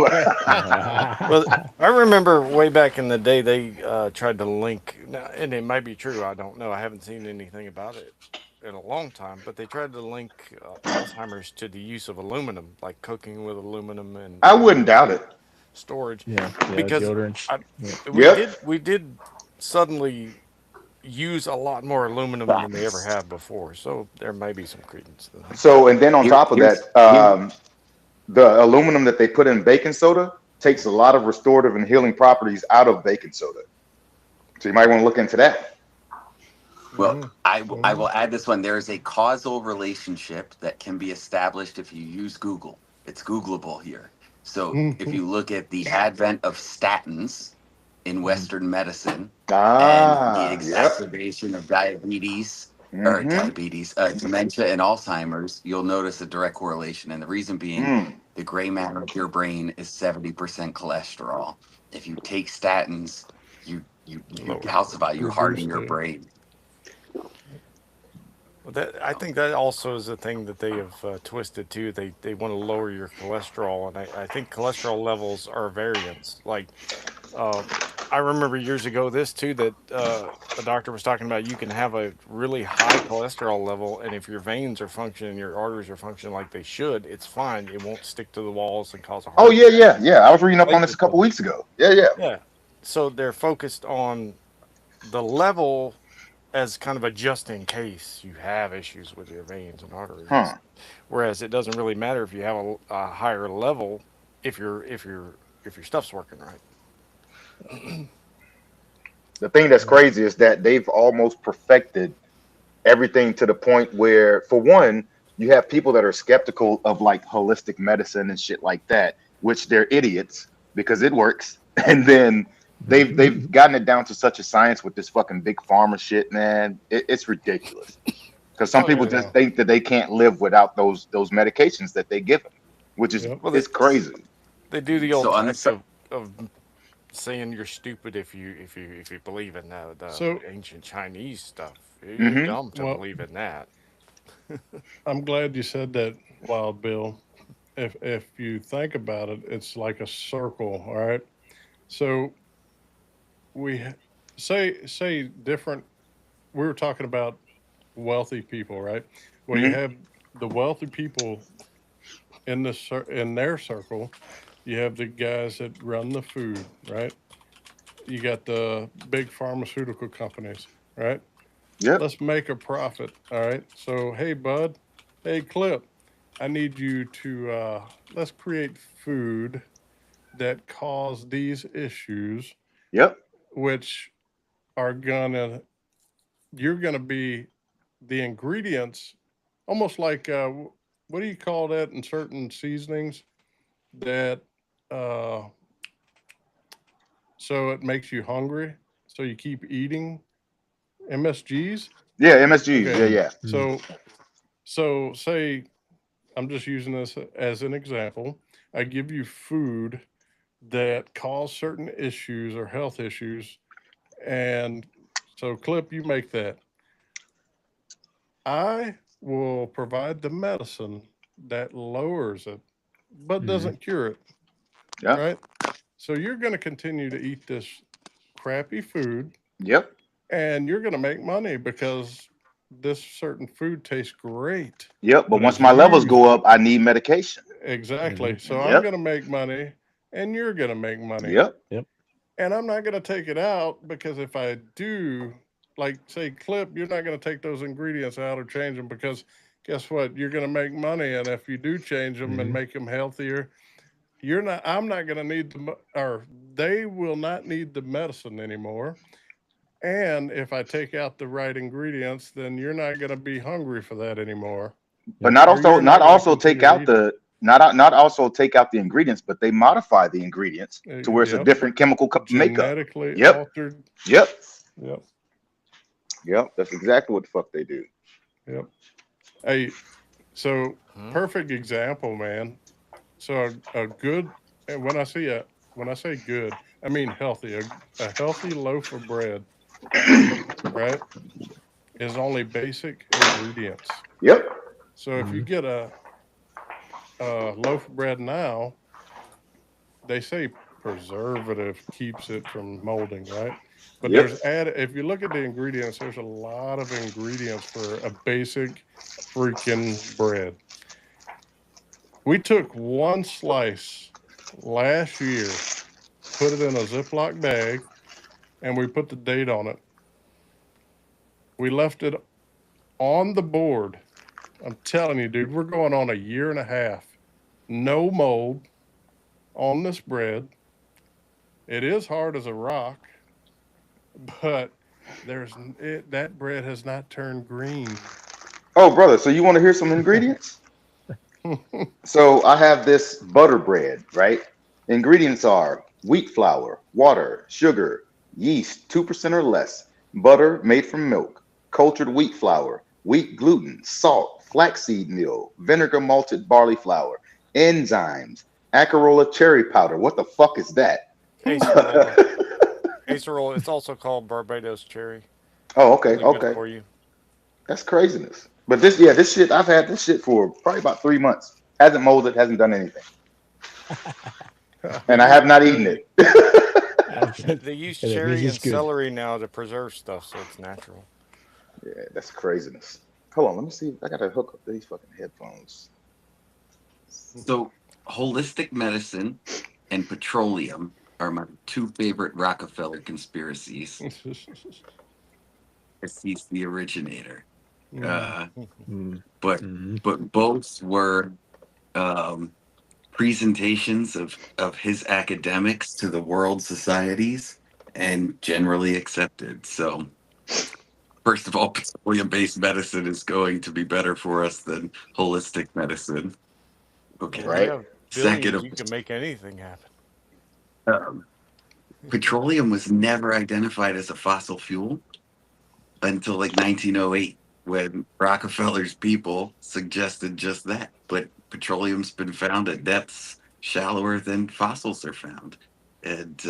Well, I remember way back in the day they tried to link, and it might be true. I don't know. I haven't seen anything about it in a long time, but they tried to link Alzheimer's to the use of aluminum, like cooking with aluminum and I wouldn't doubt it. storage, yeah, because deodorants. I, Yeah. Yep. we did suddenly use a lot more aluminum than they ever Facts. have before. So there may be some credence to that. So, and then on top of Here's that, the aluminum that they put in baking soda takes a lot of restorative and healing properties out of baking soda. So you might want to look into that. well, Hmm. I Hmm. will add this one. There is a causal relationship that can be established if you use Google. It's Googleable here. So if Hmm. you look at the advent of statins in Mhm. Western medicine and the Ah, yep. exacerbation of diabetes or Mm-hmm. dementia and Alzheimer's, you'll notice a direct correlation. And the reason being, Mm. the gray matter of your brain is 70% cholesterol. If you take statins, you Lower. calcify, you Reduce harden your the. brain. Well, that I think that also is a thing that they have twisted too. They want to lower your cholesterol, and I think cholesterol levels are variants. Like uh, I remember years ago this too that a doctor was talking about. You can have a really high cholesterol level, and if your veins are functioning, your arteries are functioning like they should, it's fine. It won't stick to the walls and cause a Oh heart yeah, attack. yeah, yeah. I was reading up on this a Platelet couple buildup. weeks ago. Yeah, yeah. Yeah. So they're focused on the level as kind of a just in case you have issues with your veins and arteries and Huh. stuff. Whereas it doesn't really matter if you have a higher level if your stuff's working right. The thing that's crazy is that they've almost perfected everything to the point where, for one, you have people that are skeptical of like holistic medicine and shit like that, which they're idiots because it works. And then they've gotten it down to such a science with this fucking big pharma shit, man. It's ridiculous. Because some Oh people yeah. just Yeah. think that they can't live without those medications that they give them, which is Yep. Well, it's crazy. they do the old So on the trick sub, of saying you're stupid if you believe in the So, ancient Chinese stuff. You're Hmm. dumb to well, believe in that. I'm glad you said that, Wild Bill. If you think about it, it's like a circle. All right. So we say different. We were talking about wealthy people, right? Well, you Hmm. have the wealthy people in in their circle. You have the guys that run the food, right? You got the big pharmaceutical companies, right? Yep. Let's make a profit. All right. So, hey, bud, hey, Clip, I need you to let's create food that cause these issues, Yep. which are gonna, you're gonna be the ingredients, almost like, what do you call that in certain seasonings that, uh, so it makes you hungry? So you keep eating MSGs? Yeah. MSGs. Okay. Yeah. Mm, Yeah. mm, So, so say I'm just using this as an example. I give you food that cause certain issues or health issues. And so, Clip, you make that. I will provide the medicine that lowers it, but mm, doesn't cure it, Yep. right? So, you're going to continue to eat this crappy food Yep. and you're going to make money because this certain food tastes great. Yep. But But once as my levels you go up, I need medication. exactly. mhm. So I'm Yep. going to make money and you're going to make money. Yep. Yep. And I'm not going to take it out because if I do, like say Clip, you're not going to take those ingredients out or change them because guess what? You're going to make money. And if you do change them and Mhm. make them healthier, I'm not going to need or they will not need the medicine anymore. And if I take out the right ingredients, then you're not going to be hungry for that anymore. But Yep. not Or also you're not not going to also take continue to out eat it. the not also take out the ingredients, but they modify the ingredients to where it's a Yep. different chemical makeup. Genetically Yep. altered. Yep. Yep. Yep. That's exactly what the fuck they do. Yep. Hey, so Hmm? perfect example, man. So a good, and when I say good, I mean healthy. A healthy loaf of bread, right, is only basic ingredients. Yep. So if you Mhm. get a loaf of bread now, they say preservative keeps it from molding, right? But Yep. there's add if you look at the ingredients, there's a lot of ingredients for a basic freaking bread. We took one slice last year, put it in a Ziploc bag, and we put the date on it. We left it on the board. I'm telling you, dude, we're going on a year and a half. No mold on this bread. It is hard as a rock, but that bread has not turned green. Oh, brother. So you want to hear some ingredients? So I have this butter bread, right? Ingredients are wheat flour, water, sugar, yeast, 2% or less, butter made from milk, cultured wheat flour, wheat gluten, salt, flaxseed meal, vinegar malted barley flour, enzymes, acerola cherry powder. What the fuck is that? Acerola. Acerola. It's also called Barbados cherry. Oh, okay, Really good okay. for you. That's craziness. But this, yeah, this shit, I've had this shit for probably about 3 months. Hasn't molded, hasn't done anything. And I have not eaten Hey, it. They use And that means cherry it's and good. celery now to preserve stuff, so it's natural. Yeah, that's craziness. Hold on, let me see. I gotta hook up these fucking headphones. So, holistic medicine and petroleum are my two favorite Rockefeller conspiracies. If he's the originator, mm, uh, Mm, but mhm. both were um, presentations of his academics to the world societies and generally accepted. So, first of all, petroleum-based medicine is going to be better for us than holistic medicine. Well, if you Okay. Right? have Second billions, of you can make anything happen. um, petroleum was never identified as a fossil fuel until like 1908 when Rockefeller's people suggested just that. But petroleum's been found at depths shallower than fossils are found. And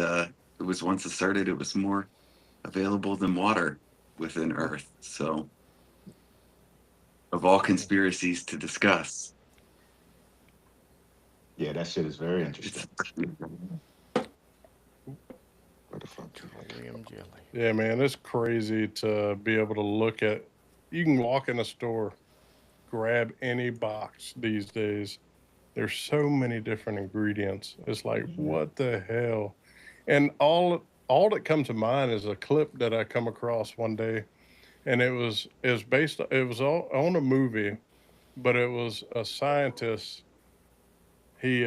it was once asserted it was more available than water within Earth. So, of all conspiracies to discuss, Yeah, that shit is very it's interesting. What the fuck? Petroleum jelly. Yeah, man, it's crazy to be able to look at. You can walk in a store, grab any box these days. There's so many different ingredients. It's like, what the hell? And all that comes to mind is a clip that I come across one day, and it was based it was on a movie, but it was a scientist. He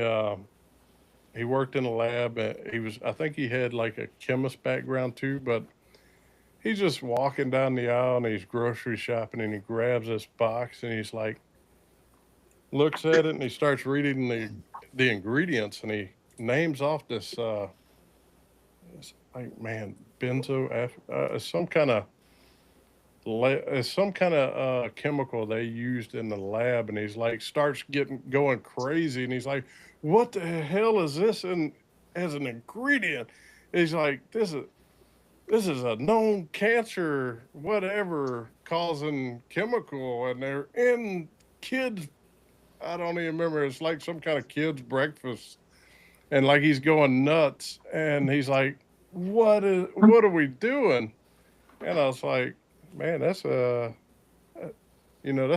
he worked in a lab. He was, I think he had like a chemist background too, but he's just walking down the aisle and he's grocery shopping and he grabs this box and he's like, looks at it and he starts reading the ingredients and he names off this it's like, man, it's some kind of it's some kind of chemical they used in the lab, and he's like starts getting going crazy and he's like, what the hell is this in as an ingredient? He's like, this is a known cancer, whatever, causing chemical, and they're in kids. I don't even remember. It's like some kind of kids' breakfast, and like he's going nuts, and he's like, what are we doing?" And I was like, "Man, that's that's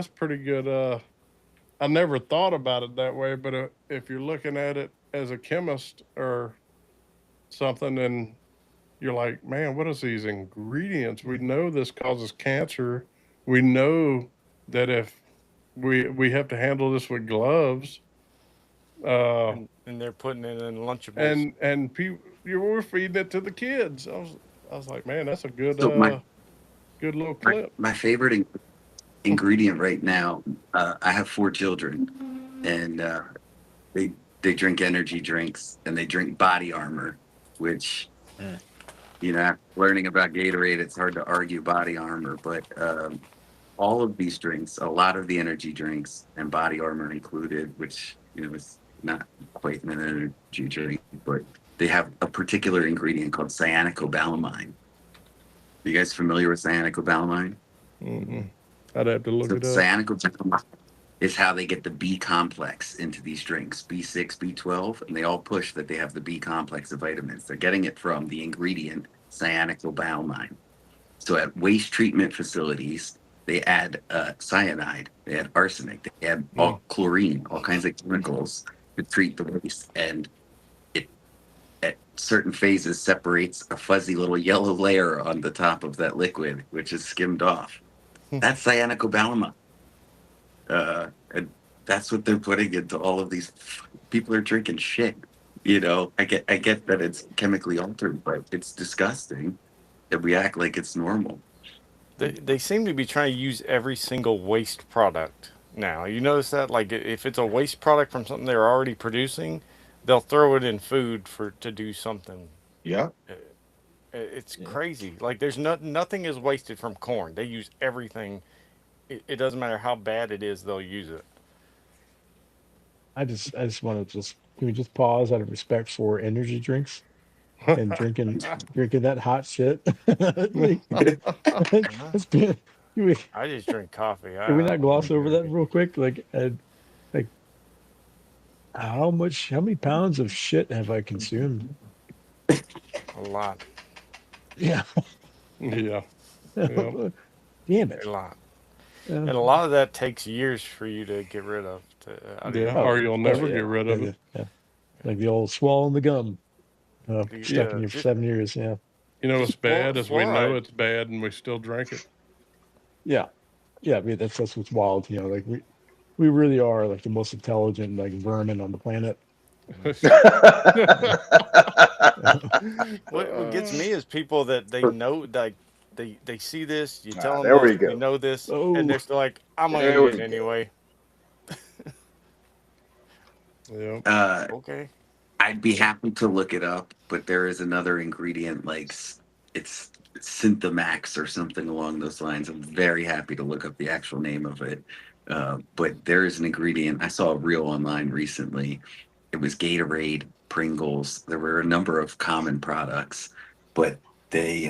pretty good." I never thought about it that way, but if you're looking at it as a chemist or something, then you're like, man, what is these ingredients? We know this causes cancer. We know that if we have to handle this with gloves, uh, And they're putting it in Lunchables. and people you were feeding it to the kids. I was like, man, that's a good so good little my, clip. my favorite ingredient right now. I have 4 children, and they they drink energy drinks and they drink body armor, which Mm. after learning about Gatorade, it's hard to argue body armor. But all of these drinks, a lot of the energy drinks and body armor included, which is not quite an energy drink, but they have a particular ingredient called cyanocobalamin. Are you guys familiar with cyanocobalamin? Mm-mm. I'd have to look So it up. cyanocobalamin is how they get the B complex into these drinks, B6, B12, and they all push that they have the B complex of vitamins. They're getting it from the ingredient cyanocobalamin. So at waste treatment facilities, they add cyanide, they add arsenic, they add all chlorine, all kinds of chemicals to treat the waste, and it at certain phases separates a fuzzy little yellow layer on the top of that liquid, which is skimmed off. That's cyanocobalamin. And that's what they're putting into all of these. People are drinking shit. I get that it's chemically altered, but it's disgusting that we act like it's normal. They seem to be trying to use every single waste product now. You notice that, like, if it's a waste product from something they're already producing, they'll throw it in food for to do something. Yeah. Uh, It's Yeah. crazy. Like, there's nothing is wasted from corn. They use everything. It doesn't matter how bad it is, they'll use it. I just want to can we just pause out of respect for energy drinks and drinking that hot shit? Like, Uh-huh. it's been, can we, I just drink coffee. can we I not don't gloss drink over that anything. real quick? Like how many pounds of shit have I consumed? A lot. Yeah. Yeah, yeah. Damn A it. lot. Uh, And a lot of that takes years for you to get rid of. Out of your Yeah, oh, or body. you'll oh never yeah. get rid Yeah, of it. yeah. Like the old swallowing the gum, stuck in Yeah, you for just 7 years. Yeah. You know, it's just bad as we know fluoride. it's bad, and we still drink it. Yeah. Yeah. I mean, that's what's wild. Like we really are like the most intelligent like vermin on the planet. What gets me is people that they know, like, they see this, you tell them There this, we you go. know this, and Oh, they're still like, I'm gonna There eat it we go. anyway. Yeah. Uh, Okay. I'd be happy to look it up, but there is another ingredient like it's Synthemax or something along those lines. I'm very happy to look up the actual name of it. But there is an ingredient I saw a reel online recently. It was Gatorade. Pringles. There were a number of common products, but they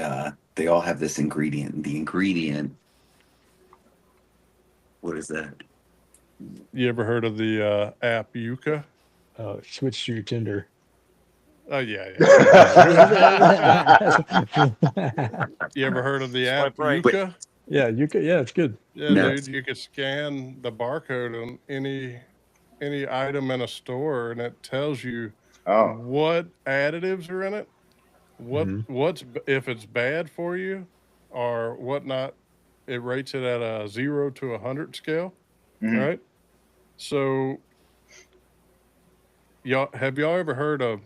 all have this ingredient. The ingredient, what is that? You ever heard of the app Yuka? Switch to your Tinder. Oh yeah, Yeah, You ever heard of the app Swipe right. But Yuka? you could. Yeah, it's good. Yeah, no, dude, you could scan the barcode on any item in a store, and it tells you Oh, what additives are in it, Hmm. if it's bad for you, or whatnot. It rates it at a 0 to 100 scale, mhm. right? So, y'all ever heard of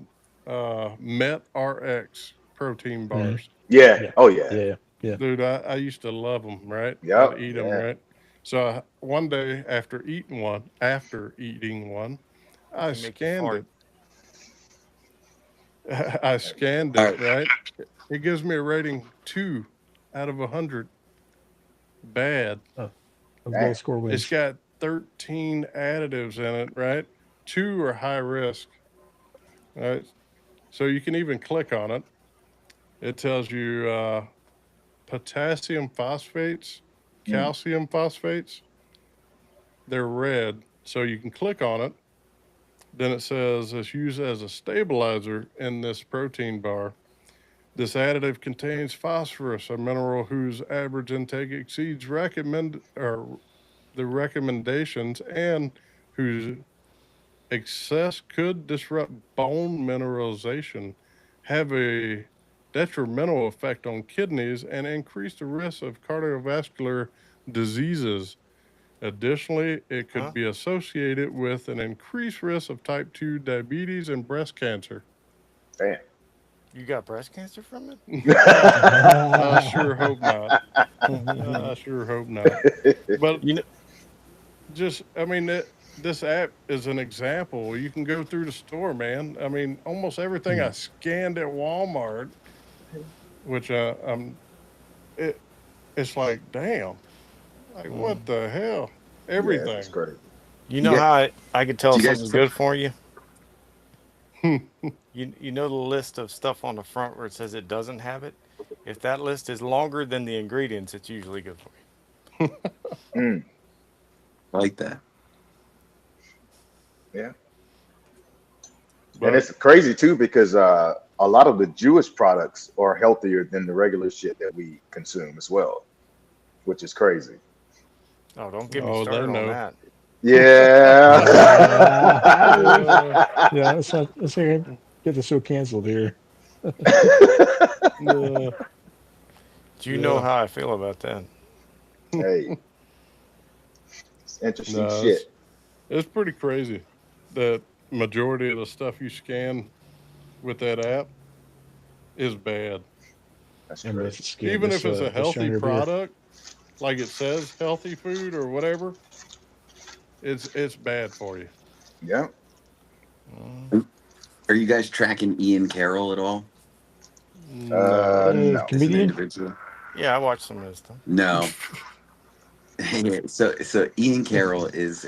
Met RX protein Hmm. bars? Yeah. Yeah, Oh yeah. yeah. Dude, I used to love them, right? I'd Yep. eat them, Yeah. right? So one day after eating one, I They make you scanned fart. it. I scanned all it, right. right? It gives me a rating 2 out of 100. Bad. Oh, those low Damn. score It's wins. got 13 additives in it, right? 2 are high risk, right? So you can even click on it. It tells you potassium phosphates, Mm. calcium phosphates. They're red, so you can click on it. Then it says it's used as a stabilizer in this protein bar. This additive contains phosphorus, a mineral whose average intake exceeds the recommendations and whose excess could disrupt bone mineralization, have a detrimental effect on kidneys, and increase the risk of cardiovascular diseases. Additionally, it could Huh? be associated with an increased risk of type 2 diabetes and breast cancer. Damn. You got breast cancer from it? I sure hope not. I sure hope not. But You know, I mean, this app is an example. You can go through the store, man. I mean, almost everything I scanned at Walmart, which it, it's like, damn, like what the hell? Yeah, that's Everything. crazy. you know Yeah. how I could tell Do you guys? something's good for you? You know the list of stuff on the front where it says it doesn't have it? If that list is longer than the ingredients, it's usually good for you. Mm. I like that. Yeah. And But it's crazy too because a lot of the Jewish products are healthier than the regular shit that we consume as well, which is crazy. Oh, don't get me oh, they started on know. that. Yeah. Uh, Yeah, let's get the show canceled here. uh, Do you know yeah. how I feel about that? Hey, it's interesting No, shit. it's pretty crazy that majority of the stuff you scan with that app is bad. That's And crazy. Even if it's a this healthy Shiner beer. product, like it says healthy food or whatever, it's bad for you. Yeah. Mm, Are you guys tracking Ian Carroll at all No. No. as an Comedian. individual? yeah, I watched some of this stuff. No. So Ian Carroll is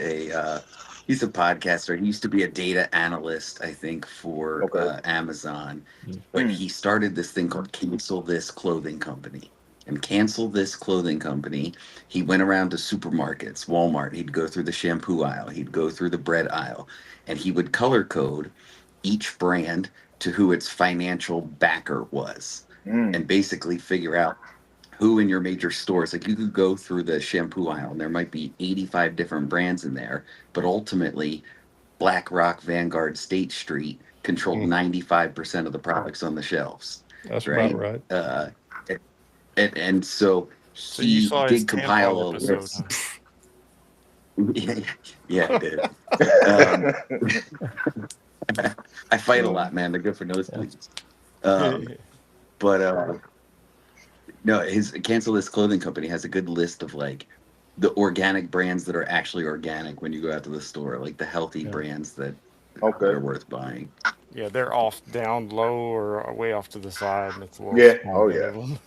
he's a podcaster. He used to be a data analyst, I think, for Okay. Amazon, but Mm. he started this thing called Cancel This Clothing Company. And Cancel This Clothing Company, he went around to supermarkets, Walmart. He'd go through the shampoo aisle, he'd go through the bread aisle, and he would color code each brand to who its financial backer was, Mm. and basically figure out who in your major stores. Like you could go through the shampoo aisle and there might be 85 different brands in there, but ultimately BlackRock, Vanguard, State Street controlled Mm, 95% of the products on the shelves, that's about right? right. And so So you he saw his did compile tampon a episode, list. huh? Yeah, yeah, I did. Um, I fight a lot, man. They're good for nosebleeds. But no, his Cancel This Clothing Company has a good list of like the organic brands that are actually organic when you go out to the store, like the healthy Yeah. brands that Okay. are worth buying. Yeah, they're off down low or way off to the side, and it's a little Yeah. small Oh bit yeah. of them.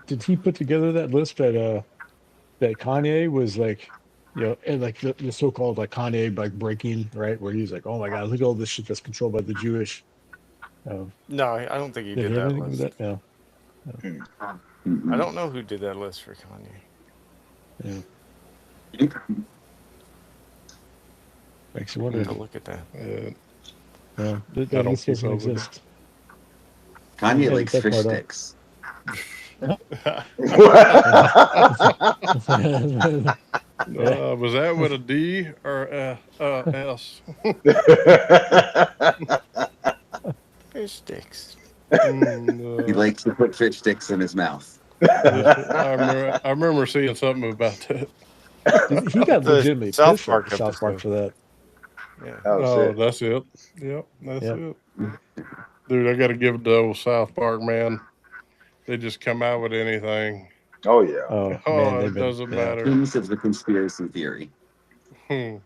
Did he put together that list that Kanye was like You know, and like the so-called like Kanye like breaking, right, where he's like, oh my God, look at all this shit that's controlled by the Jewish. No, I don't think he Did did he have that anything with list. that? No. No. Hmm. I Mm-mm. don't know who did that list for Kanye. Yeah. Makes you I'm wonder. gonna look at that. That I don't list keep doesn't up with exist. Kanye Yeah, likes that fish part up. sticks. Yeah. Was that with a D or S? Fish sticks. He Mm, likes to put fish sticks in his mouth. I remember seeing something about that. He got The legitimately South pissed at Park the South Park episode. for that. Yeah. Oh Oh, shit. that's it. Yep, that's Yeah. it. Dude, I got to give it to old South Park, man. They just come out with anything. Oh yeah. Oh man, Oh, they've it been doesn't yeah, matter. Kings of the conspiracy theory. Hmm.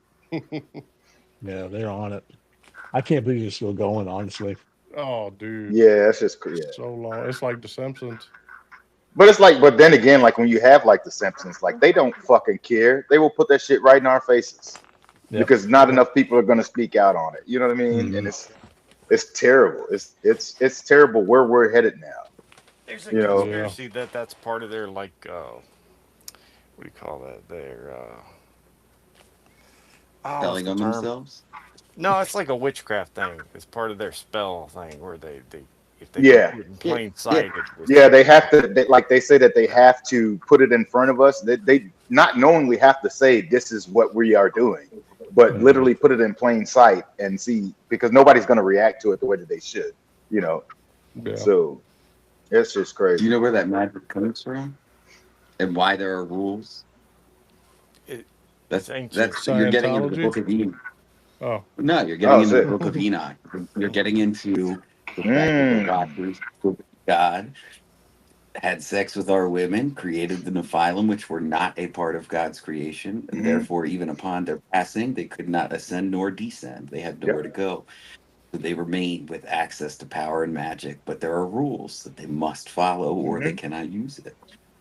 yeah, they're on it. I can't believe they're still going, honestly. Oh, dude, Yeah, that's just yeah. so long. It's like The Simpsons. But it's like, but then again, like when you have like the Simpsons, like they don't fucking care. They will put that shit right in our faces Yep. because not Yep. enough people are gonna speak out on it. You know what I mean? And Mhm. it's terrible. It's terrible where we're headed now. There's a You know? Yeah. conspiracy that that's part of their like what do you call that? Their oh, what's Telling the on term? themselves. No, it's like a witchcraft thing. It's part of their spell thing where they if they don't Yeah. do it in Yeah, plain yeah. sight, it was Yeah, they have to like they say that they have to put it in front of us. They not knowingly have to say this is what we are doing, but Mhm. literally put it in plain sight and see because nobody's gonna react to it the way that they should, you know. Yeah. So it's just Do you crazy. know where that magic comes from and why there are rules? it, it's That's ancient. you're getting into the Scientology. Book of Enoch. Oh, No, you're getting Oh into the shit. Book of Enoch. You're getting into the fact that Mm. God had sex with our women, created the Nephilim, which were not a part of God's creation, and Hmm. therefore, even upon their passing, they could not ascend nor descend. They had nowhere Yep. to go. So they were made with access to power and magic, but there are rules that they must follow, or they Hmm. cannot use it.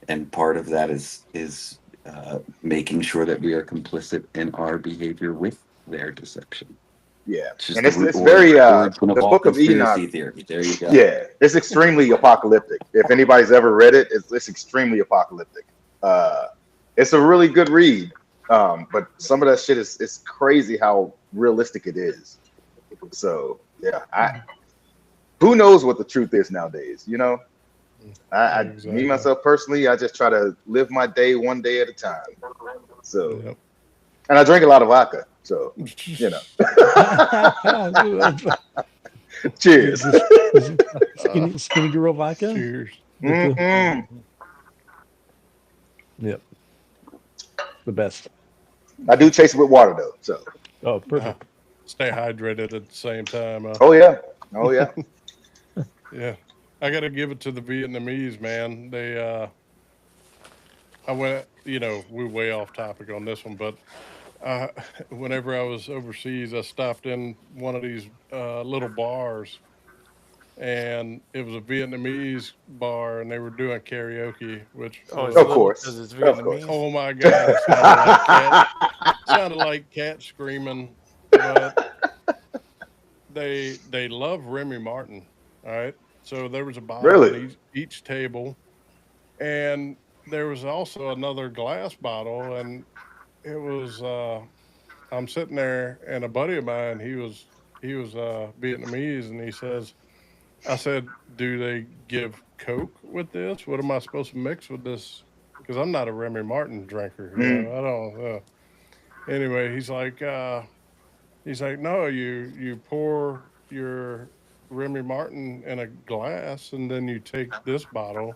And part of that is making sure that we are complicit in our behavior with their deception. Yeah. It's just And the it's origin, very origin of the all Book of Enoch. conspiracy theory. There you go. Yeah, it's extremely apocalyptic. If anybody's ever read it, it's extremely apocalyptic. Uh, it's a really good read, but some of that shit is it's crazy how realistic it is. So yeah, I who knows what the truth is nowadays? You know, me exactly. myself personally, I just try to live my day one day at a time. So, Yep. and I drink a lot of vodka. So, you know, cheers. Is it Uh, skinny girl vodka? cheers. Mm-mm. Yep, the best. I do chase it with water though. So, Oh, Uh, perfect. stay hydrated at the same time. oh yeah, oh yeah. Yeah. I got to give it to the Vietnamese, man. I went, we're way off topic on this one, but uh, whenever I was overseas, I stopped in one of these little bars, and it was a Vietnamese bar, and they were doing karaoke, which Oh, it's Of was, little because course, it's of course. Vietnamese. oh my God, it sounded like cat screaming, but they love Remy Martin. All right, so there was a bottle on Really? each table, and there was also another glass bottle, and it was I'm sitting there, and a buddy of mine, he was Vietnamese, and he says, I said, "Do they give Coke with this? What am I supposed to mix with this? Because I'm not a Remy Martin drinker. Mm. I don't." Anyway, he's like, "No, you pour your Remy Martin in a glass, and then you take this bottle,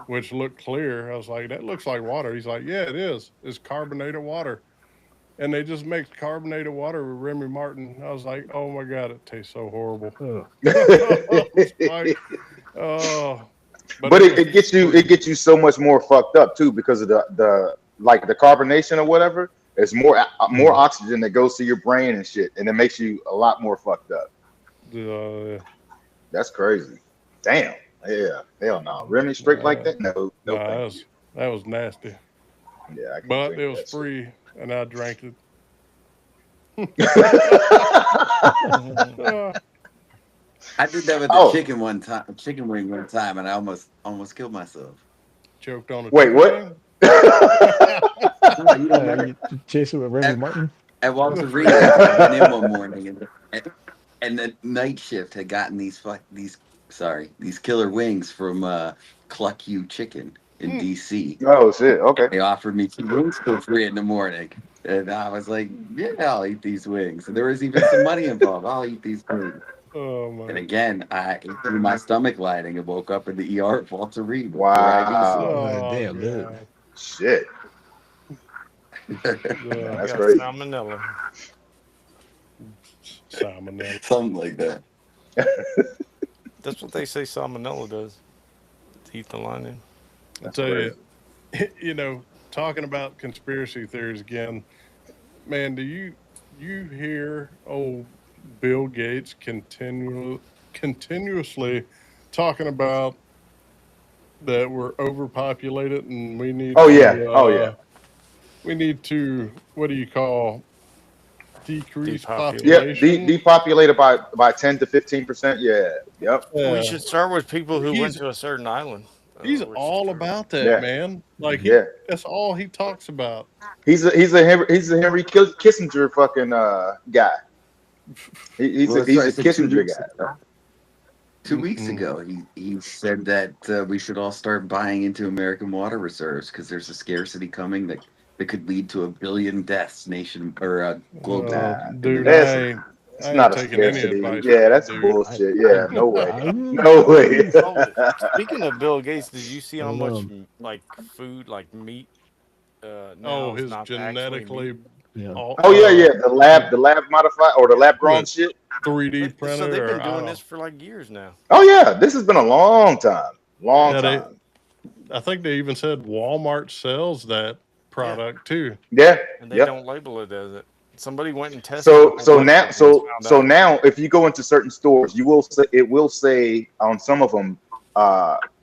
which looked clear." I was like, "That looks like water." He's like, "Yeah, it is. It's carbonated water." And they just make carbonated water with Remy Martin. I was like, "Oh my God, it tastes so horrible." Ugh. I was like, "Oh," but But it it, was it gets you free. it gets you so much more fucked up too because of the like the carbonation or whatever. It's more Mhm. oxygen that goes to your brain and shit, and it makes you a lot more fucked up. Uh, That's crazy. Damn. Yeah. Hell no. Remy straight like nah, that? No. No, nah, thank you. that was nasty. Yeah, I can't But drink it was that shit. free. and I drank it. I did that with the Oh, chicken wing one time, and I almost killed myself. Choked on a wait, chicken what? wing. Oh, you don't remember? You chase it with Remy Martin. At Walter Reed, I went in one morning, and the night shift had gotten these killer wings from Cluck You Chicken in DC. Oh shit. Okay. They offered me 2 wings for free in the morning, and I was like, "Yeah, I'll eat these wings." And there was even some money involved. I'll eat these wings. Oh And my! again, I ate through my stomach lining and woke up in the ER at Walter Reed with 4 IVs. Wow. Oh damn, dude. god! Shit. Yeah, That's got crazy. salmonella. salmonella. Something like that. That's what they say salmonella does. Eat the lining. I tell you, talking about conspiracy theories again, man. Do you hear old Bill Gates continuously talking about that we're overpopulated and we need Oh to yeah. Oh yeah. we need to, what do you call, decrease Depopulate. Yep. population? Depopulated by 10 to 15%. Yeah. Yep. We Yeah. should start with people who went He's to a certain island. he's We should all start. about that, Yeah. man. Like Yeah. that's all he talks about. He's a Henry Kissinger fucking guy. He's Well, a that's right. he's a So 2 Kissinger weeks guy. 2 weeks Mm-mm. ago, he said that we should all start buying into American water reserves because there's a scarcity coming that could lead to 1 billion deaths globally. Nah, Dude, that's I it's ain't not a taking any scarcity. advice Yeah, from that that's dude. bullshit. Yeah, no way. I No way. Oh, speaking of Bill Gates, did you see how don't much know. like food, like meat, now Oh, is his not actually genetically meat? Yeah. Oh yeah. The lab modified or the lab grown what, shit. 3D So printed they've or been I doing don't. this for like years now. Oh yeah, this has been a long time. Long Yeah, time. I think they even said Walmart sells that product too. Yeah. And they Yep. don't label it as it. Somebody went and tested a So whole so bunch now of them and found out. now if you go into certain stores, it will say on some of them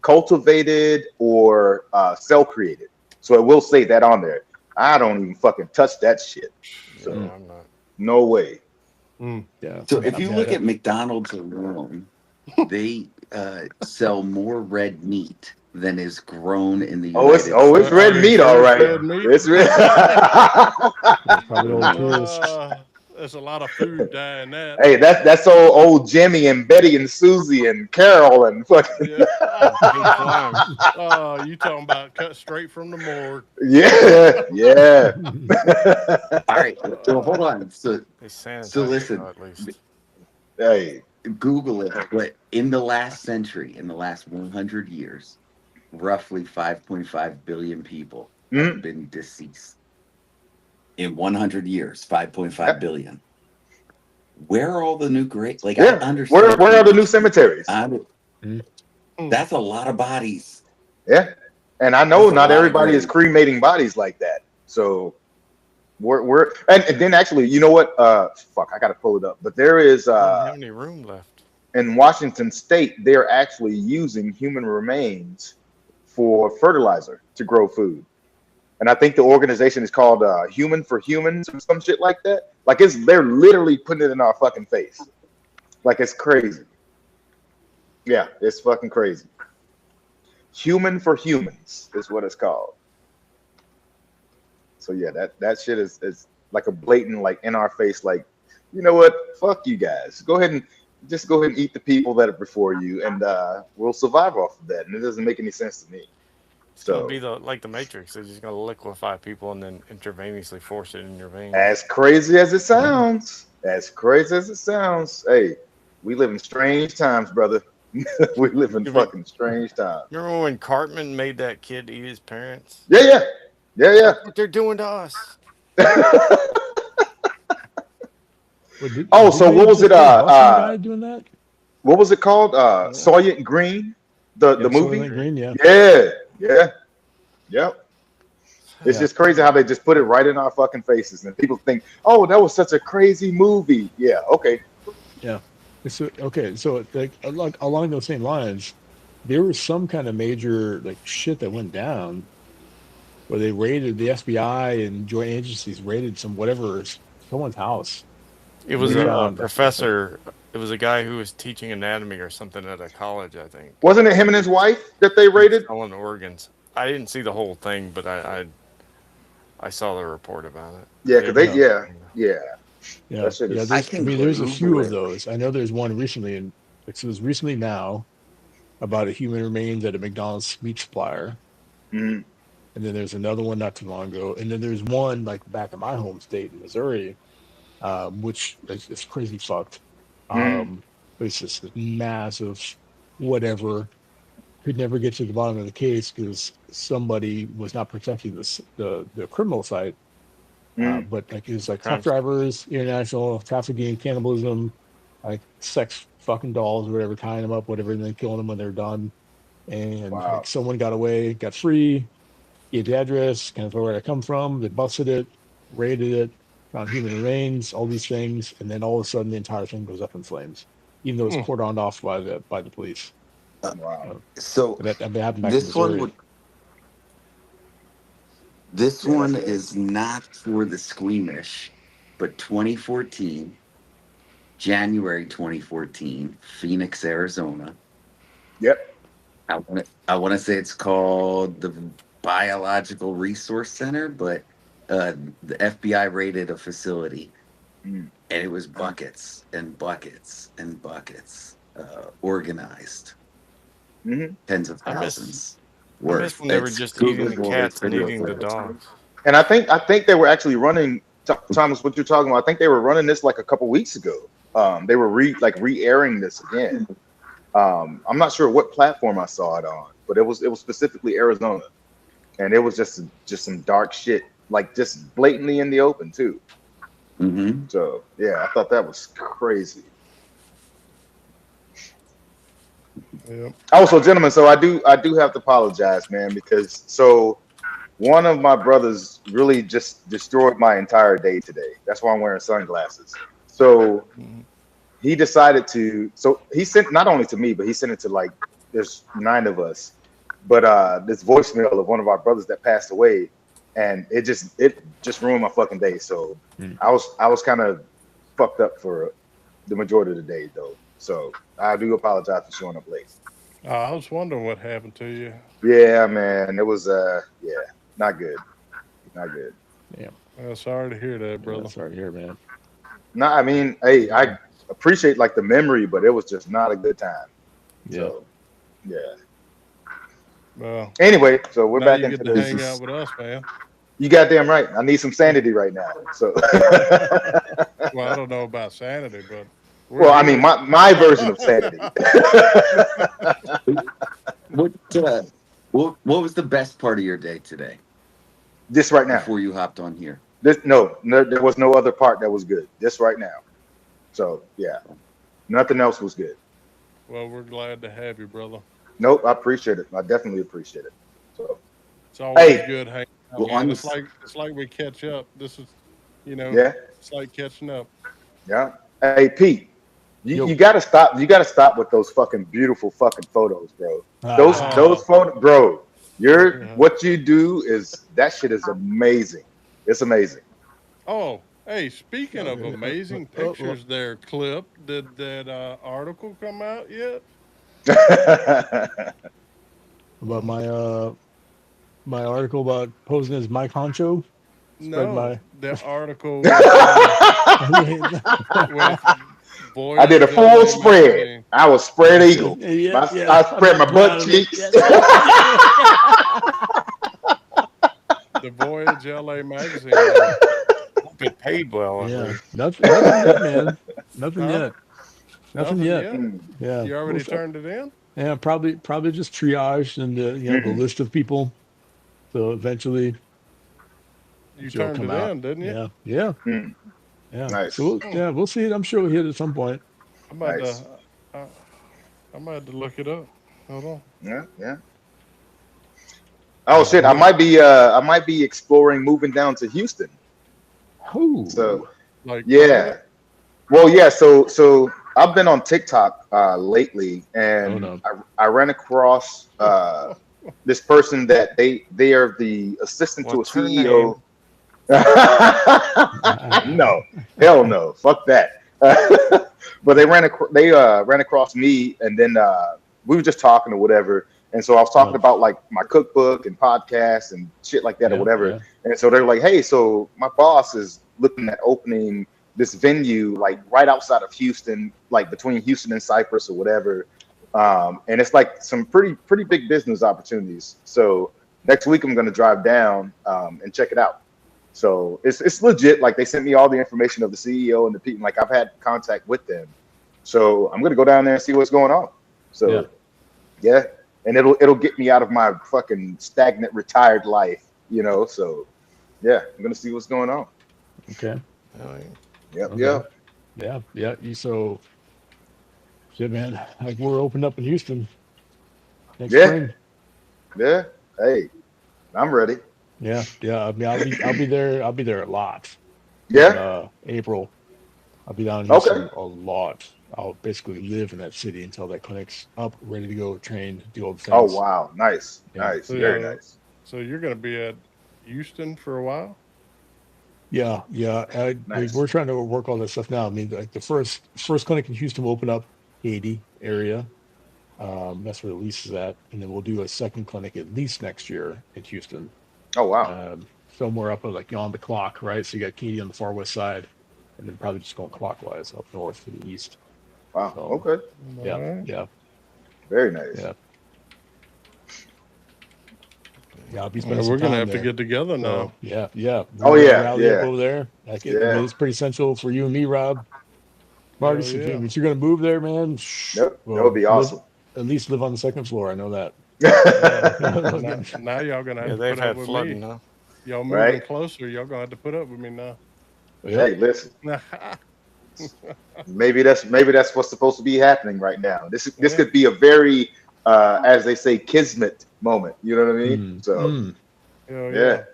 cultivated or cell created. So it will say that on there. I don't even fucking touch that shit. So Yeah, I'm not. no way. Yeah. So if you Yeah, look that- at McDonald's alone, they sell more red meat than is grown in the Oh, it's United States. it's red Are you meat, all sure it's right. red meat? It's red. probably old tourists. There's a lot of food dying that. Hey, that's old Jimmy and Betty and Susie and Carol and fucking Yeah. Pink slime. You talking about cut straight from the morgue? yeah. All right, so hold on. So They sanitize so it listen, now, at least. Hey, Google it. But in the last century, in the last 100 years, roughly 5.5 billion people have been deceased. In 100 years, 5.5 billion. Where are all the new great? Like, I yeah. understand. Where are the new cemeteries? That's a lot of bodies. Yeah, and I know That's a not lot of everybody is graves. cremating bodies like that. So we're and then actually, you know what? Fuck, I gotta pull it up. But there is They don't have any room left. in Washington State, they're actually using human remains for fertilizer to grow food. And I think the organization is called Human for Humans or some shit like that. Like they're literally putting it in our fucking face. Like it's crazy. Yeah, it's fucking crazy. Human for Humans is what it's called. So yeah, that shit is like a blatant, like in our face, like, you know what? Fuck you guys. Go ahead and eat the people that are before you, and we'll survive off of that. And it doesn't make any sense to me. It's gonna be like the Matrix. They're just gonna liquefy people and then intravenously force it in your veins. As crazy as it sounds, hey, we live in strange times, brother. We live in fucking strange times. Remember when Cartman made that kid eat his parents? Yeah. That's what they're doing to us. Oh, so what was it? Doing that? What was it called? Soylent Green, the movie. Soylent Green, yeah. Yep. It's just crazy how they just put it right in our fucking faces, and people think, "Oh, that was such a crazy movie." Yeah. Okay. Yeah. So like along those same lines, there was some kind of major like shit that went down where they raided the FBI and joint agencies raided someone's house. It was They a found professor. It was a guy who was teaching anatomy or something at a college, I think. Wasn't it him and his wife that they He was raided? selling organs. I didn't see the whole thing, but I saw the report about it. Yeah, I because didn't they know. yeah. Yeah, That shit yeah. is. I There's, I can mean, there's a few Google of it. those. I know there's one recently, and it was recently now about a human remains at a McDonald's meat supplier, Mhm. and then there's another one not too long ago, and then there's one like back in my home state in Missouri, which is crazy fucked. Mhm. But it's just this massive whatever. Could never get to the bottom of the case because somebody was not protecting the criminal side. Mhm. But like it was like truck Crimes. drivers, international trafficking, cannibalism, like sex fucking dolls or whatever, tying them up, whatever, and then killing them when they're done. And Wow. like someone got away, got free, gave the address, kind of where I come from. They busted it, raided it, found human remains, all these things, and then all of a sudden the entire thing goes up in flames, even though it's Mm. cordoned off by the police. Wow. So But that happened back in this one Missouri. would this Yeah, that's one it. is not for the squeamish, but 2014, January 2014, Phoenix, Arizona. Yep. I want to say it's called the Biological Resource Center, but the FBI raided a facility, Mm. and it was buckets and buckets and buckets, organized, Mhm. tens of I miss thousands I miss worth. when they were It's just eating the Googleable. There's cats and video eating the footage. dogs. And I think they were actually running. Thomas, what you're talking about? I think they were running this like a couple weeks ago. They were re-airing this again. I'm not sure what platform I saw it on, but it was specifically Arizona, and it was just some dark shit, like just blatantly in the open too. Mm-hmm. So yeah, I thought that was crazy. Yep. Also, gentlemen, so I do have to apologize, man, because so one of my brothers really just destroyed my entire day today. That's why I'm wearing sunglasses. So Mhm. he decided to. So he sent not only to me, but he sent it to like there's 9 of us. But this voicemail of one of our brothers that passed away, and it just ruined my fucking day. So Mm. I was kind of fucked up for the majority of the day though. So I do apologize for showing up late. I was wondering what happened to you. Yeah, man, it was yeah, not good, not good. Yeah, Sorry to hear that, brother. sorry to hear, man. No, I mean, hey, I appreciate like the memory, but it was just not a good time. Yeah. So yeah. Well, Anyway, so we're now back you into get to this. hang out with us, man. You goddamn right. I need some sanity right now. So Well, I don't know about sanity, but we're well, I mean here. my version of sanity. What uh, what was the best part of your day today This right now. before you hopped on here? This no, there was no other part that was good. This right now. So yeah. Nothing else was good. Well, we're glad to have you, brother. Nope, I appreciate it. I definitely appreciate it. So It's always Hey. good hanging out, Well, man. on It's the like we catch up. This is, yeah, it's like catching up. yeah. Hey Pete, Yo. you gotta stop. You gotta stop with those fucking beautiful fucking photos, bro. Those Oh. photos, bro. Yeah. What you do is that shit is amazing. It's amazing. Oh, hey, speaking of amazing oh. pictures there, Clip, did that article come out yet? About my article about posing as Mike Honcho. Spread No, my the article with Boy I did a full LA spread. magazine. I was spread eagle. yeah, I spread my butt cheeks. The Voyage LA magazine. Hope it paid well. At yeah. least. Nothing yet, man. Nothing Huh? yet. Nothing yet. Mm. Yeah. You already We'll- turned it in? Yeah, probably just triage and the list of people. So eventually You it'll turned come it out. in, didn't you? Yeah. Mm. Yeah. Nice. So we'll see it. I'm sure we'll hit it at some point. I'm about Nice. to. I'm about to look it up. Hold on. Yeah, yeah. Oh shit! I might be exploring moving down to Houston. Ooh. So Like yeah. Well, yeah. So I've been on TikTok lately, and Oh, no. I ran across this person that they are the assistant to a What's her CEO. name? No, hell no, fuck that. But they ran across me, and then we were just talking or whatever. And so I was talking about like my cookbook and podcasts and shit like that or whatever. And so they're like, "Hey, so my boss is looking at opening this venue like right outside of Houston, like between Houston and Cypress or whatever." And it's like some pretty big business opportunities. So next week I'm going to drive down and check it out. So it's legit. Like they sent me all the information of the CEO and the people. Like I've had contact with them. So I'm going to go down there and see what's going on. So yeah. And it'll get me out of my fucking stagnant retired life, you know. So yeah, I'm going to see what's going on. Okay. Yep. Okay. Yeah. So shit, man. Like we're opened up in Houston next spring. Yeah. Hey, I'm ready. Yeah. I mean, I'll be there. I'll be there a lot. Yeah. In, April. I'll be down in Houston a lot. I'll basically live in that city until that clinic's up, ready to go, trained, do all the things. Oh wow, nice. So, very nice. So you're going to be at Houston for a while? Yeah. Nice. We're trying to work all that stuff now. I mean, like the first clinic in Houston will open up Katy area. That's where the lease is at, and then we'll do a second clinic at least next year in Houston. Oh wow. Somewhere up like on the clock, right? So you got Katy on the far west side, and then probably just going clockwise up north to the east. Wow. So, Okay. Yeah. Very nice. Yeah, I'll be spending we're some time gonna have there. to get together now. So, yeah. Oh yeah, rally up over there. Like it's pretty essential for you and me, Rob. Marty, if you're gonna move there, man. Yep. Well, that would be awesome. At least live on the second floor. I know that. Now y'all gonna have to they've put up had with flooding, me. huh? Y'all moving closer. Y'all gonna have to put up with me now. Hey, listen. maybe that's what's supposed to be happening right now. This could be a very, as they say, kismet moment. You know what I mean? So, yeah.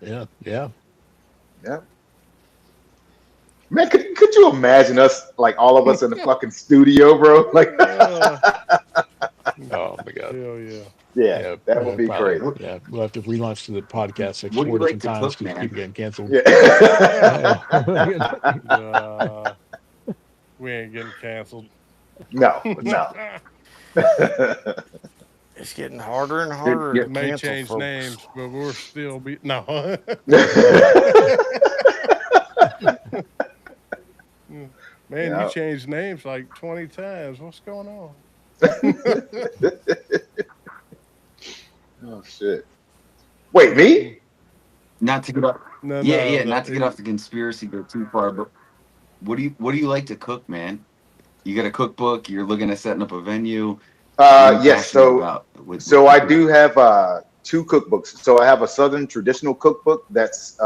Man, could you imagine us, like all of us in the fucking studio, bro? Like, oh my god. Hell yeah. Yeah, that would be probably, crazy. Yeah, we'll have to relaunch to the podcast like What do you 4 like different to times cook, because man? people getting canceled. Yeah. We ain't getting canceled. No. It's getting harder and harder. It may cancel change folks. names, but we'll still be no. Man, you changed names like 20 times. What's going on? Oh shit! Wait, me? Not to get off. No, not to get off the conspiracy go too far, but what do you like to cook, man? You got a cookbook. You're looking at setting up a venue. Yes. So I do have 2 cookbooks. So I have a Southern traditional cookbook that's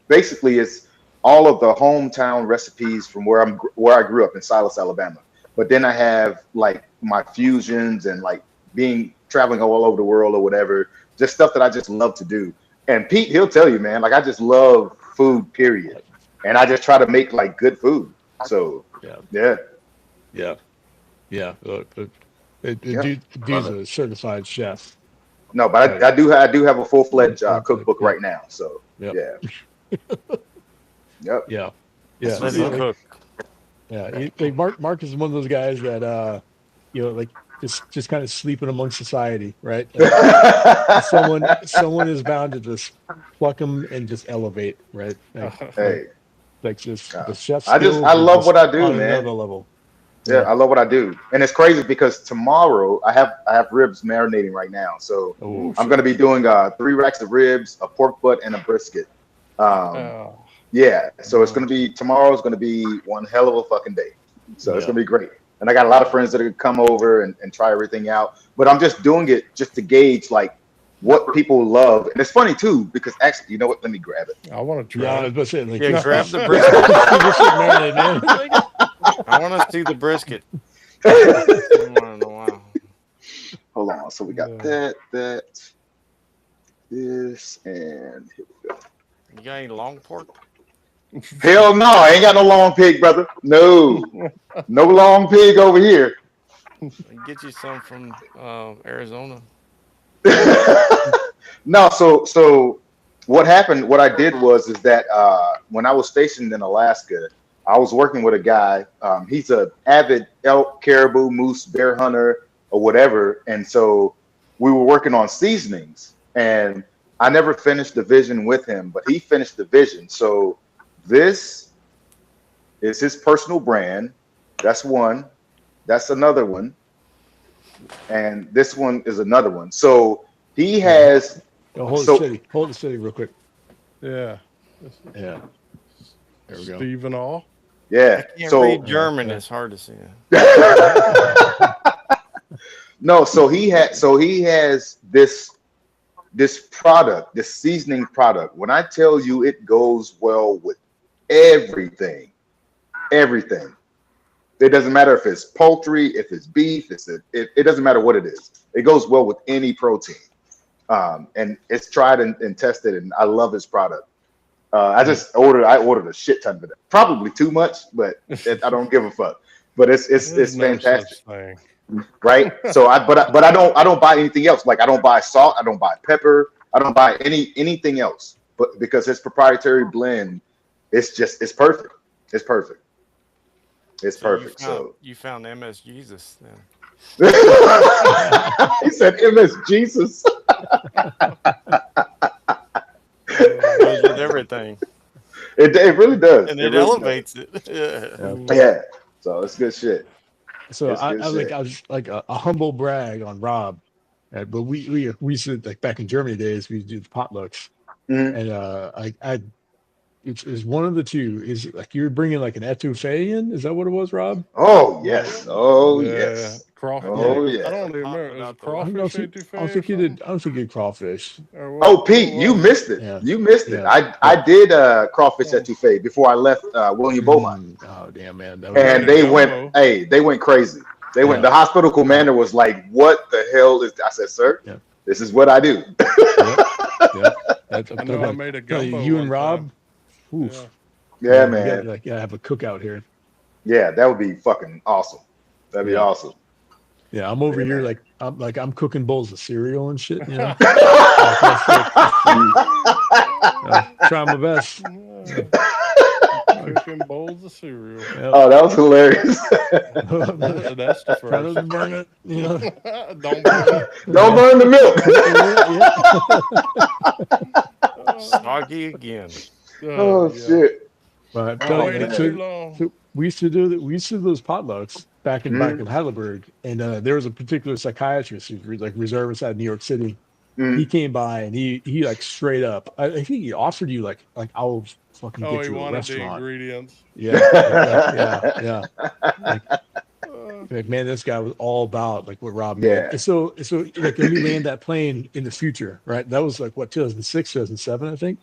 basically is all of the hometown recipes from where I grew up in Silas, Alabama. But then I have like my fusions and like traveling all over the world or whatever, just stuff that I just love to do. And Pete, he'll tell you, man, like I just love food, period. And I just try to make like good food. So yeah. Dude's a certified chef. No, but I do have a full-fledged cookbook right now. So yeah. Yep. Yeah. Let him cook. Yeah. Mark is one of those guys that like just kind of sleeping among society, right? Like, someone is bound to just pluck him and just elevate, right? Hey. Like just the chef's I love what I do, on man. Another level. Yeah, I love what I do, and it's crazy because tomorrow I have ribs marinating right now. So I'm going to be doing 3 racks of ribs, a pork butt, and a brisket. Yeah, so it's going to be tomorrow's going to be one hell of a fucking day. So it's going to be great, and I got a lot of friends that are going to come over and try everything out. But I'm just doing it just to gauge like what people love, and it's funny too because actually, you know what? Let me grab it. I want to try. Yeah, I was about to say, like, grab the brisket. I want to see the brisket. Hold on. So we got this, and here we go. You got any long pork? Hell no, I ain't got no long pig, brother. No long pig over here. Get you some from Arizona. No, so what happened? What I did was is that when I was stationed in Alaska, I was working with a guy. He's a avid elk, caribou, moose, bear hunter, or whatever, and so we were working on seasonings. And I never finished the vision with him, but he finished the vision. So this is his personal brand. That's one. That's another one. And this one is another one. So he has. Hold the city real quick. Yeah. Yeah. There we go. Stephen All. Yeah. Can't So read German. It's hard to see. no, so he has this product, this seasoning product. When I tell you it goes well with everything. It doesn't matter if it's poultry, if it's beef, it doesn't matter what it is. It goes well with any protein. And it's tried and tested, and I love his product. I ordered a shit ton of it. Probably too much, but I don't give a fuck. But it's fantastic. Right? So I don't buy anything else. Like I don't buy salt, I don't buy pepper, I don't buy anything else. But because his proprietary blend, it's perfect. It's perfect. It's perfect. You found MS Jesus then. He said MS Jesus. Goes with everything. It really does. And it elevates it. Yeah. So it's good shit. So I was like a humble brag on Rob, but we used to, like back in Germany days, we used to do the potlucks, and it's one of the two. Is like you're bringing like an etouffee in? Is that what it was, Rob? Oh yes. Oh yes. Crawfish. Oh yeah. I don't even remember. Is it crawfish etouffee? I don't think you did. I don't think you did crawfish. Oh, Pete, you missed it. Yeah. You missed it. I did crawfish etouffee before I left William Beaumont. Oh damn, man! And they went crazy. They went. The hospital commander was like, "What the hell is?" I said, "Sir, this is what I do." I know I made a gumbo. You and Rob. Oof. Yeah, man. Have a cookout here. Yeah, that would be fucking awesome. That'd be awesome. Yeah, I'm over here I'm cooking bowls of cereal and shit. You know, trying my best. Cooking bowls of cereal. Yep. Oh, that was hilarious. That's the first. Trying to burn it. You know? Don't burn it. Don't burn the milk. Soggy again. Oh shit! But So we used to do that. We used to do those potlucks back in Heidelberg, and there was a particular psychiatrist who's like reservist out of New York City. He came by and he like straight up. I think he offered you like I'll fucking get you a restaurant. The ingredients. Yeah. Like, man, this guy was all about like what Rob made. Yeah. And so like when we land that plane in the future, right? That was like what 2006, 2007, I think.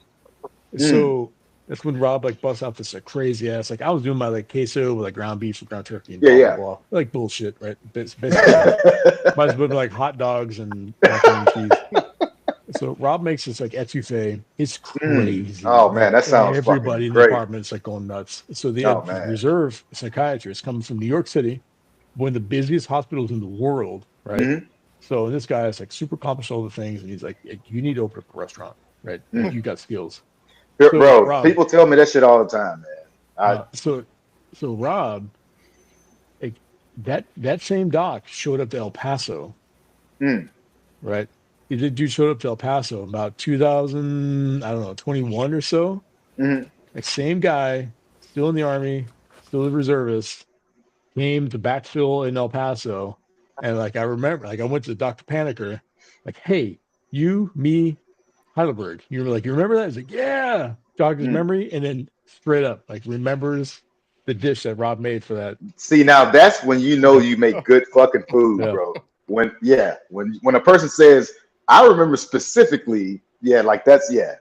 So that's when Rob like busts out this like crazy ass. Like I was doing my like queso with like ground beef and ground turkey and blah, blah. Like bullshit, right? Basically, might as well be like hot dogs and macaroni and cheese. So Rob makes this like etouffee. It's crazy. Oh man, that sounds everybody in the apartment's like going nuts. So the reserve psychiatrist comes from New York City, one of the busiest hospitals in the world, right? So this guy is like super accomplished all the things, and he's like, you need to open up a restaurant, right? You got skills. Bro, Rob, people tell me that shit all the time, man. So Rob, like, that same doc showed up to El Paso, right? The dude showed up to El Paso about 2021 or so. Like same guy, still in the Army, still a reservist, came to backfill in El Paso, and like I remember, like I went to Dr. Paniker, like, hey, you, me, Heidelberg. You remember that? He's like, yeah, jog his memory, and then straight up, like, remembers the dish that Rob made for that. See, now that's when you know you make good fucking food, bro. When a person says, I remember specifically, like that's good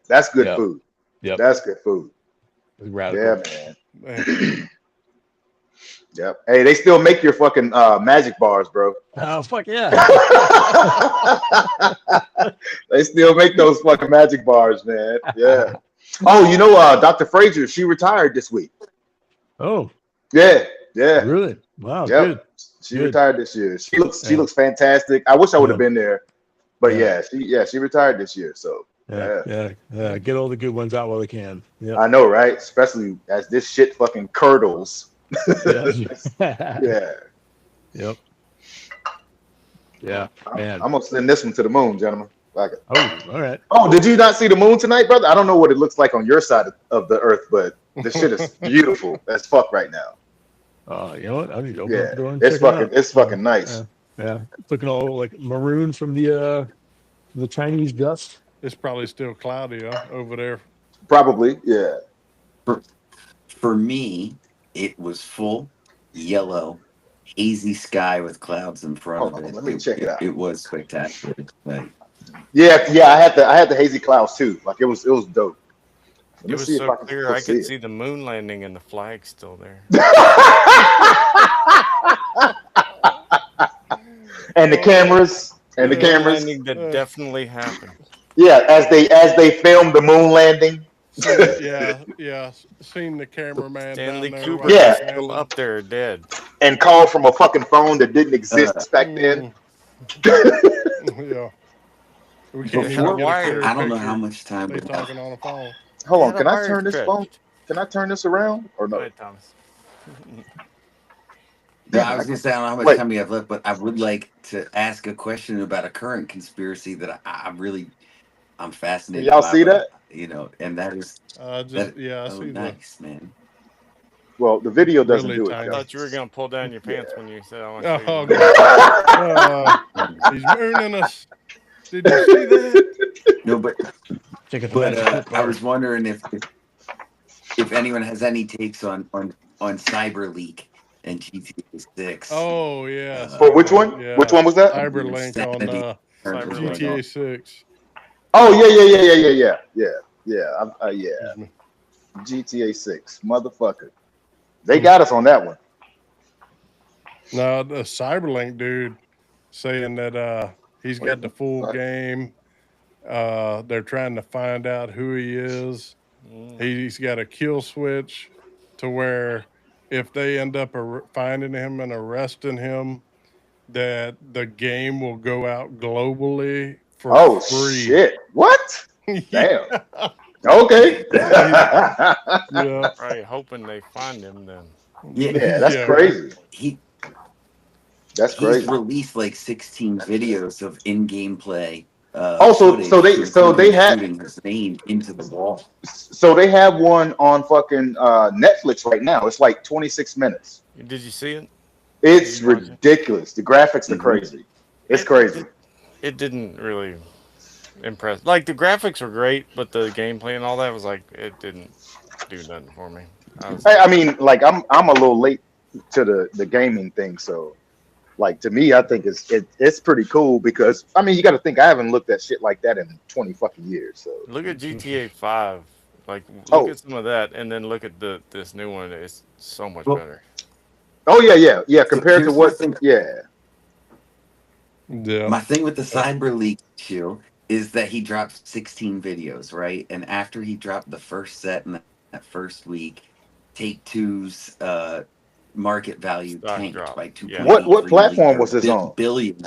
food. Yep. That's good food. Radical. Yeah, man. Yep. Hey, they still make your fucking magic bars, bro. Oh, fuck yeah. They still make those fucking magic bars, man. Yeah. Oh, you know, Dr. Frazier, she retired this week. Oh. Yeah. Really? Wow, good. She retired this year. She looks fantastic. I wish I would have been there. But she retired this year. So Get all the good ones out while they can. Yeah. I know, right? Especially as this shit fucking curdles. Yeah. Yep. Yeah, man. I'm gonna send this one to the moon, gentlemen. Like it. Oh, all right. Oh, did you not see the moon tonight, brother? I don't know what it looks like on your side of the earth, but the shit is beautiful as fuck right now. You know what? I need to open up the door and it's check it out. it's fucking nice. Yeah, it's looking all like maroon from the Chinese dust. It's probably still cloudy over there. Probably, yeah. For me, it was full yellow, hazy sky with clouds in front of it. Let me check it out. It was spectacular. Like, yeah, I had the hazy clouds too. Like it was dope. It was so clear I could see the moon landing and the flag still there. And the cameras and the cameras. Landing that definitely happened. Yeah, as they filmed the moon landing. yeah. Seen the cameraman. Stanley down there Cooper still up there dead. And called from a fucking phone that didn't exist back then. Yeah. We can't I don't know how much time they're talking on the phone. Hold on, can I turn this phone? Can I turn this around or no? Go ahead, Thomas. No, I was gonna say I don't know how much time we have left, but I would like to ask a question about a current conspiracy that I'm fascinated. Y'all see that? You know, and that is I see nice, man. Well, the video doesn't do it. I thought you were gonna pull down your pants when you said I want to he's mooning us. Did you see that? No, but I was wondering if anyone has any takes on CyberLeak and GTA 6. Oh yeah. For which one? Yeah. Which one was that? CyberLink on GTA 6. Oh yeah. GTA 6, motherfucker. They got us on that one. No, the CyberLink dude saying that he's got the full game. They're trying to find out who he is. He's got a kill switch to where if they end up finding him and arresting him, that the game will go out globally for free. Shit! What? Damn. Okay. Yeah. Right, hoping they find him then. Yeah, that's crazy. That's crazy. He's released like 16 videos of in-game play. So they had his name into the wall. So they have one on fucking Netflix right now. It's like 26 minutes. Did you see it? It's ridiculous. The graphics are crazy. It's crazy. It didn't really impress. Like the graphics were great, but the gameplay and all that was like it didn't do nothing for me. I mean, like I'm a little late to the gaming thing, so like to me, I think it's pretty cool because I mean you got to think I haven't looked at shit like that in 20 fucking years. So look at GTA 5, like look at some of that, and then look at this new one. It's so much better. Oh yeah. Compared to what? Yeah. My thing with the CyberLeak issue is that he dropped 16 videos, right? And after he dropped the first set in that first week, Take-Two's market value tanked by 2.8 What platform was this on? $1 billion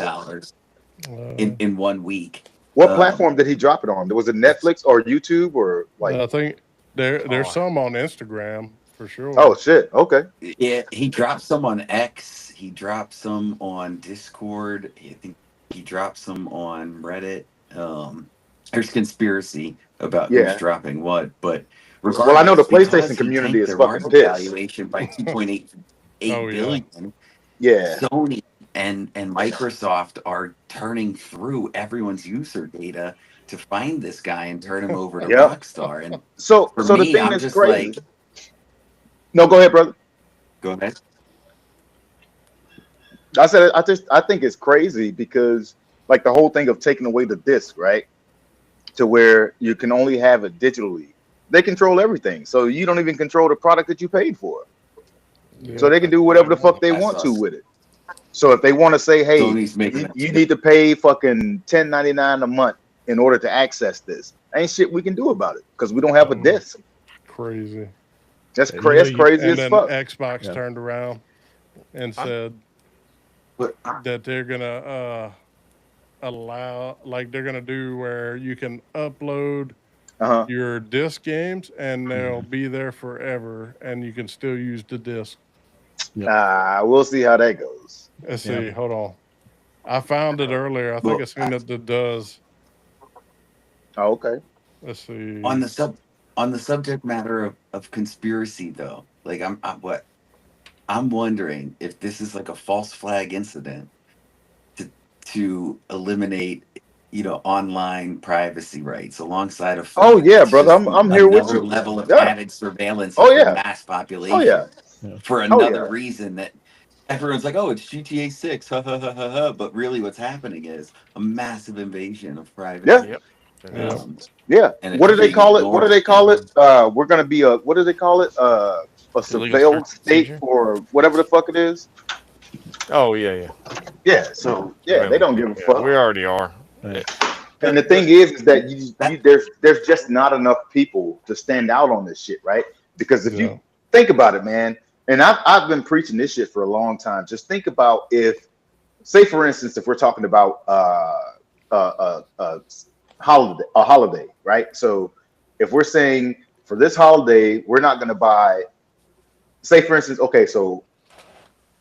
in 1 week. What platform did he drop it on? Was it Netflix or YouTube or like? I think there's some on Instagram for sure. Oh shit! Okay. Yeah, he dropped some on X. He dropped some on Discord. I think he dropped some on Reddit. There's conspiracy about who's dropping what, but well, I know the PlayStation community is fucking pissed. Valuation by 2.8 billion. Yeah. Sony and Microsoft are turning through everyone's user data to find this guy and turn him over to Rockstar. And so the thing that's crazy. No, go ahead, brother. Go ahead. I said I think it's crazy because like the whole thing of taking away the disc, right? To where you can only have it digitally. They control everything. So you don't even control the product that you paid for. Yeah. So they can do whatever the fuck they want to with it. So if they want to say, hey, you need to pay fucking $10.99 a month in order to access this, ain't shit we can do about it because we don't have a disc. Crazy. That's crazy as fuck. Xbox turned around and said that they're gonna allow, like they're gonna do where you can upload Uh-huh. your disc games and they'll Mhm. be there forever, and you can still use the disc. Yep. We'll see how that goes. Let's Yeah. see. Hold on. I found it earlier. I think I Well, seen that it does. Oh, okay. Let's on see. the subject matter of conspiracy, though, like I'm wondering if this is like a false flag incident to eliminate, online privacy rights alongside of Oh FOIA. yeah, It's brother. just I'm here with another you. level of Yeah. added surveillance Oh of the yeah. mass Oh yeah. population Yeah. for Oh another yeah. reason that everyone's like, oh, it's GTA 6, ha ha ha ha ha. But really, what's happening is a massive invasion of Yeah. privacy, Yep. It Yeah. is. um, Yeah. and What it's do they being call it? What do ignored. they call it? We're gonna be a what do they call it? A Illegal search surveilled and state seizure. or whatever the fuck it is. Oh yeah, yeah. Yeah. So yeah, they Surveillance don't state. give a Yeah, we fuck. already are. Right. And the thing is that That there's just not enough people to stand out on this shit, right? Because if you Yeah. think about it, man, and I've been preaching this shit for a long time. Just think about if, say, for instance, if we're talking about a holiday, right? So if we're saying for this holiday we're not going to buy, say, for instance, okay, so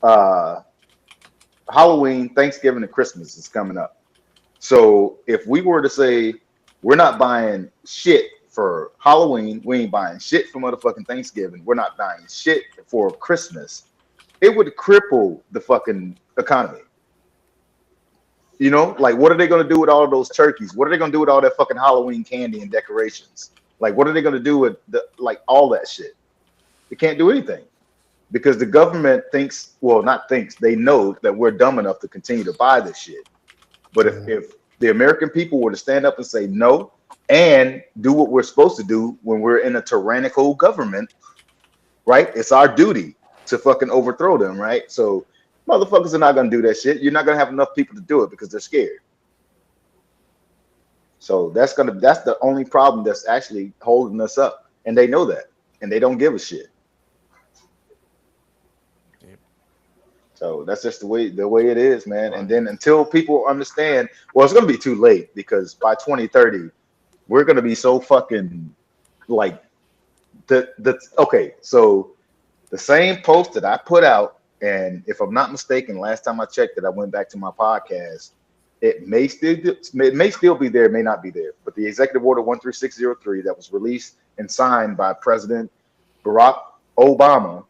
uh, Halloween, Thanksgiving, and Christmas is coming up. So if we were to say we're not buying shit for Halloween, we ain't buying shit for motherfucking Thanksgiving, we're not buying shit for Christmas, it would cripple the fucking economy. Like what are they gonna do with all those turkeys? What are they gonna do with all that fucking Halloween candy and decorations? Like what are they gonna do with all that shit? They can't do anything because the government thinks, well, not thinks, they know that we're dumb enough to continue to buy this shit. But if, Yeah. if the American people were to stand up and say no and do what we're supposed to do when we're in a tyrannical government, right? It's our duty to fucking overthrow them, right? So motherfuckers are not gonna do that shit. You're not gonna have enough people to do it because they're scared. So that's the only problem that's actually holding us up. And they know that. And they don't give a shit. Yep. So that's just the way it is, man. And Right. then until people understand, well, it's gonna be too late because by 2030, we're gonna be so fucking like the okay. So the same post that I put out, and if I'm not mistaken, last time I checked it, I went back to my podcast. It may still be there, it may not be there. But the executive order 13603 that was released and signed by President Barack Obama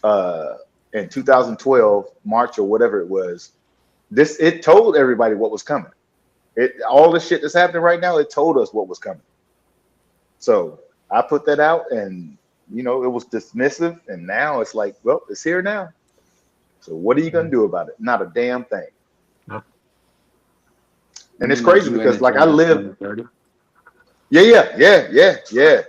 uh, in 2012 March or whatever it was. It told everybody what was coming. All the shit that's happening right now, it told us what was coming. So I put that out, and it was dismissive, and now it's like, well, it's here now. So what are you gonna Mhm. do about it? Not a damn thing. Yep. you And it's mean the crazy UN because like I Agenda live, 2030? yeah, yeah, yeah, yeah, yeah,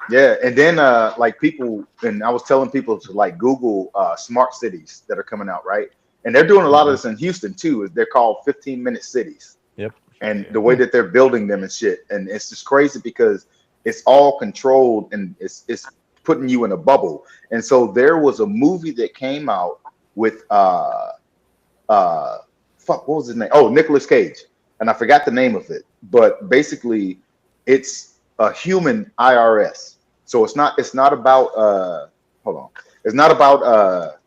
yeah. And then like people, and I was telling people to like Google smart cities that are coming out, right? And they're doing a lot of Mhm. this in Houston too. They're called 15-minute cities, Yep. and Yeah. the way Hmm. that they're building them and shit. And it's just crazy because it's all controlled and it's putting you in a bubble. And so there was a movie that came out with uh fuck, what was his name? Oh, Nicolas Cage. And I forgot the name of it. But basically it's a human IRS. So it's not about hold on. It's not about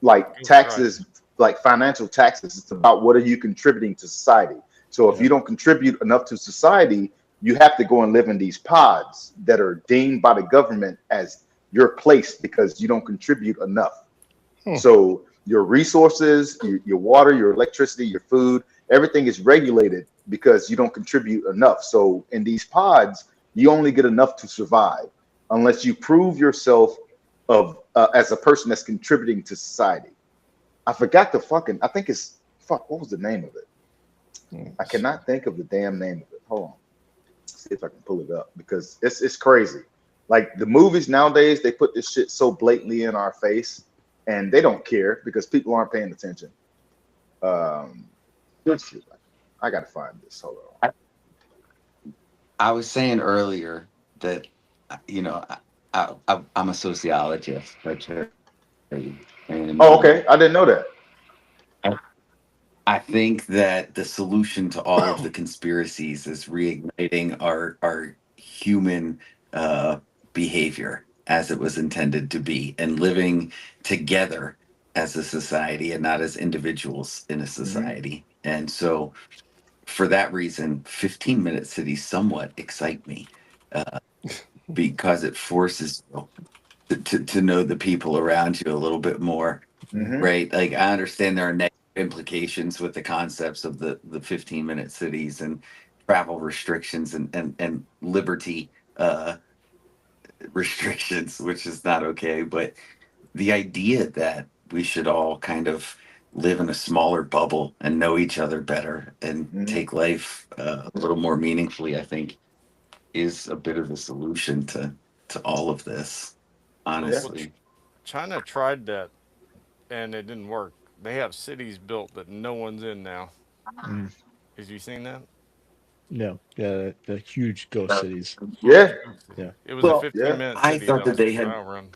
like That's right. taxes, like financial taxes. It's about what are you contributing to society. So if you Yep. don't contribute enough to society, you have to go and live in these pods that are deemed by the government as your place because you don't contribute enough. Hmm. So your resources, your water, your electricity, your food, everything is regulated because you don't contribute enough. So in these pods, you only get enough to survive unless you prove yourself of as a person that's contributing to society. I forgot the fucking. I think it's fuck. What was the name of it? I Let's see. cannot think of the damn name of it. Hold on. See if I can pull it up because it's crazy. Like the movies nowadays, they put this shit so blatantly in our face, and they don't care because people aren't paying attention. Let's see. I gotta find this. Hold on. I, I was saying earlier that, I'm a sociologist by trade, and Oh, okay. I didn't know that. I I think that the solution to all of the conspiracies is reigniting our human uh, behavior as it was intended to be, and living together as a society and not as individuals in a Hmm. society. And so, for that reason, 15-minute cities somewhat excite me because it forces you to know the people around you a little bit more, Hmm. right? Like, I understand there are negative implications with the concepts of the 15-minute cities and travel restrictions and liberty uh, restrictions, which is not okay. But the idea that we should all kind of live in a smaller bubble and know each other better and Hmm. take life a little more meaningfully, I think, is a bit of a solution to all of this. Yeah. Well, Honestly, China tried that and it didn't work. They have cities built that no one's in now. Mm. Have you seen that? No, the huge ghost cities. Yeah. Huge ghost city. well, It was a well, 15-minute I city thought that that was they had. trial run.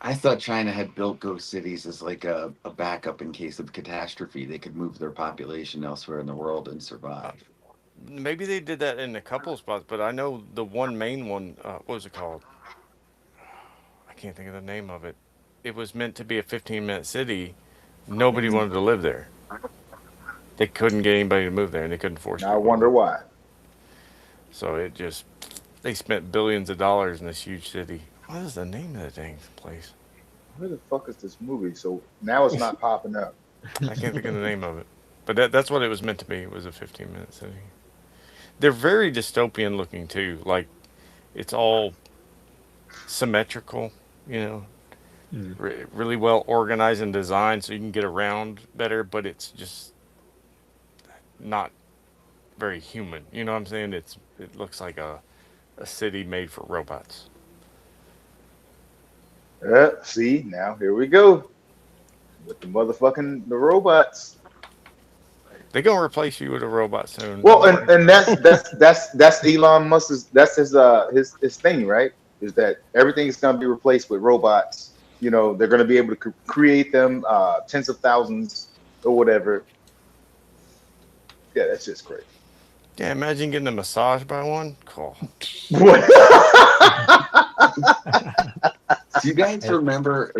I thought China had built ghost cities as like a backup in case of catastrophe. They could move their population elsewhere in the world and Uh, survive. Maybe they did that in a couple of spots, but I know the one main one. What was it called? I can't think of the name of it. It was meant to be a 15-minute city. Nobody Hmm. wanted to live there. They couldn't get anybody to move there, and they couldn't force Now I people to wonder move. why. So it just they spent billions of dollars in this huge city. What is the name of the dang place? Where the fuck is this movie? So now it's not popping up. I can't think of the name of it. But that's what it was meant to be. It was a 15-minute city. They're very dystopian looking too. Like it's all symmetrical, you know, Mm. really well organized and designed so you can get around better. But it's just not very human. You know what I'm saying? It looks like a city made for robots. See, now here we go with the motherfucking the robots. They're gonna replace you with a robot soon. Well, and that's Elon Musk's that's his thing, right? Is that everything is going to be replaced with robots. You know, they're going to be able to create them tens of thousands or whatever. Yeah, that's just crazy. Yeah, imagine getting a massage by one. Cool. What? Do you guys And remember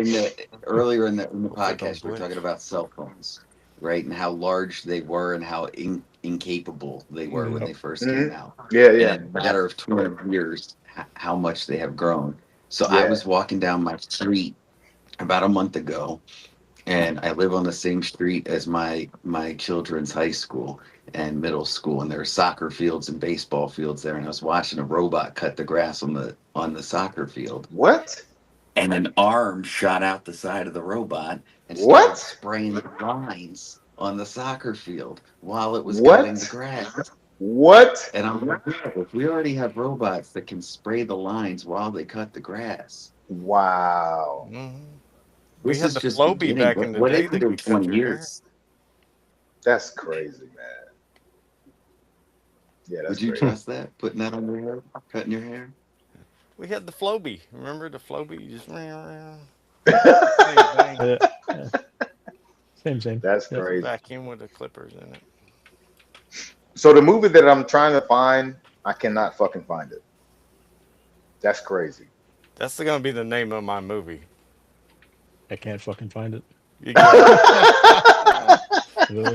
earlier in the Hope they don't podcast we were talking glitch. about cell phones, right? And how large they were and how incapable they were when mm, they first Hmm. came out. Yeah, And yeah, in a matter of 20 years, how much they have grown. So I yeah. was walking down my street about a month ago, and I live on the same street as my children's high school and middle school, and there are soccer fields and baseball fields there. And I was watching a robot cut the grass on the soccer field, What? and an arm shot out the side of the robot and started What? spraying the lines on the soccer field while it was cutting the What? grass. What? And I'm like, "Yeah, if we already have robots that can spray the lines while they cut the grass, Wow. We this had is the just Flowbee beginning. back What, in the what day they can that do in could cut 20 your hair. years? That's crazy, man. Yeah, that's Would you crazy. trust that? Putting that on your hair? Cutting your hair? We had the Flowbee. Remember the Flowbee? You just same thing. yeah. Same. That's Yep. It's a crazy. vacuum with the clippers in it. So the movie that I'm trying to find, I cannot fucking find it. That's crazy. That's gonna be the name of my movie. I can't fucking find it. You got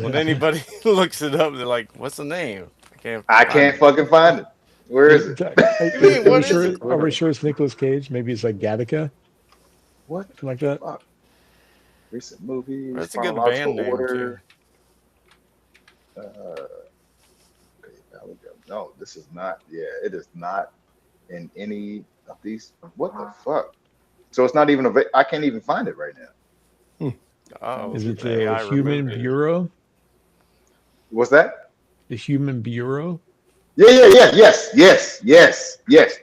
when Yeah. anybody looks it up, they're like, "What's the name?" I can't I find can't it. fucking find it. Where is it? You mean Are we what is sure? it? Are we sure it's Nicolas Cage? Maybe it's like Gattaca, What something like the that. fuck? Recent movies, That's a good chronological band name too. order. Okay, now we go. No, this is not. Yeah, it is not in any of these. What the fuck? So it's not even I can't even find it right now. Oh, Is it the the AI Human removed it. Bureau? What's that? The Human Bureau? Yes.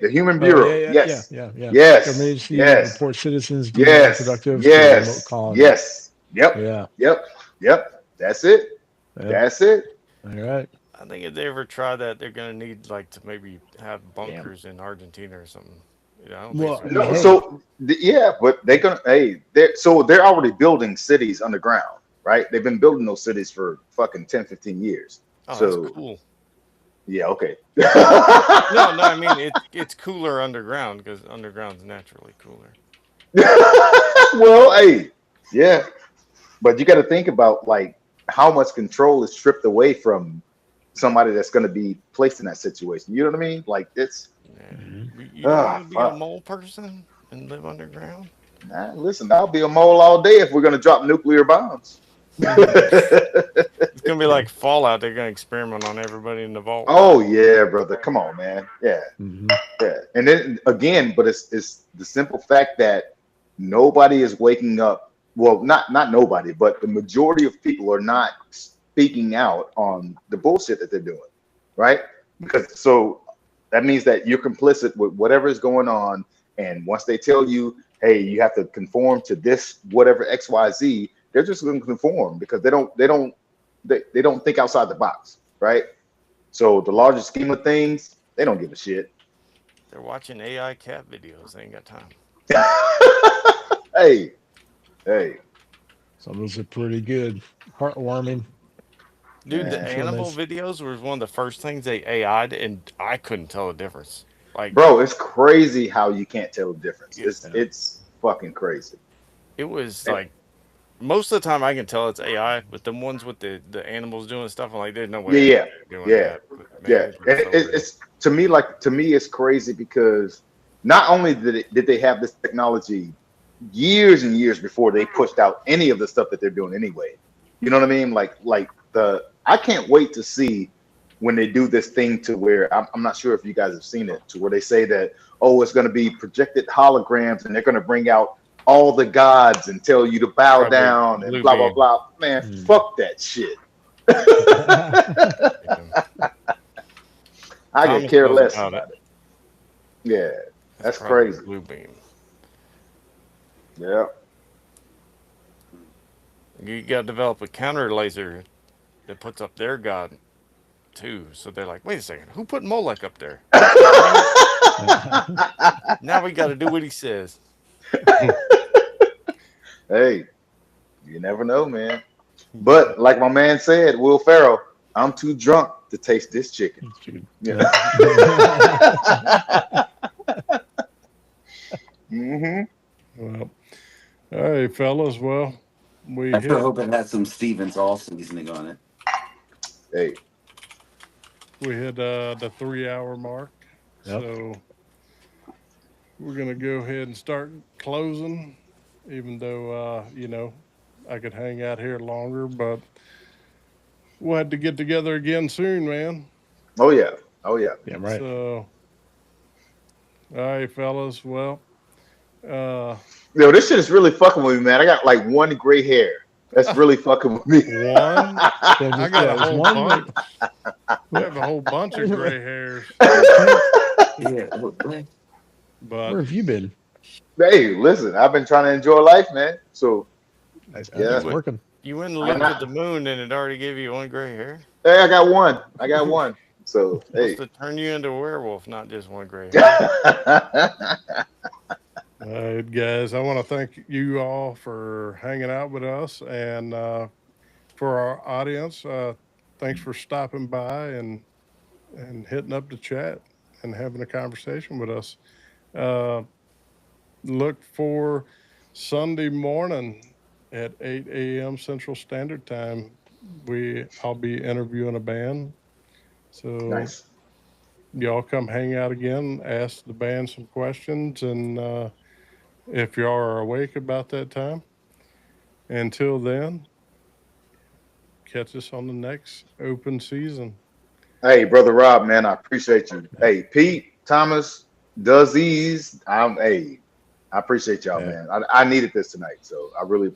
The Human Oh Bureau. Yes, yeah. Government yes, agency yes, reports citizens deemed yes, unproductive to a remote yes, colony. yes. Yep, Yeah. yep. That's it. Yep. That's it. All right. I think if they ever try that, they're gonna need like to maybe have Damn. bunkers in Argentina or something. You know, I don't think Well, it's I gonna mean, No, be hey, so yeah, but they're gonna. Hey, they're already building cities underground. right? They've been building those cities for fucking 10, 15 years. Oh, So that's cool. yeah, okay. No, I mean it's cooler underground because underground's naturally cooler. Well, hey, yeah, but you got to think about like how much control is stripped away from somebody that's going to be placed in that situation. You know what I mean? Like it's Yeah. Mhm. You don't want to be a fuck. mole person and live underground. Nah, listen, I'll be a mole all day if we're going to drop nuclear bombs. It's gonna be like Fallout. They're gonna experiment on everybody in the vault. Oh yeah, brother. Come on, man. Yeah. Mhm. Yeah. And then again, but it's the simple fact that nobody is waking up. Well, not nobody, but the majority of people are not speaking out on the bullshit that they're doing. Right? Because so that means that you're complicit with whatever is going on. And once they tell you, hey, you have to conform to this, whatever XYZ, they're just going to conform because they don't think outside the box, right? So the larger scheme of things, they don't give a shit. They're watching AI cat videos. They ain't got time. Hey, hey, Some of those are pretty good, heartwarming. Dude, the man. Sure, animal nice. videos was one of the first things they AI'd, and I couldn't tell the difference. Like Bro, it's crazy how you can't tell the difference. it, It's fucking crazy. it was And- like most of the time I can tell it's AI, but the ones with the animals doing stuff, I'm like, there's no way yeah, they're doing yeah, that. But man, yeah. it looks so real. It's to me it's crazy because not only did they have this technology years and years before they pushed out any of the stuff that they're doing anyway. You know what I mean? Like the I can't wait to see when they do this thing to where I'm not sure if you guys have seen it, to where they say that, oh, it's going to be projected holograms and they're going to bring out all the gods and tell you to bow Probably down and blue blah blah beam. blah. Man, Mm. fuck that shit. I could Thomas care knows less about it. about it. Yeah, that's probably crazy. blue beam. Yeah. You got to develop a counter laser that puts up their god too. So they're like, wait a second, who put Molech up there? Now we got to do what he says. Hey, you never know, man. But like my man said, Will Ferrell, I'm too drunk to taste this chicken. Yeah. Hmm. Well, all right, fellas. Well, we I sure hit hope it has some Stevens all seasoning on it. Hey, the 3 hour mark. Yep. So we're gonna go ahead and start closing, even though I could hang out here longer, but we'll have to get together again soon, man. oh yeah, oh yeah. Yeah, right. So all right, fellas. Well, Yo, this shit is really fucking with me, man. I got like one gray hair. That's really fucking with me. one. I got a whole one. bunch. I have a whole bunch of gray hairs, Yeah. but Where have you been? Hey, listen, I've been trying to enjoy life, man. So Nice. Yeah. It's working. You went and I'm looked not- at the moon and it already gave you one gray hair. hey, I got one. I got one. So hey. Supposed to turn you into a werewolf, not just one gray hair. all right, guys. I want to thank you all for hanging out with us, and for our audience, thanks for stopping by and hitting up the chat and having a conversation with us. Uh, look for Sunday morning at 8 a.m. Central Standard Time. I'll be interviewing a band. So Nice. y'all come hang out again, ask the band some questions, and if y'all are awake about that time. Until then, catch us on the next open season. Hey, brother Rob, man, I appreciate you. Hey, Pete, Thomas, does these. I appreciate y'all, Yeah. man. I needed this tonight, so I really